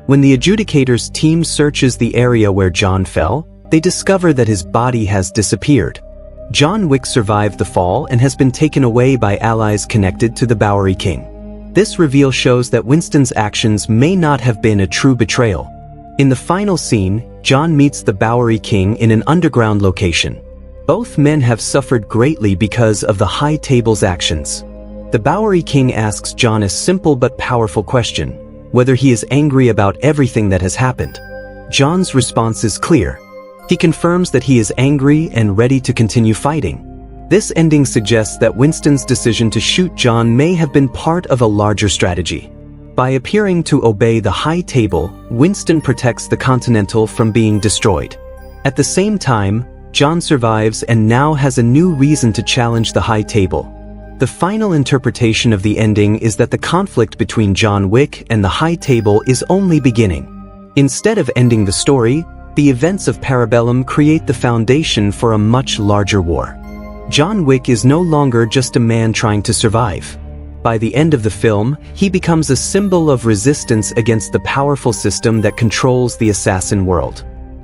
Speaker 1: When the adjudicator's team searches the area where John fell, they discover that his body has disappeared. John Wick survived the fall and has been taken away by allies connected to the Bowery King. This reveal shows that Winston's actions may not have been a true betrayal. In the final scene, John meets the Bowery King in an underground location. Both men have suffered greatly because of the High Table's actions. The Bowery King asks John a simple but powerful question: whether he is angry about everything that has happened. John's response is clear. He confirms that he is angry and ready to continue fighting. This ending suggests that Winston's decision to shoot John may have been part of a larger strategy. By appearing to obey the High Table, Winston protects the Continental from being destroyed. At the same time, John survives and now has a new reason to challenge the High Table. The final interpretation of the ending is that the conflict between John Wick and the High Table is only beginning. Instead of ending the story, the events of Parabellum create the foundation for a much larger war. John Wick is no longer just a man trying to survive. By the end of the film, he becomes a symbol of resistance against the powerful system that controls the assassin world.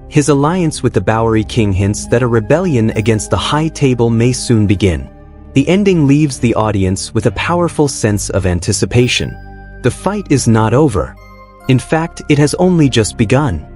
Speaker 1: His alliance with the Bowery King hints that a rebellion against the High Table may soon begin. The ending leaves the audience with a powerful sense of anticipation. The fight is not over. In fact, it has only just begun.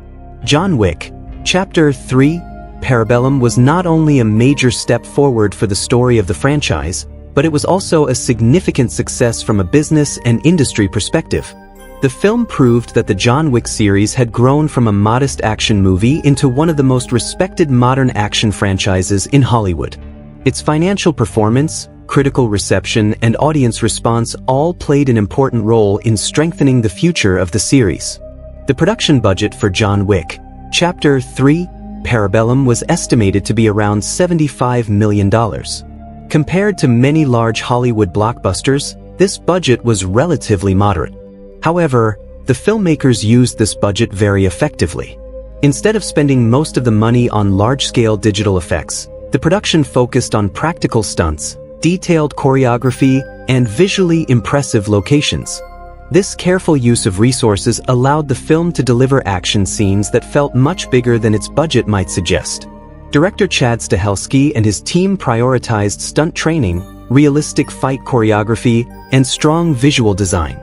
Speaker 1: John Wick, Chapter 3, Parabellum was not only a major step forward for the story of the franchise, but it was also a significant success from a business and industry perspective. The film proved that the John Wick series had grown from a modest action movie into one of the most respected modern action franchises in Hollywood. Its financial performance, critical reception, and audience response all played an important role in strengthening the future of the series. The production budget for John Wick, Chapter 3, Parabellum was estimated to be around $75 million. Compared to many large Hollywood blockbusters, this budget was relatively moderate. However, the filmmakers used this budget very effectively. Instead of spending most of the money on large-scale digital effects, the production focused on practical stunts, detailed choreography, and visually impressive locations. This careful use of resources allowed the film to deliver action scenes that felt much bigger than its budget might suggest. Director Chad Stahelski and his team prioritized stunt training, realistic fight choreography, and strong visual design.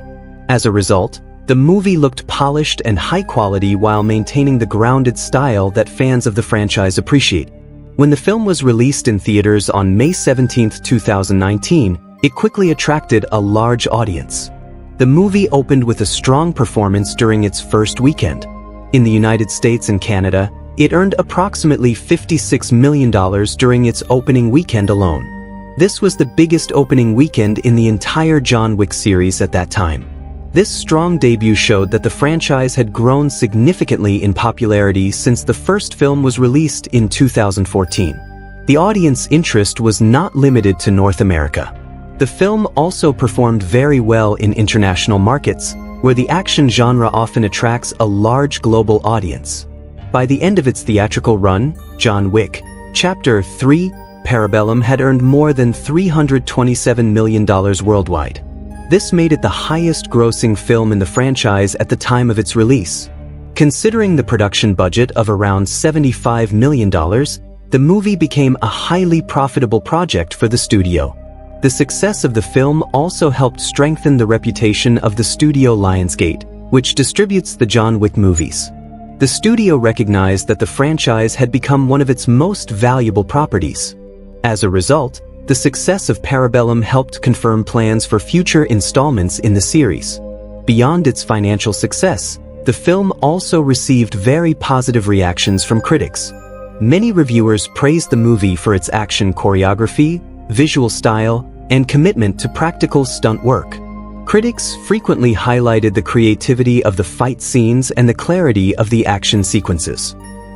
Speaker 1: As a result, the movie looked polished and high quality while maintaining the grounded style that fans of the franchise appreciate. When the film was released in theaters on May 17, 2019, it quickly attracted a large audience. The movie opened with a strong performance during its first weekend. In the United States and Canada, it earned approximately $56 million during its opening weekend alone. This was the biggest opening weekend in the entire John Wick series at that time. This strong debut showed that the franchise had grown significantly in popularity since the first film was released in 2014. The audience interest was not limited to North America. The film also performed very well in international markets, where the action genre often attracts a large global audience. By the end of its theatrical run, John Wick, Chapter 3, Parabellum had earned more than $327 million worldwide. This made it the highest-grossing film in the franchise at the time of its release. Considering the production budget of around $75 million, the movie became a highly profitable project for the studio. The success of the film also helped strengthen the reputation of the studio Lionsgate, which distributes the John Wick movies. The studio recognized that the franchise had become one of its most valuable properties. As a result, the success of Parabellum helped confirm plans for future installments in the series. Beyond its financial success, the film also received very positive reactions from critics. Many reviewers praised the movie for its action choreography, visual style, and commitment to practical stunt work. Critics frequently highlighted the creativity of the fight scenes and the clarity of the action sequences.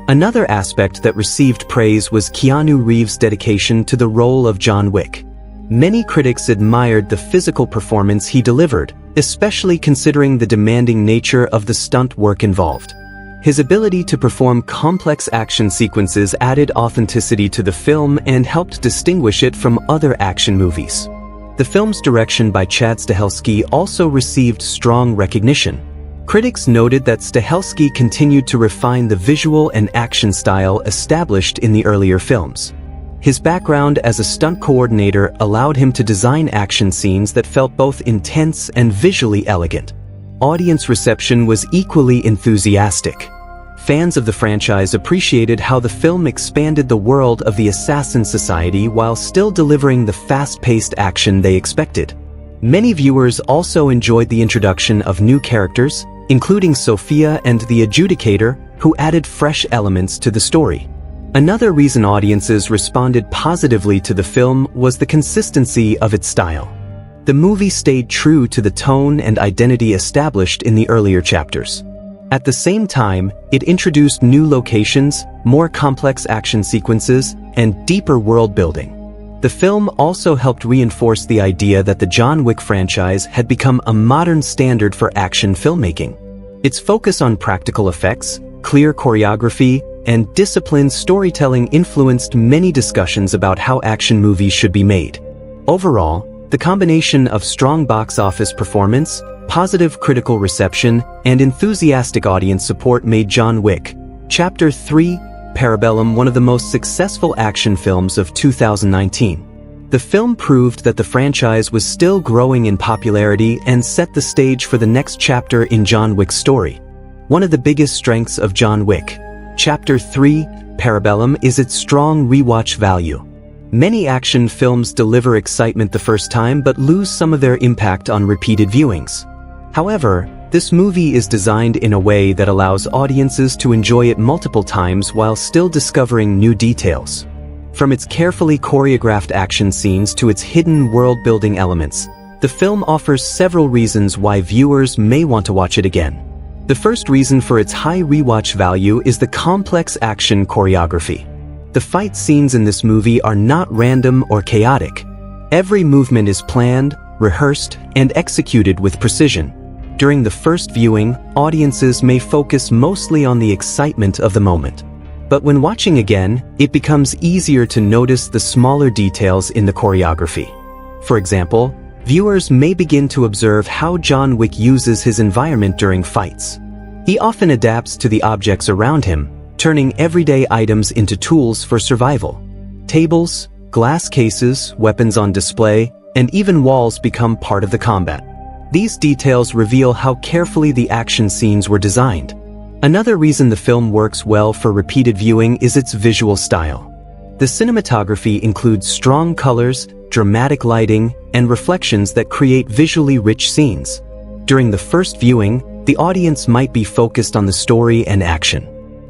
Speaker 1: Another aspect that received praise was Keanu Reeves' dedication to the role of John Wick. Many critics admired the physical performance he delivered, especially considering the demanding nature of the stunt work involved. His ability to perform complex action sequences added authenticity to the film and helped distinguish it from other action movies. The film's direction by Chad Stahelski also received strong recognition. Critics noted that Stahelski continued to refine the visual and action style established in the earlier films. His background as a stunt coordinator allowed him to design action scenes that felt both intense and visually elegant. Audience reception was equally enthusiastic. Fans of the franchise appreciated how the film expanded the world of the Assassin Society while still delivering the fast-paced action they expected. Many viewers also enjoyed the introduction of new characters, including Sophia and the Adjudicator, who added fresh elements to the story. Another reason audiences responded positively to the film was the consistency of its style. The movie stayed true to the tone and identity established in the earlier chapters. At the same time, it introduced new locations, more complex action sequences, and deeper world building. The film also helped reinforce the idea that the John Wick franchise had become a modern standard for action filmmaking. Its focus on practical effects, clear choreography, and disciplined storytelling influenced many discussions about how action movies should be made. Overall, the combination of strong box office performance, positive critical reception, and enthusiastic audience support made John Wick, Chapter 3, Parabellum one of the most successful action films of 2019. The film proved that the franchise was still growing in popularity and set the stage for the next chapter in John Wick's story. One of the biggest strengths of John Wick, Chapter 3, Parabellum is its strong rewatch value. Many action films deliver excitement the first time but lose some of their impact on repeated viewings. However, this movie is designed in a way that allows audiences to enjoy it multiple times while still discovering new details. From its carefully choreographed action scenes to its hidden world-building elements, the film offers several reasons why viewers may want to watch it again. The first reason for its high rewatch value is the complex action choreography. The fight scenes in this movie are not random or chaotic. Every movement is planned, rehearsed, and executed with precision. During the first viewing, audiences may focus mostly on the excitement of the moment. But when watching again, it becomes easier to notice the smaller details in the choreography. For example, viewers may begin to observe how John Wick uses his environment during fights. He often adapts to the objects around him, turning everyday items into tools for survival. Tables, glass cases, weapons on display, and even walls become part of the combat. These details reveal how carefully the action scenes were designed. Another reason the film works well for repeated viewing is its visual style. The cinematography includes strong colors, dramatic lighting, and reflections that create visually rich scenes. During the first viewing, the audience might be focused on the story and action.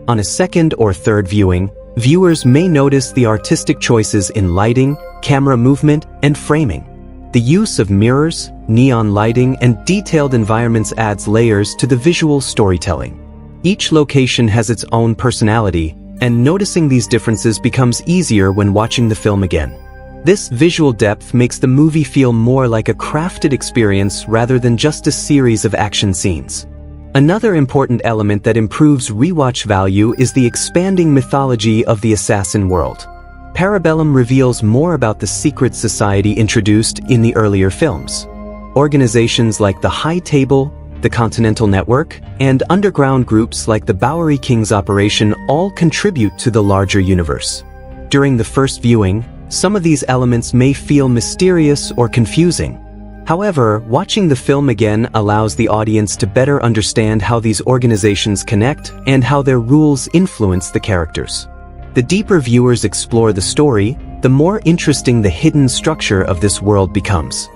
Speaker 1: On a second or third viewing, viewers may notice the artistic choices in lighting, camera movement, and framing. The use of mirrors, neon lighting, and detailed environments adds layers to the visual storytelling. Each location has its own personality, and noticing these differences becomes easier when watching the film again. This visual depth makes the movie feel more like a crafted experience rather than just a series of action scenes. Another important element that improves rewatch value is the expanding mythology of the assassin world. Parabellum reveals more about the secret society introduced in the earlier films. Organizations like the High Table, the Continental Network, and underground groups like the Bowery Kings Operation all contribute to the larger universe. During the first viewing, some of these elements may feel mysterious or confusing. However, watching the film again allows the audience to better understand how these organizations connect and how their rules influence the characters. The deeper viewers explore the story, the more interesting the hidden structure of this world becomes.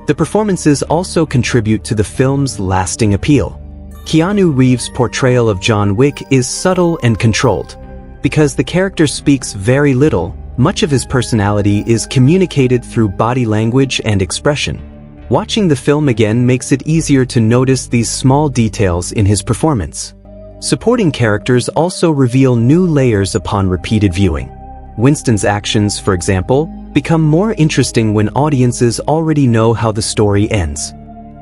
Speaker 1: The performances also contribute to the film's lasting appeal. Keanu Reeves' portrayal of John Wick is subtle and controlled. Because the character speaks very little, much of his personality is communicated through body language and expression. Watching the film again makes it easier to notice these small details in his performance. Supporting characters also reveal new layers upon repeated viewing. Winston's actions, for example, become more interesting when audiences already know how the story ends.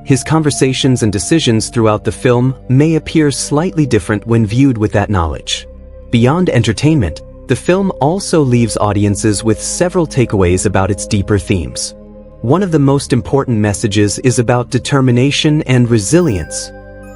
Speaker 1: His conversations and decisions throughout the film may appear slightly different when viewed with that knowledge. Beyond entertainment, the film also leaves audiences with several takeaways about its deeper themes. One of the most important messages is about determination and resilience.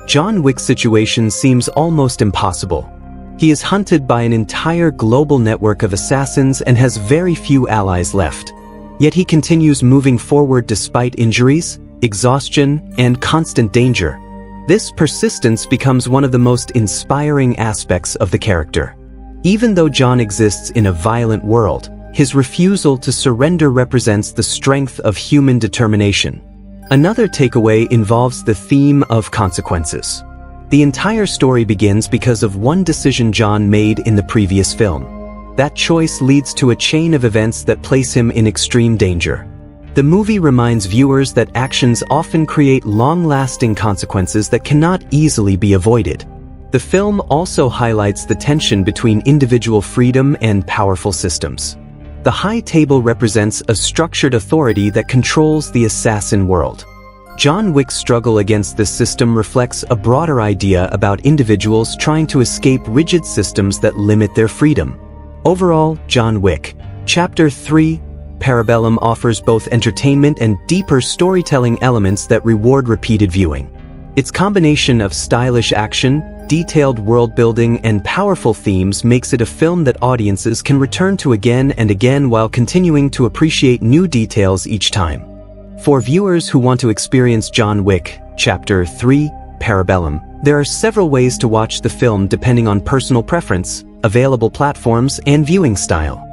Speaker 1: John Wick's situation seems almost impossible. He is hunted by an entire global network of assassins and has very few allies left. Yet he continues moving forward despite injuries, exhaustion, and constant danger. This persistence becomes one of the most inspiring aspects of the character. Even though John exists in a violent world, his refusal to surrender represents the strength of human determination. Another takeaway involves the theme of consequences. The entire story begins because of one decision John made in the previous film. That choice leads to a chain of events that place him in extreme danger. The movie reminds viewers that actions often create long-lasting consequences that cannot easily be avoided. The film also highlights the tension between individual freedom and powerful systems. The High Table represents a structured authority that controls the assassin world. John Wick's struggle against this system reflects a broader idea about individuals trying to escape rigid systems that limit their freedom. Overall, John Wick, Chapter 3, Parabellum offers both entertainment and deeper storytelling elements that reward repeated viewing. Its combination of stylish action, detailed world-building, and powerful themes makes it a film that audiences can return to again and again while continuing to appreciate new details each time. For viewers who want to experience John Wick, Chapter 3, Parabellum, there are several ways to watch the film depending on personal preference, available platforms, and viewing style.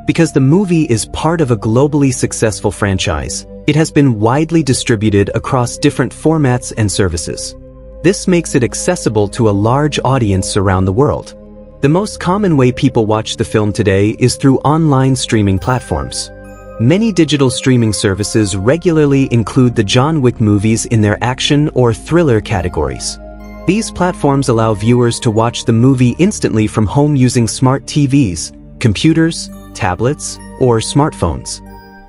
Speaker 1: Because the movie is part of a globally successful franchise, it has been widely distributed across different formats and services. This makes it accessible to a large audience around the world. The most common way people watch the film today is through online streaming platforms. Many digital streaming services regularly include the John Wick movies in their action or thriller categories. These platforms allow viewers to watch the movie instantly from home using smart TVs, computers, tablets, or smartphones.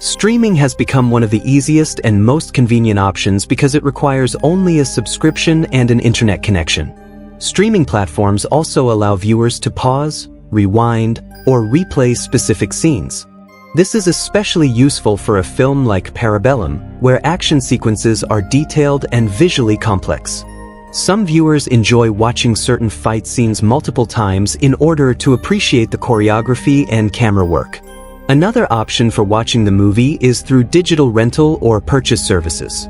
Speaker 1: Streaming has become one of the easiest and most convenient options because it requires only a subscription and an internet connection. Streaming platforms also allow viewers to pause, rewind, or replay specific scenes. This is especially useful for a film like Parabellum, where action sequences are detailed and visually complex. Some viewers enjoy watching certain fight scenes multiple times in order to appreciate the choreography and camera work. Another option for watching the movie is through digital rental or purchase services.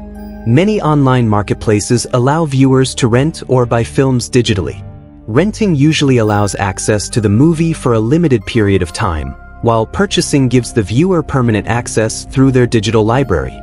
Speaker 1: Many online marketplaces allow viewers to rent or buy films digitally. Renting usually allows access to the movie for a limited period of time, while purchasing gives the viewer permanent access through their digital library.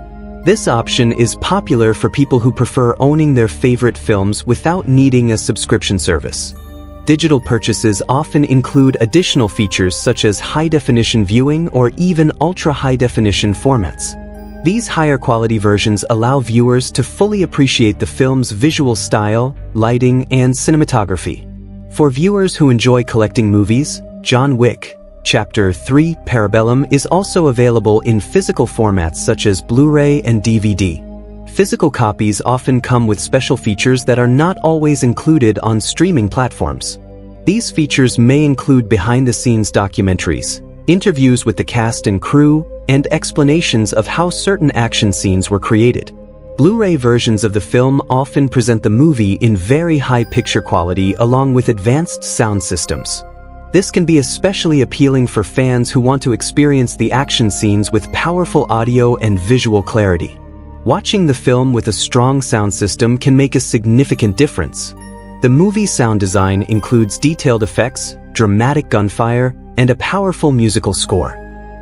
Speaker 1: This option is popular for people who prefer owning their favorite films without needing a subscription service. Digital purchases often include additional features such as high-definition viewing or even ultra-high-definition formats. These higher-quality versions allow viewers to fully appreciate the film's visual style, lighting, and cinematography. For viewers who enjoy collecting movies, John Wick, Chapter 3 Parabellum is also available in physical formats such as Blu-ray and DVD. Physical copies often come with special features that are not always included on streaming platforms. These features may include behind-the-scenes documentaries, interviews with the cast and crew, and explanations of how certain action scenes were created. Blu-ray versions of the film often present the movie in very high picture quality along with advanced sound systems. This can be especially appealing for fans who want to experience the action scenes with powerful audio and visual clarity. Watching the film with a strong sound system can make a significant difference. The movie's sound design includes detailed effects, dramatic gunfire, and a powerful musical score.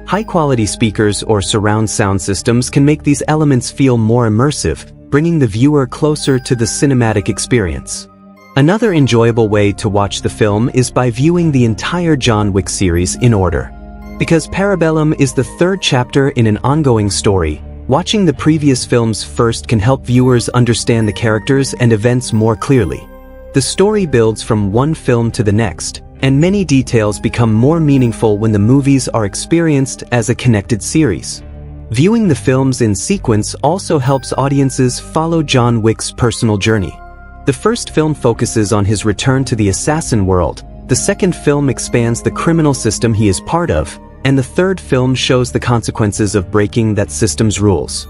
Speaker 1: High-quality speakers or surround sound systems can make these elements feel more immersive, bringing the viewer closer to the cinematic experience. Another enjoyable way to watch the film is by viewing the entire John Wick series in order. Because Parabellum is the third chapter in an ongoing story, watching the previous films first can help viewers understand the characters and events more clearly. The story builds from one film to the next, and many details become more meaningful when the movies are experienced as a connected series. Viewing the films in sequence also helps audiences follow John Wick's personal journey. The first film focuses on his return to the assassin world, the second film expands the criminal system he is part of, and the third film shows the consequences of breaking that system's rules.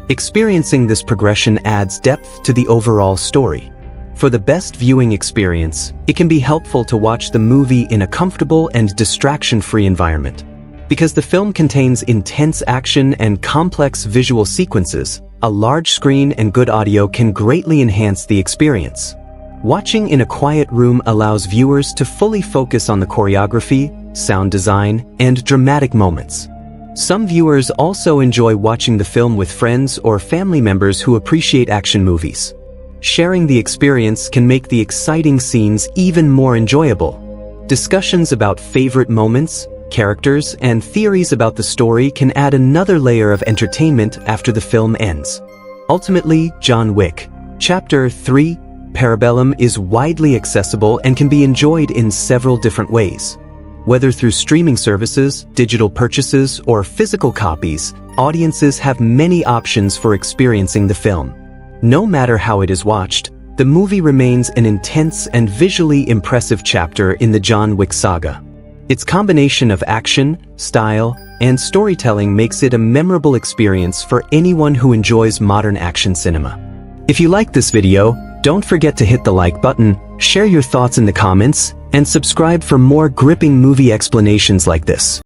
Speaker 1: Experiencing this progression adds depth to the overall story. For the best viewing experience, it can be helpful to watch the movie in a comfortable and distraction-free environment. Because the film contains intense action and complex visual sequences, a large screen and good audio can greatly enhance the experience. Watching in a quiet room allows viewers to fully focus on the choreography, sound design, and dramatic moments. Some viewers also enjoy watching the film with friends or family members who appreciate action movies. Sharing the experience can make the exciting scenes even more enjoyable. Discussions about favorite moments, characters, and theories about the story can add another layer of entertainment after the film ends. Ultimately, John Wick, Chapter 3, Parabellum is widely accessible and can be enjoyed in several different ways. Whether through streaming services, digital purchases, or physical copies, audiences have many options for experiencing the film. No matter how it is watched, the movie remains an intense and visually impressive chapter in the John Wick saga. Its combination of action, style, and storytelling makes it a memorable experience for anyone who enjoys modern action cinema. If you liked this video, don't forget to hit the like button, share your thoughts in the comments, and subscribe for more gripping movie explanations like this.